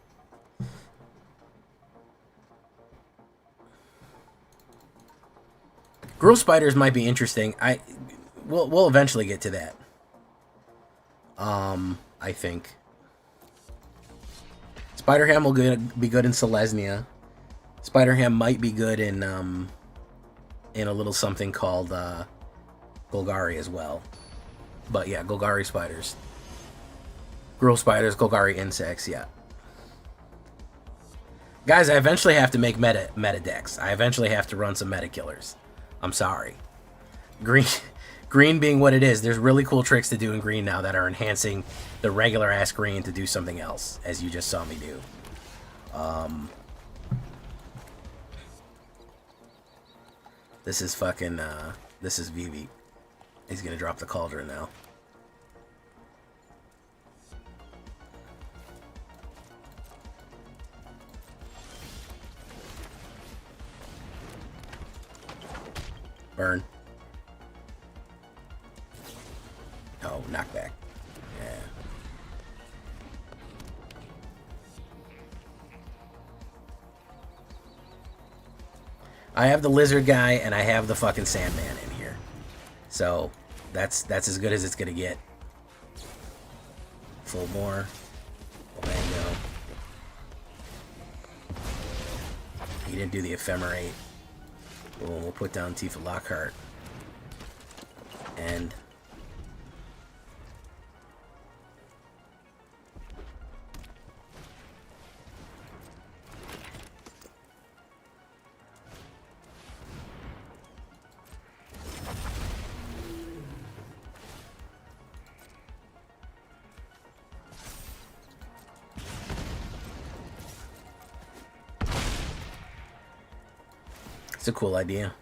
Growth spiders might be interesting. We'll eventually get to that. I think. Spider Ham will be good in Selesnya. Spider Ham might be good in a little something called Golgari as well. But yeah, Golgari spiders. Growth spiders, Golgari insects, yeah. Guys, I eventually have to make meta decks. I eventually have to run some meta killers. I'm sorry. Green being what it is, there's really cool tricks to do in green now that are enhancing the regular ass green to do something else, as you just saw me do. This is fucking, this is Vivi. He's gonna drop the cauldron now. Burn. Oh, knockback. Yeah. I have the lizard guy and I have the fucking Sandman in here. So that's as good as it's gonna get. Full more. Mango. He didn't do the ephemerate. Boom, we'll put down Tifa Lockhart. And it's a cool idea.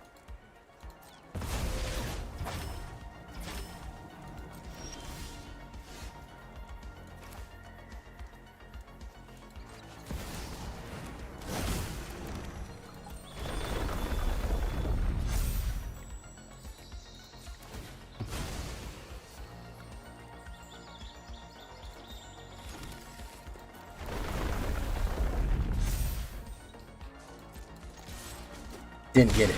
Didn't get it.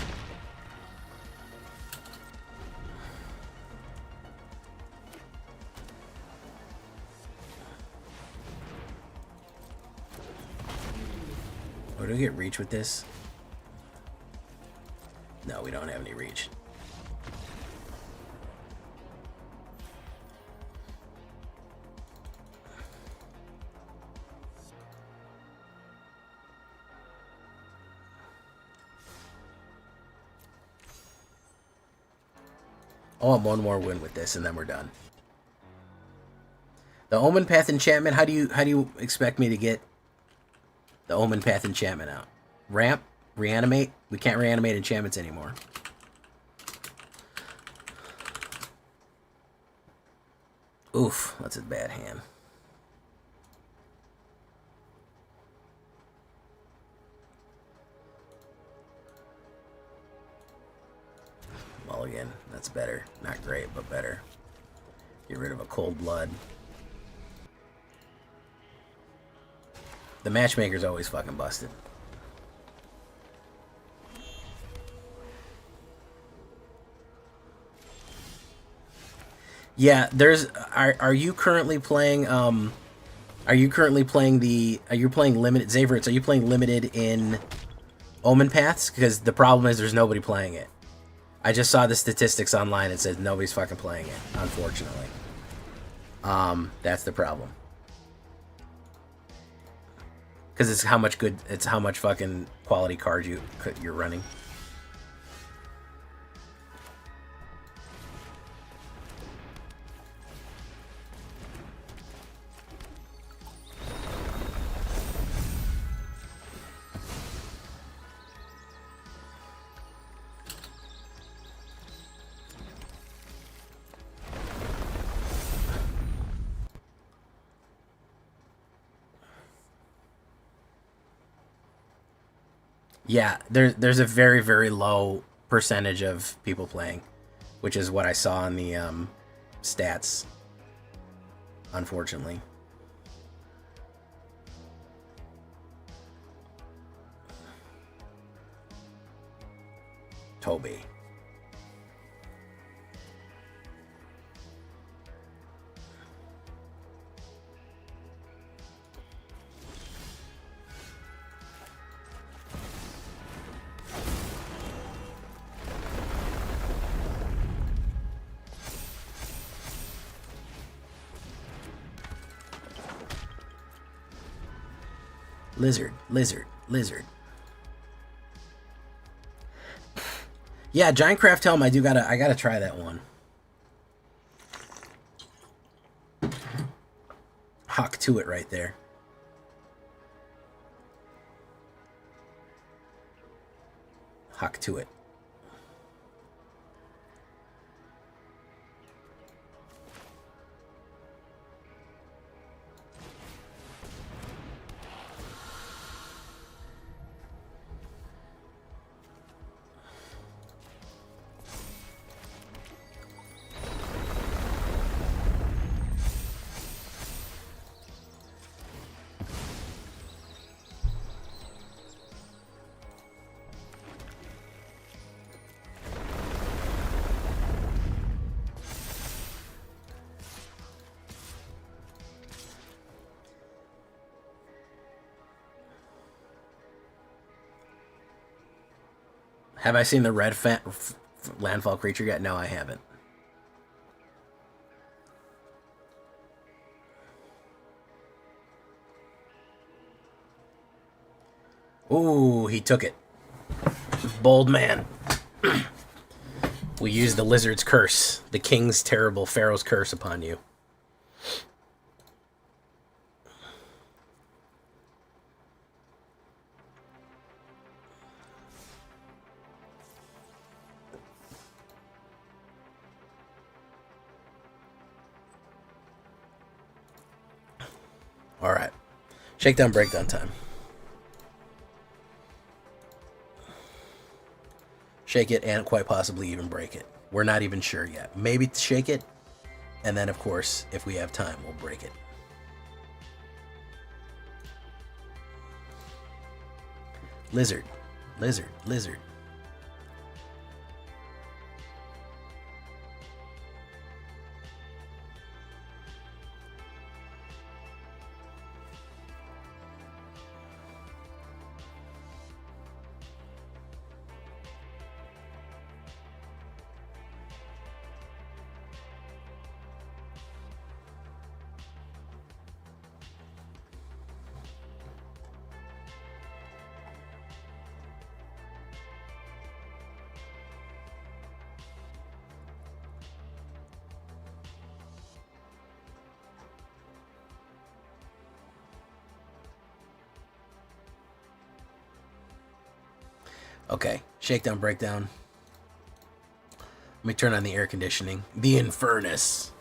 Oh, do we get reach with this? No, we don't have any reach. I want one more win with this, and then we're done. The Omen Path enchantment. How do you expect me to get the Omen Path enchantment out? Ramp, reanimate. We can't reanimate enchantments anymore. Oof, that's a bad hand. Mulligan, that's better. Not great, but better. Get rid of a cold blood. The matchmaker's always fucking busted. Yeah, there's. Are you currently playing? Are you currently playing the? Are you playing limited? Xaverits, are you playing limited in Omen Paths? Because the problem is there's nobody playing it. I just saw the statistics online. It says nobody's fucking playing it. Unfortunately, that's the problem. Because it's how much good. It's how much fucking quality cards you're running. Yeah, there's a very, very low percentage of people playing, which is what I saw in the stats, unfortunately. Toby. Lizard, lizard, lizard. Yeah, Giant Craft Helm, I gotta try that one. Hawk to it right there. Hawk to it. Have I seen the red landfall creature yet? No, I haven't. Ooh, he took it. Bold man. We used the lizard's curse. The king's terrible pharaoh's curse upon you. All right. Shakedown, breakdown time. Shake it and quite possibly even break it. We're not even sure yet. Maybe shake it, and then, of course, if we have time, we'll break it. Lizard. Lizard. Lizard. Okay, shakedown, breakdown. Let me turn on the air conditioning. The Infernus.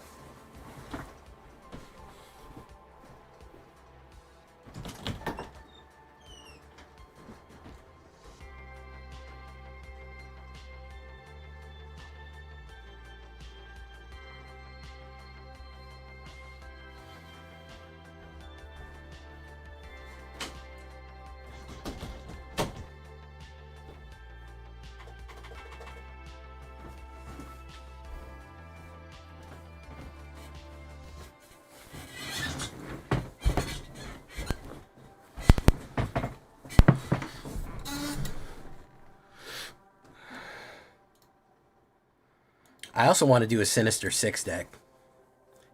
I also want to do a Sinister 6 deck.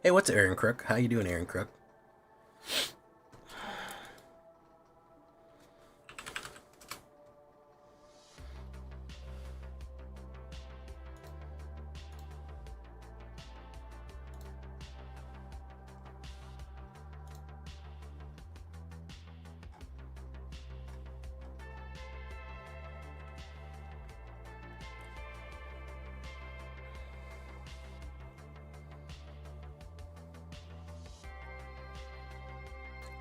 Hey, what's Aaron Crook? How you doing, Aaron Crook?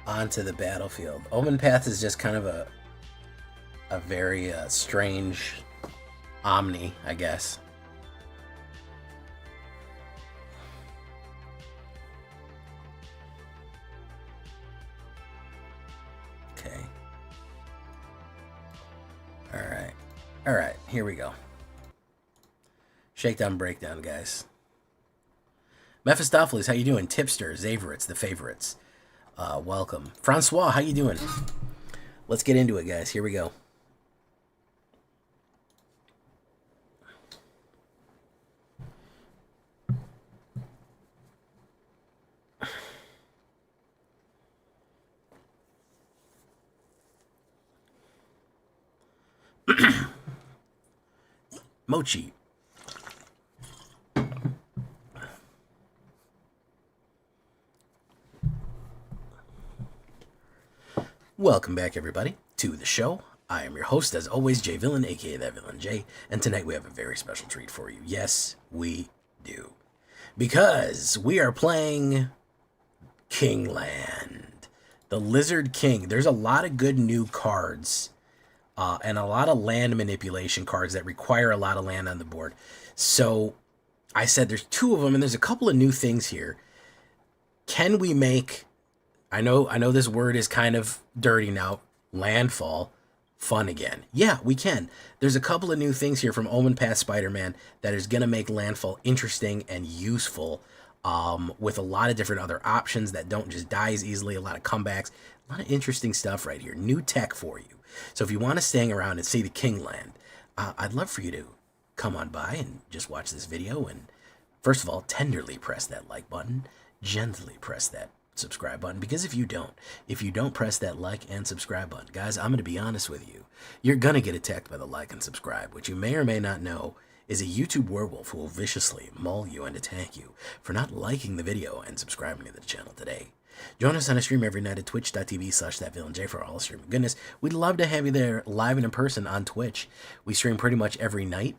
Onto the battlefield. Omen Path is just kind of a very strange Omni, I guess. Okay. All right, here we go. Shakedown, breakdown, guys. Mephistopheles, how you doing? Tipster, Zaverites, the favorites. Welcome. Francois, how you doing? Let's get into it, guys. Here we go. Mochi. Welcome back, everybody, to the show. I am your host, as always, Jay Villain, aka That Villain Jay, and tonight we have a very special treat for you. Yes, we do. Because we are playing Kingland, the Lizard King. There's a lot of good new cards, and a lot of land manipulation cards that require a lot of land on the board. So I said there's two of them, and there's a couple of new things here. Can we make... I know this word is kind of dirty now. Landfall fun again. Yeah, we can. There's a couple of new things here from Omen Path Spider-Man that is going to make Landfall interesting and useful, with a lot of different other options that don't just die as easily, a lot of comebacks, a lot of interesting stuff right here. New tech for you. So if you want to stay around and see the Kingland, I'd love for you to come on by and just watch this video. And first of all, tenderly press that like button. Gently press that subscribe button, because if you don't press that like and subscribe button, guys, I'm going to be honest with you. You're going to get attacked by the like and subscribe, which you may or may not know is a YouTube werewolf who will viciously maul you and attack you for not liking the video and subscribing to the channel today. Join us on a stream every night at twitch.tv/thatvillainj for all streaming goodness. We'd love to have you there live and in person on Twitch. We stream pretty much every night.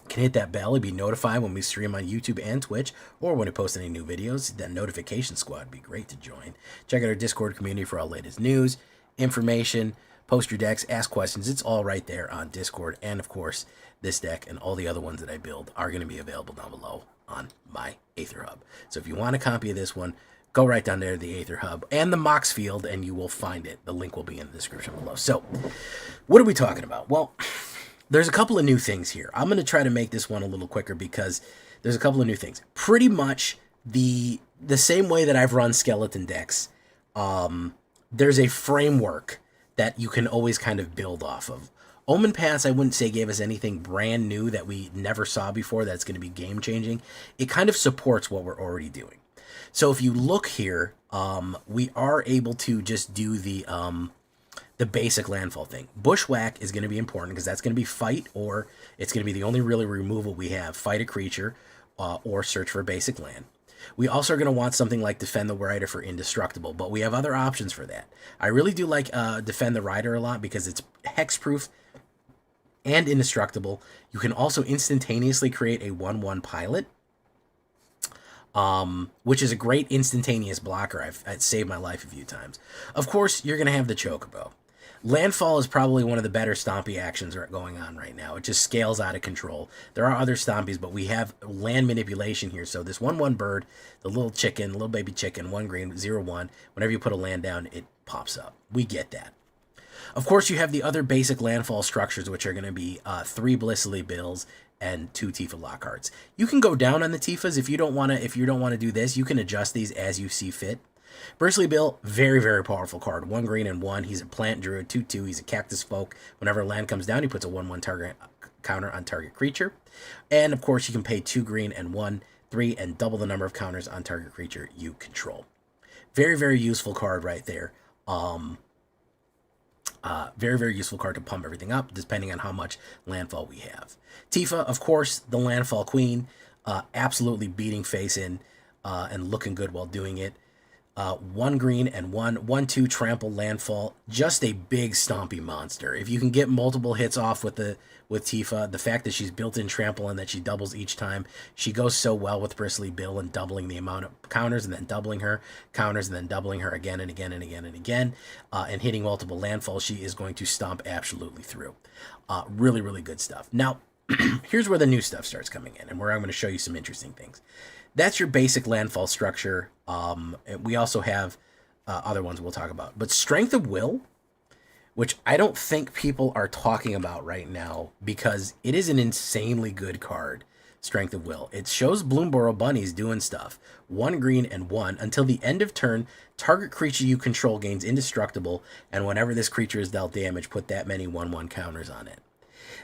Can hit that bell to be notified when we stream on YouTube and Twitch, or when we post any new videos. That notification squad would be great to join. Check out our Discord community for all latest news, information, post your decks, ask questions. It's all right there on Discord. And of course, this deck and all the other ones that I build are going to be available down below on my AetherHub. So if you want a copy of this one, go right down there to the AetherHub and the Mox field, and you will find it. The link will be in the description below. So, what are we talking about? Well, there's a couple of new things here. I'm going to try to make this one a little quicker because there's a couple of new things. Pretty much the same way that I've run skeleton decks, there's a framework that you can always kind of build off of. Omen Pass, I wouldn't say gave us anything brand new that we never saw before that's going to be game-changing. It kind of supports what we're already doing. So if you look here, we are able to just do the basic landfall thing. Bushwhack is going to be important because that's going to be fight, or it's going to be the only really removal we have. Fight a creature or search for basic land. We also are going to want something like Defend the Rider for indestructible, but we have other options for that. I really do like Defend the Rider a lot because it's hexproof and indestructible. You can also instantaneously create a 1/1 pilot, which is a great instantaneous blocker. I've saved my life a few times. Of course, you're going to have the Chocobo. Landfall is probably one of the better stompy actions going on right now. It just scales out of control. There are other stompies, but we have land manipulation here. So this 1/1 bird, the little chicken, little baby chicken, 1 green, 0/1, whenever you put a land down, it pops up. We get that. Of course, you have the other basic landfall structures, which are going to be 3 Blissfully Bills and 2 Tifa Lockharts. You can go down on the Tifas if you don't want to. If you don't want to do this, you can adjust these as you see fit. Bristly Bill, very, very powerful card. 1 green and 1. He's a plant druid, 2/2. He's a cactus folk. Whenever land comes down, he puts a 1/1 target counter on target creature. And of course, you can pay 2 green and 1, 3, and double the number of counters on target creature you control. Very, very useful card right there. Very, very useful card to pump everything up, depending on how much landfall we have. Tifa, of course, the landfall queen, absolutely beating face in and looking good while doing it. 1 green and 1/2 trample landfall, just a big stompy monster. If you can get multiple hits off with Tifa, the fact that she's built in trample and that she doubles each time, she goes so well with Bristly Bill and doubling the amount of counters and then doubling her counters and then doubling her again and again and again and again, and hitting multiple landfalls. She is going to stomp absolutely through. Really, really good stuff. Now, here's where the new stuff starts coming in, and where I'm going to show you some interesting things. That's your basic landfall structure. We also have other ones we'll talk about. But Strength of Will, which I don't think people are talking about right now because it is an insanely good card, Strength of Will. It shows Bloomboro bunnies doing stuff. 1 green and 1. Until the end of turn, target creature you control gains indestructible, and whenever this creature is dealt damage, put that many 1/1 counters on it.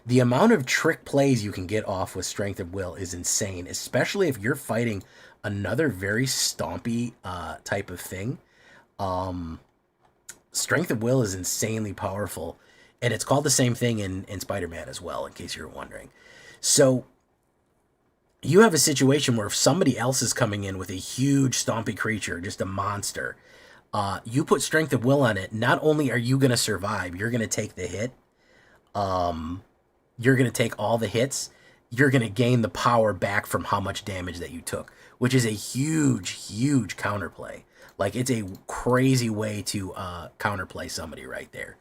The amount of trick plays you can get off with Strength of Will is insane, especially if you're fighting another very stompy type of thing. Strength of Will is insanely powerful, and it's called the same thing in Spider-Man as well, in case you're wondering. So you have a situation where if somebody else is coming in with a huge stompy creature, just a monster, you put Strength of Will on it, not only are you going to survive, you're going to take the hit. You're going to take all the hits. You're going to gain the power back from how much damage that you took, which is a huge, huge counterplay. Like, it's a crazy way to counterplay somebody right there,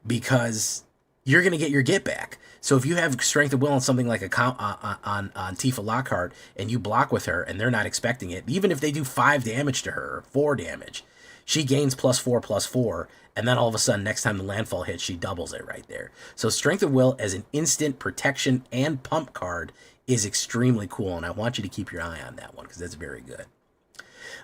because you're going to get your get back. So if you have Strength of Will on something like on Tifa Lockhart, and you block with her and they're not expecting it, even if they do 5 damage to her, or 4 damage, she gains +4/+4, and then all of a sudden, next time the landfall hits, she doubles it right there. So Strength of Will as an instant protection and pump card is extremely cool, and I want you to keep your eye on that one because that's very good.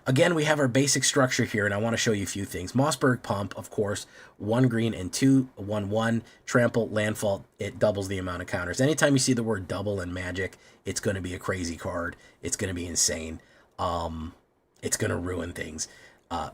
Again, we have our basic structure here, and I want to show you a few things. Mossberg Pump, of course, 1 green and 2, 1/1, trample, landfall, it doubles the amount of counters. Anytime you see the word double in Magic, it's going to be a crazy card. It's going to be insane. It's going to ruin things.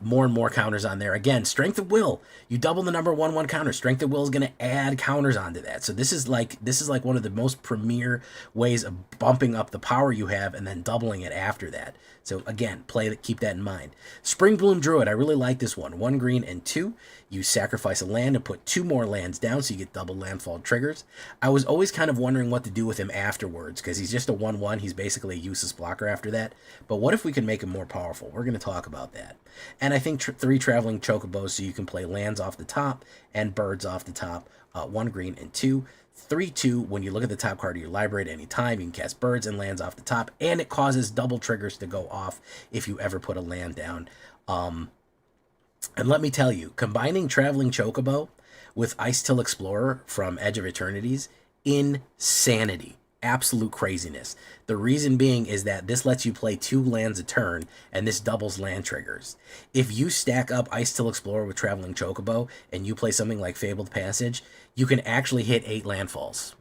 More and more counters on there. Again, Strength of Will. You double the number 1/1 counter. Strength of Will is going to add counters onto that. So this is like one of the most premier ways of bumping up the power you have and then doubling it after that. So again, keep that in mind. Spring Bloom Druid. I really like this one. 1 green and 2. You sacrifice a land and put 2 more lands down, so you get double landfall triggers. I was always kind of wondering what to do with him afterwards, because he's just a 1/1. He's basically a useless blocker after that. But what if we can make him more powerful? We're going to talk about that. And I think 3 traveling chocobos, so you can play lands off the top and birds off the top. 1 green and 2. 3/2, when you look at the top card of your library at any time, you can cast birds and lands off the top, and it causes double triggers to go off if you ever put a land down. And let me tell you, combining Traveling Chocobo with Ice-Till Explorer from Edge of Eternities, insanity. Absolute craziness. The reason being is that this lets you play 2 lands a turn, and this doubles land triggers. If you stack up Ice-Till Explorer with Traveling Chocobo, and you play something like Fabled Passage, you can actually hit 8 landfalls.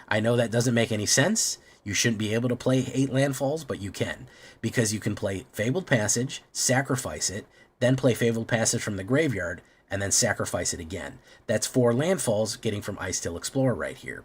I know that doesn't make any sense. You shouldn't be able to play 8 landfalls, but you can. Because you can play Fabled Passage, sacrifice it, then play Fabled Passage from the graveyard, and then sacrifice it again. That's 4 landfalls getting from Ice-Till Explorer right here.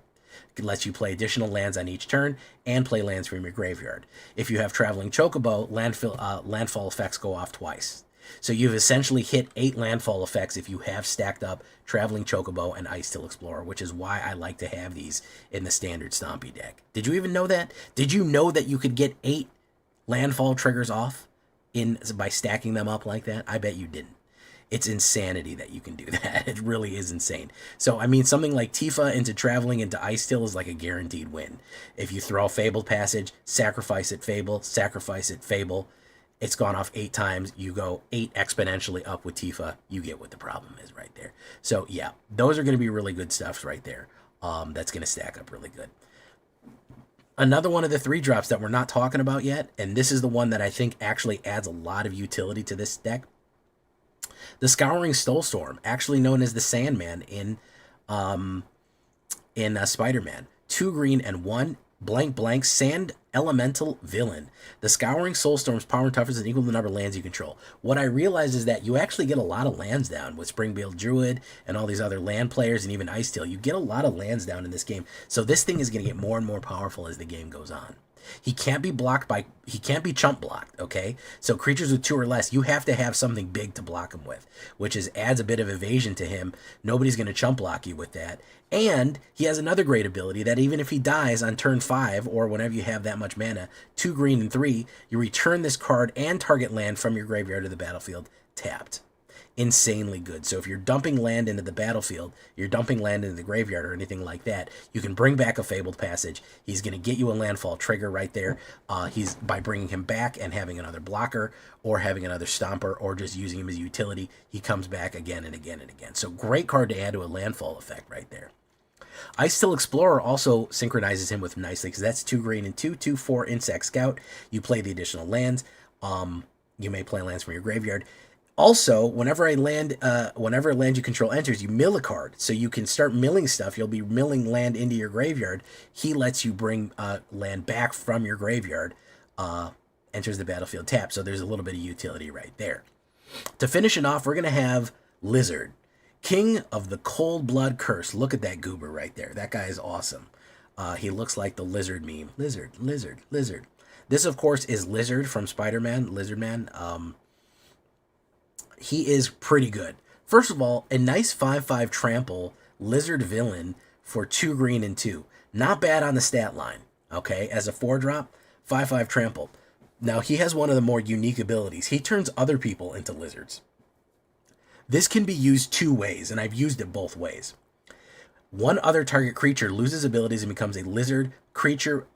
It lets you play additional lands on each turn and play lands from your graveyard. If you have Traveling Chocobo, landfall effects go off twice. So you've essentially hit 8 landfall effects if you have stacked up Traveling Chocobo and Ice-Till Explorer, which is why I like to have these in the standard Stompy deck. Did you even know that? Did you know that you could get 8 landfall triggers off by stacking them up like that? I bet you didn't. It's insanity that you can do that. It really is insane. So, I mean, something like Tifa into Traveling into Ice-Till is like a guaranteed win. If you throw Fabled Passage, sacrifice it, Fable, sacrifice it, Fable, it's gone off 8 times. You go 8 exponentially up with Tifa. You get what the problem is right there. So, yeah, those are going to be really good stuff right there. That's going to stack up really good. Another one of the 3 drops that we're not talking about yet, and this is the one that I think actually adds a lot of utility to this deck. The Scouring Soulstorm, actually known as the Sandman in Spider-Man. 2 green and 1 blank Sand Elemental Villain. The Scouring Soulstorm's power and toughness is equal to the number of lands you control. What I realized is that you actually get a lot of lands down with Springfield Druid and all these other land players and even Ice-Till. You get a lot of lands down in this game. So this thing is going to get more and more powerful as the game goes on. He can't be chump blocked, okay? So creatures with 2 or less, you have to have something big to block him with, which adds a bit of evasion to him. Nobody's going to chump block you with that. And he has another great ability that even if he dies on turn 5 or whenever you have that much mana, 2 green and 3, you return this card and target land from your graveyard to the battlefield tapped. Insanely good. So if you're dumping land into the battlefield, you're dumping land into the graveyard or anything like that, you can bring back a Fabled Passage. He's going to get you a landfall trigger right there. He's by bringing him back and having another blocker or having another stomper or just using him as a utility, he comes back again and again and again. So great card to add to a landfall effect right there. Ice-Till Explorer also synchronizes him with nicely because that's 2 green and 2, 2/4 Insect Scout. You play the additional lands. You may play lands from your graveyard. Also, whenever a land you control enters, you mill a card. So you can start milling stuff. You'll be milling land into your graveyard. He lets you bring land back from your graveyard. Enters the battlefield tap. So there's a little bit of utility right there. To finish it off, we're going to have Lizard. King of the Cold Blood Curse. Look at that goober right there. That guy is awesome. He looks like the lizard meme. Lizard, lizard, lizard. This, of course, is Lizard from Spider-Man. Lizard Man. He is pretty good. First of all, a nice 5/5 trample Lizard Villain for 2 green and 2. Not bad on the stat line, okay? As a 4-drop, 5/5 trample. Now, he has one of the more unique abilities. He turns other people into lizards. This can be used 2 ways, and I've used it both ways. One other target creature loses abilities and becomes a lizard creature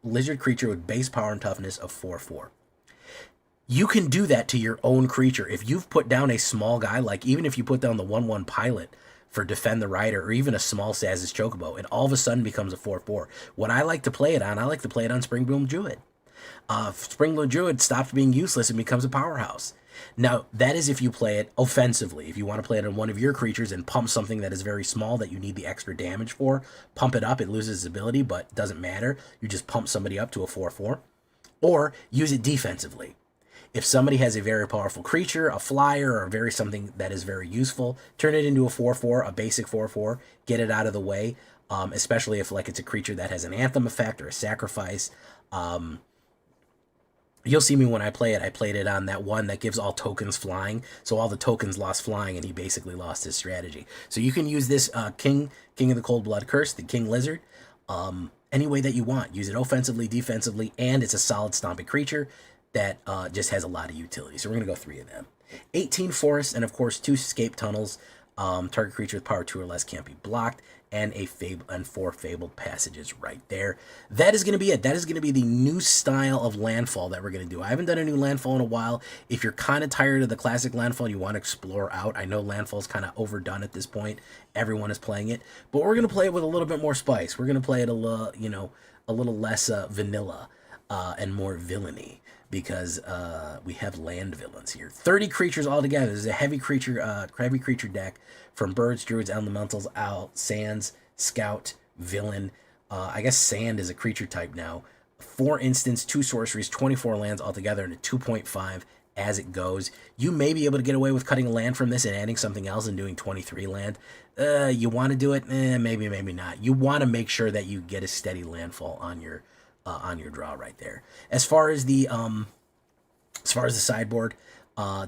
with base power and toughness of 4/4. You can do that to your own creature. If you've put down a small guy, like even if you put down the 1/1 pilot for Defend the Rider, or even a small Saz's Chocobo, it all of a sudden becomes a 4/4. What I like to play it on, I like to play it on Springbloom Druid. Springbloom Druid stops being useless and becomes a powerhouse. Now, that is if you play it offensively. If you want to play it on one of your creatures and pump something that is very small that you need the extra damage for, pump it up, it loses its ability, but doesn't matter. You just pump somebody up to a 4/4. Or use it defensively. If somebody has a very powerful creature, a flyer, or very something that is very useful, turn it into a 4/4, a basic 4/4, get it out of the way, especially if like it's a creature that has an anthem effect or a sacrifice. You'll see me when I play it. I played it on that one that gives all tokens flying. So all the tokens lost flying, and he basically lost his strategy. So you can use this King of the Cold Blood Curse, the King Lizard, any way that you want. Use it offensively, defensively, and it's a solid stomping creature that just has a lot of utility. So we're going to go 3 of them. 18 forests, and of course 2 escape tunnels. Target creature with power 2 or less can't be blocked, and 4 fabled passages right there. That is going to be it. That is going to be the new style of landfall that we're going to do. I haven't done a new landfall in a while. If you're kind of tired of the classic landfall, you want to explore out. I know landfall is kind of overdone at this point. Everyone is playing it, but we're going to play it with a little bit more spice. We're going to play it a little less vanilla and more villainy, because we have land villains here. 30 creatures altogether. This is a heavy creature deck from birds, druids, elementals, owl, sands, scout, villain. I guess sand is a creature type now. 4 instants, 2 sorceries, 24 lands altogether, and a 2.5 as it goes. You may be able to get away with cutting a land from this and adding something else and doing 23 land. You want to do it? Maybe, maybe not. You want to make sure that you get a steady landfall on your draw right there. As far as the sideboard,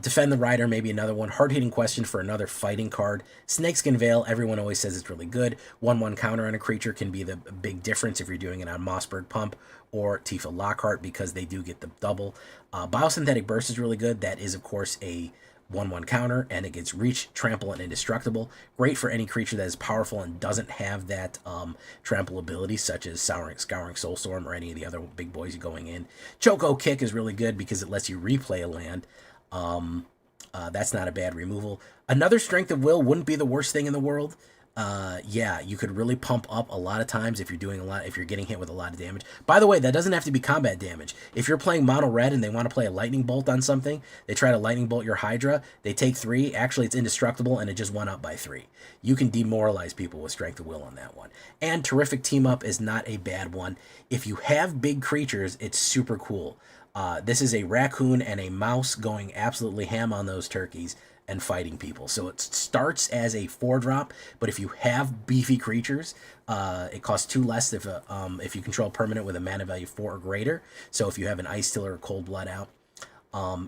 Defend the Rider, maybe another one. Hard-hitting question for another fighting card. Snakeskin Veil, everyone always says it's really good. 1/1 counter on a creature can be the big difference if you're doing it on Mossberg Pump or Tifa Lockhart, because they do get the double. Biosynthetic Burst is really good. That is, of course, a 1/1 counter, and it gets reach, trample, and indestructible. Great for any creature that is powerful and doesn't have that trample ability, such as Scouring Soulstorm or any of the other big boys going in. Choco Kick is really good because it lets you replay a land. That's not a bad removal. Another Strength of Will wouldn't be the worst thing in the world. Yeah, you could really pump up a lot of times if you're getting hit with a lot of damage. By the way, that doesn't have to be combat damage. If you're playing mono red and they want to play a lightning bolt on something, they try to lightning bolt your Hydra, they take 3, actually it's indestructible and it just went up by 3. You can demoralize people with Strength of Will on that one. And Terrific Team Up is not a bad one. If you have big creatures, it's super cool. This is a raccoon and a mouse going absolutely ham on those turkeys and fighting people. So it starts as a 4-drop, but if you have beefy creatures, it costs 2 less if you control permanent with a mana value 4 or greater. So if you have an Ice Tiller or Cold Blood out,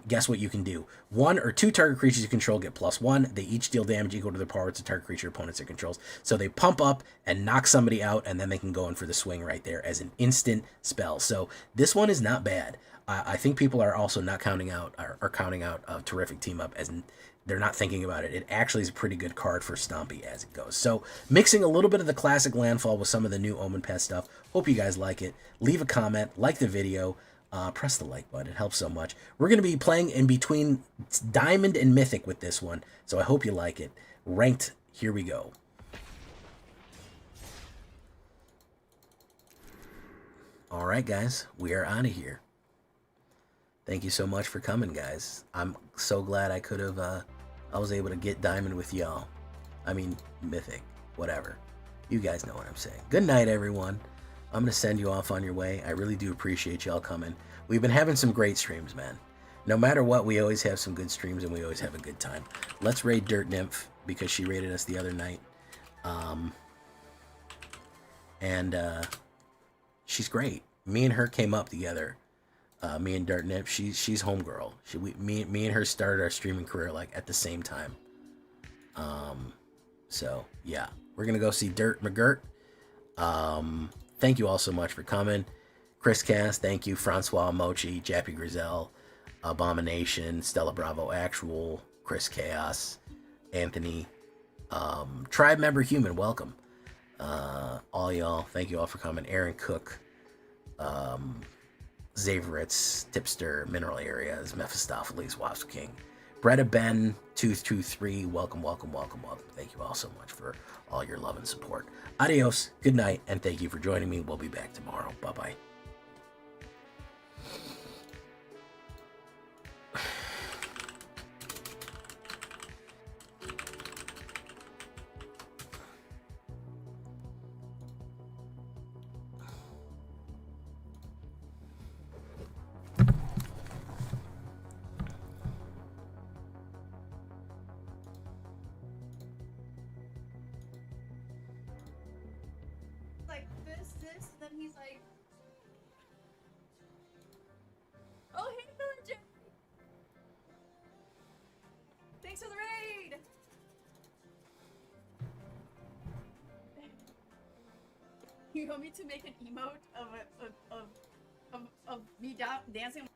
guess what you can do? 1 or 2 target creatures you control get +1. They each deal damage equal to their power to target creature opponents it controls. So they pump up and knock somebody out, and then they can go in for the swing right there as an instant spell. So this one is not bad. I think people are also not counting out Terrific Team Up, as they're not thinking about it. It actually is a pretty good card for Stompy as it goes. So mixing a little bit of the classic landfall with some of the new Omen Pass stuff. Hope you guys like it. Leave a comment, like the video, press the like button. It helps so much. We're going to be playing in between Diamond and Mythic with this one, so I hope you like it. Ranked, here we go. All right, guys, we are out of here. Thank you so much for coming, guys. I'm so glad I was able to get Diamond with y'all. I mean, Mythic, whatever. You guys know what I'm saying. Good night, everyone. I'm going to send you off on your way. I really do appreciate y'all coming. We've been having some great streams, man. No matter what, we always have some good streams, and we always have a good time. Let's raid Dirt Nymph, because she raided us the other night. She's great. Me and her came up together. Me and Dirt Nymph, she's homegirl. Me and her started our streaming career like at the same time. So yeah, we're gonna go see Dirt McGirt. Thank you all so much for coming. Chris Cass, thank you. Francois Mochi, Jappy Grizel, Abomination, Stella Bravo Actual, Chris Chaos, Anthony, Tribe Member Human, welcome. All y'all, thank you all for coming. Aaron Cook, Zaveritz, Tipster, Mineral Areas, Mephistopheles, Wasp King, Bretta Ben, 223, welcome. Thank you all so much for all your love and support. Adios, good night, and thank you for joining me. We'll be back tomorrow. Bye-bye. then he's like, "Oh, hey, Villager! Thanks for the raid!" You want me to make an emote of me dancing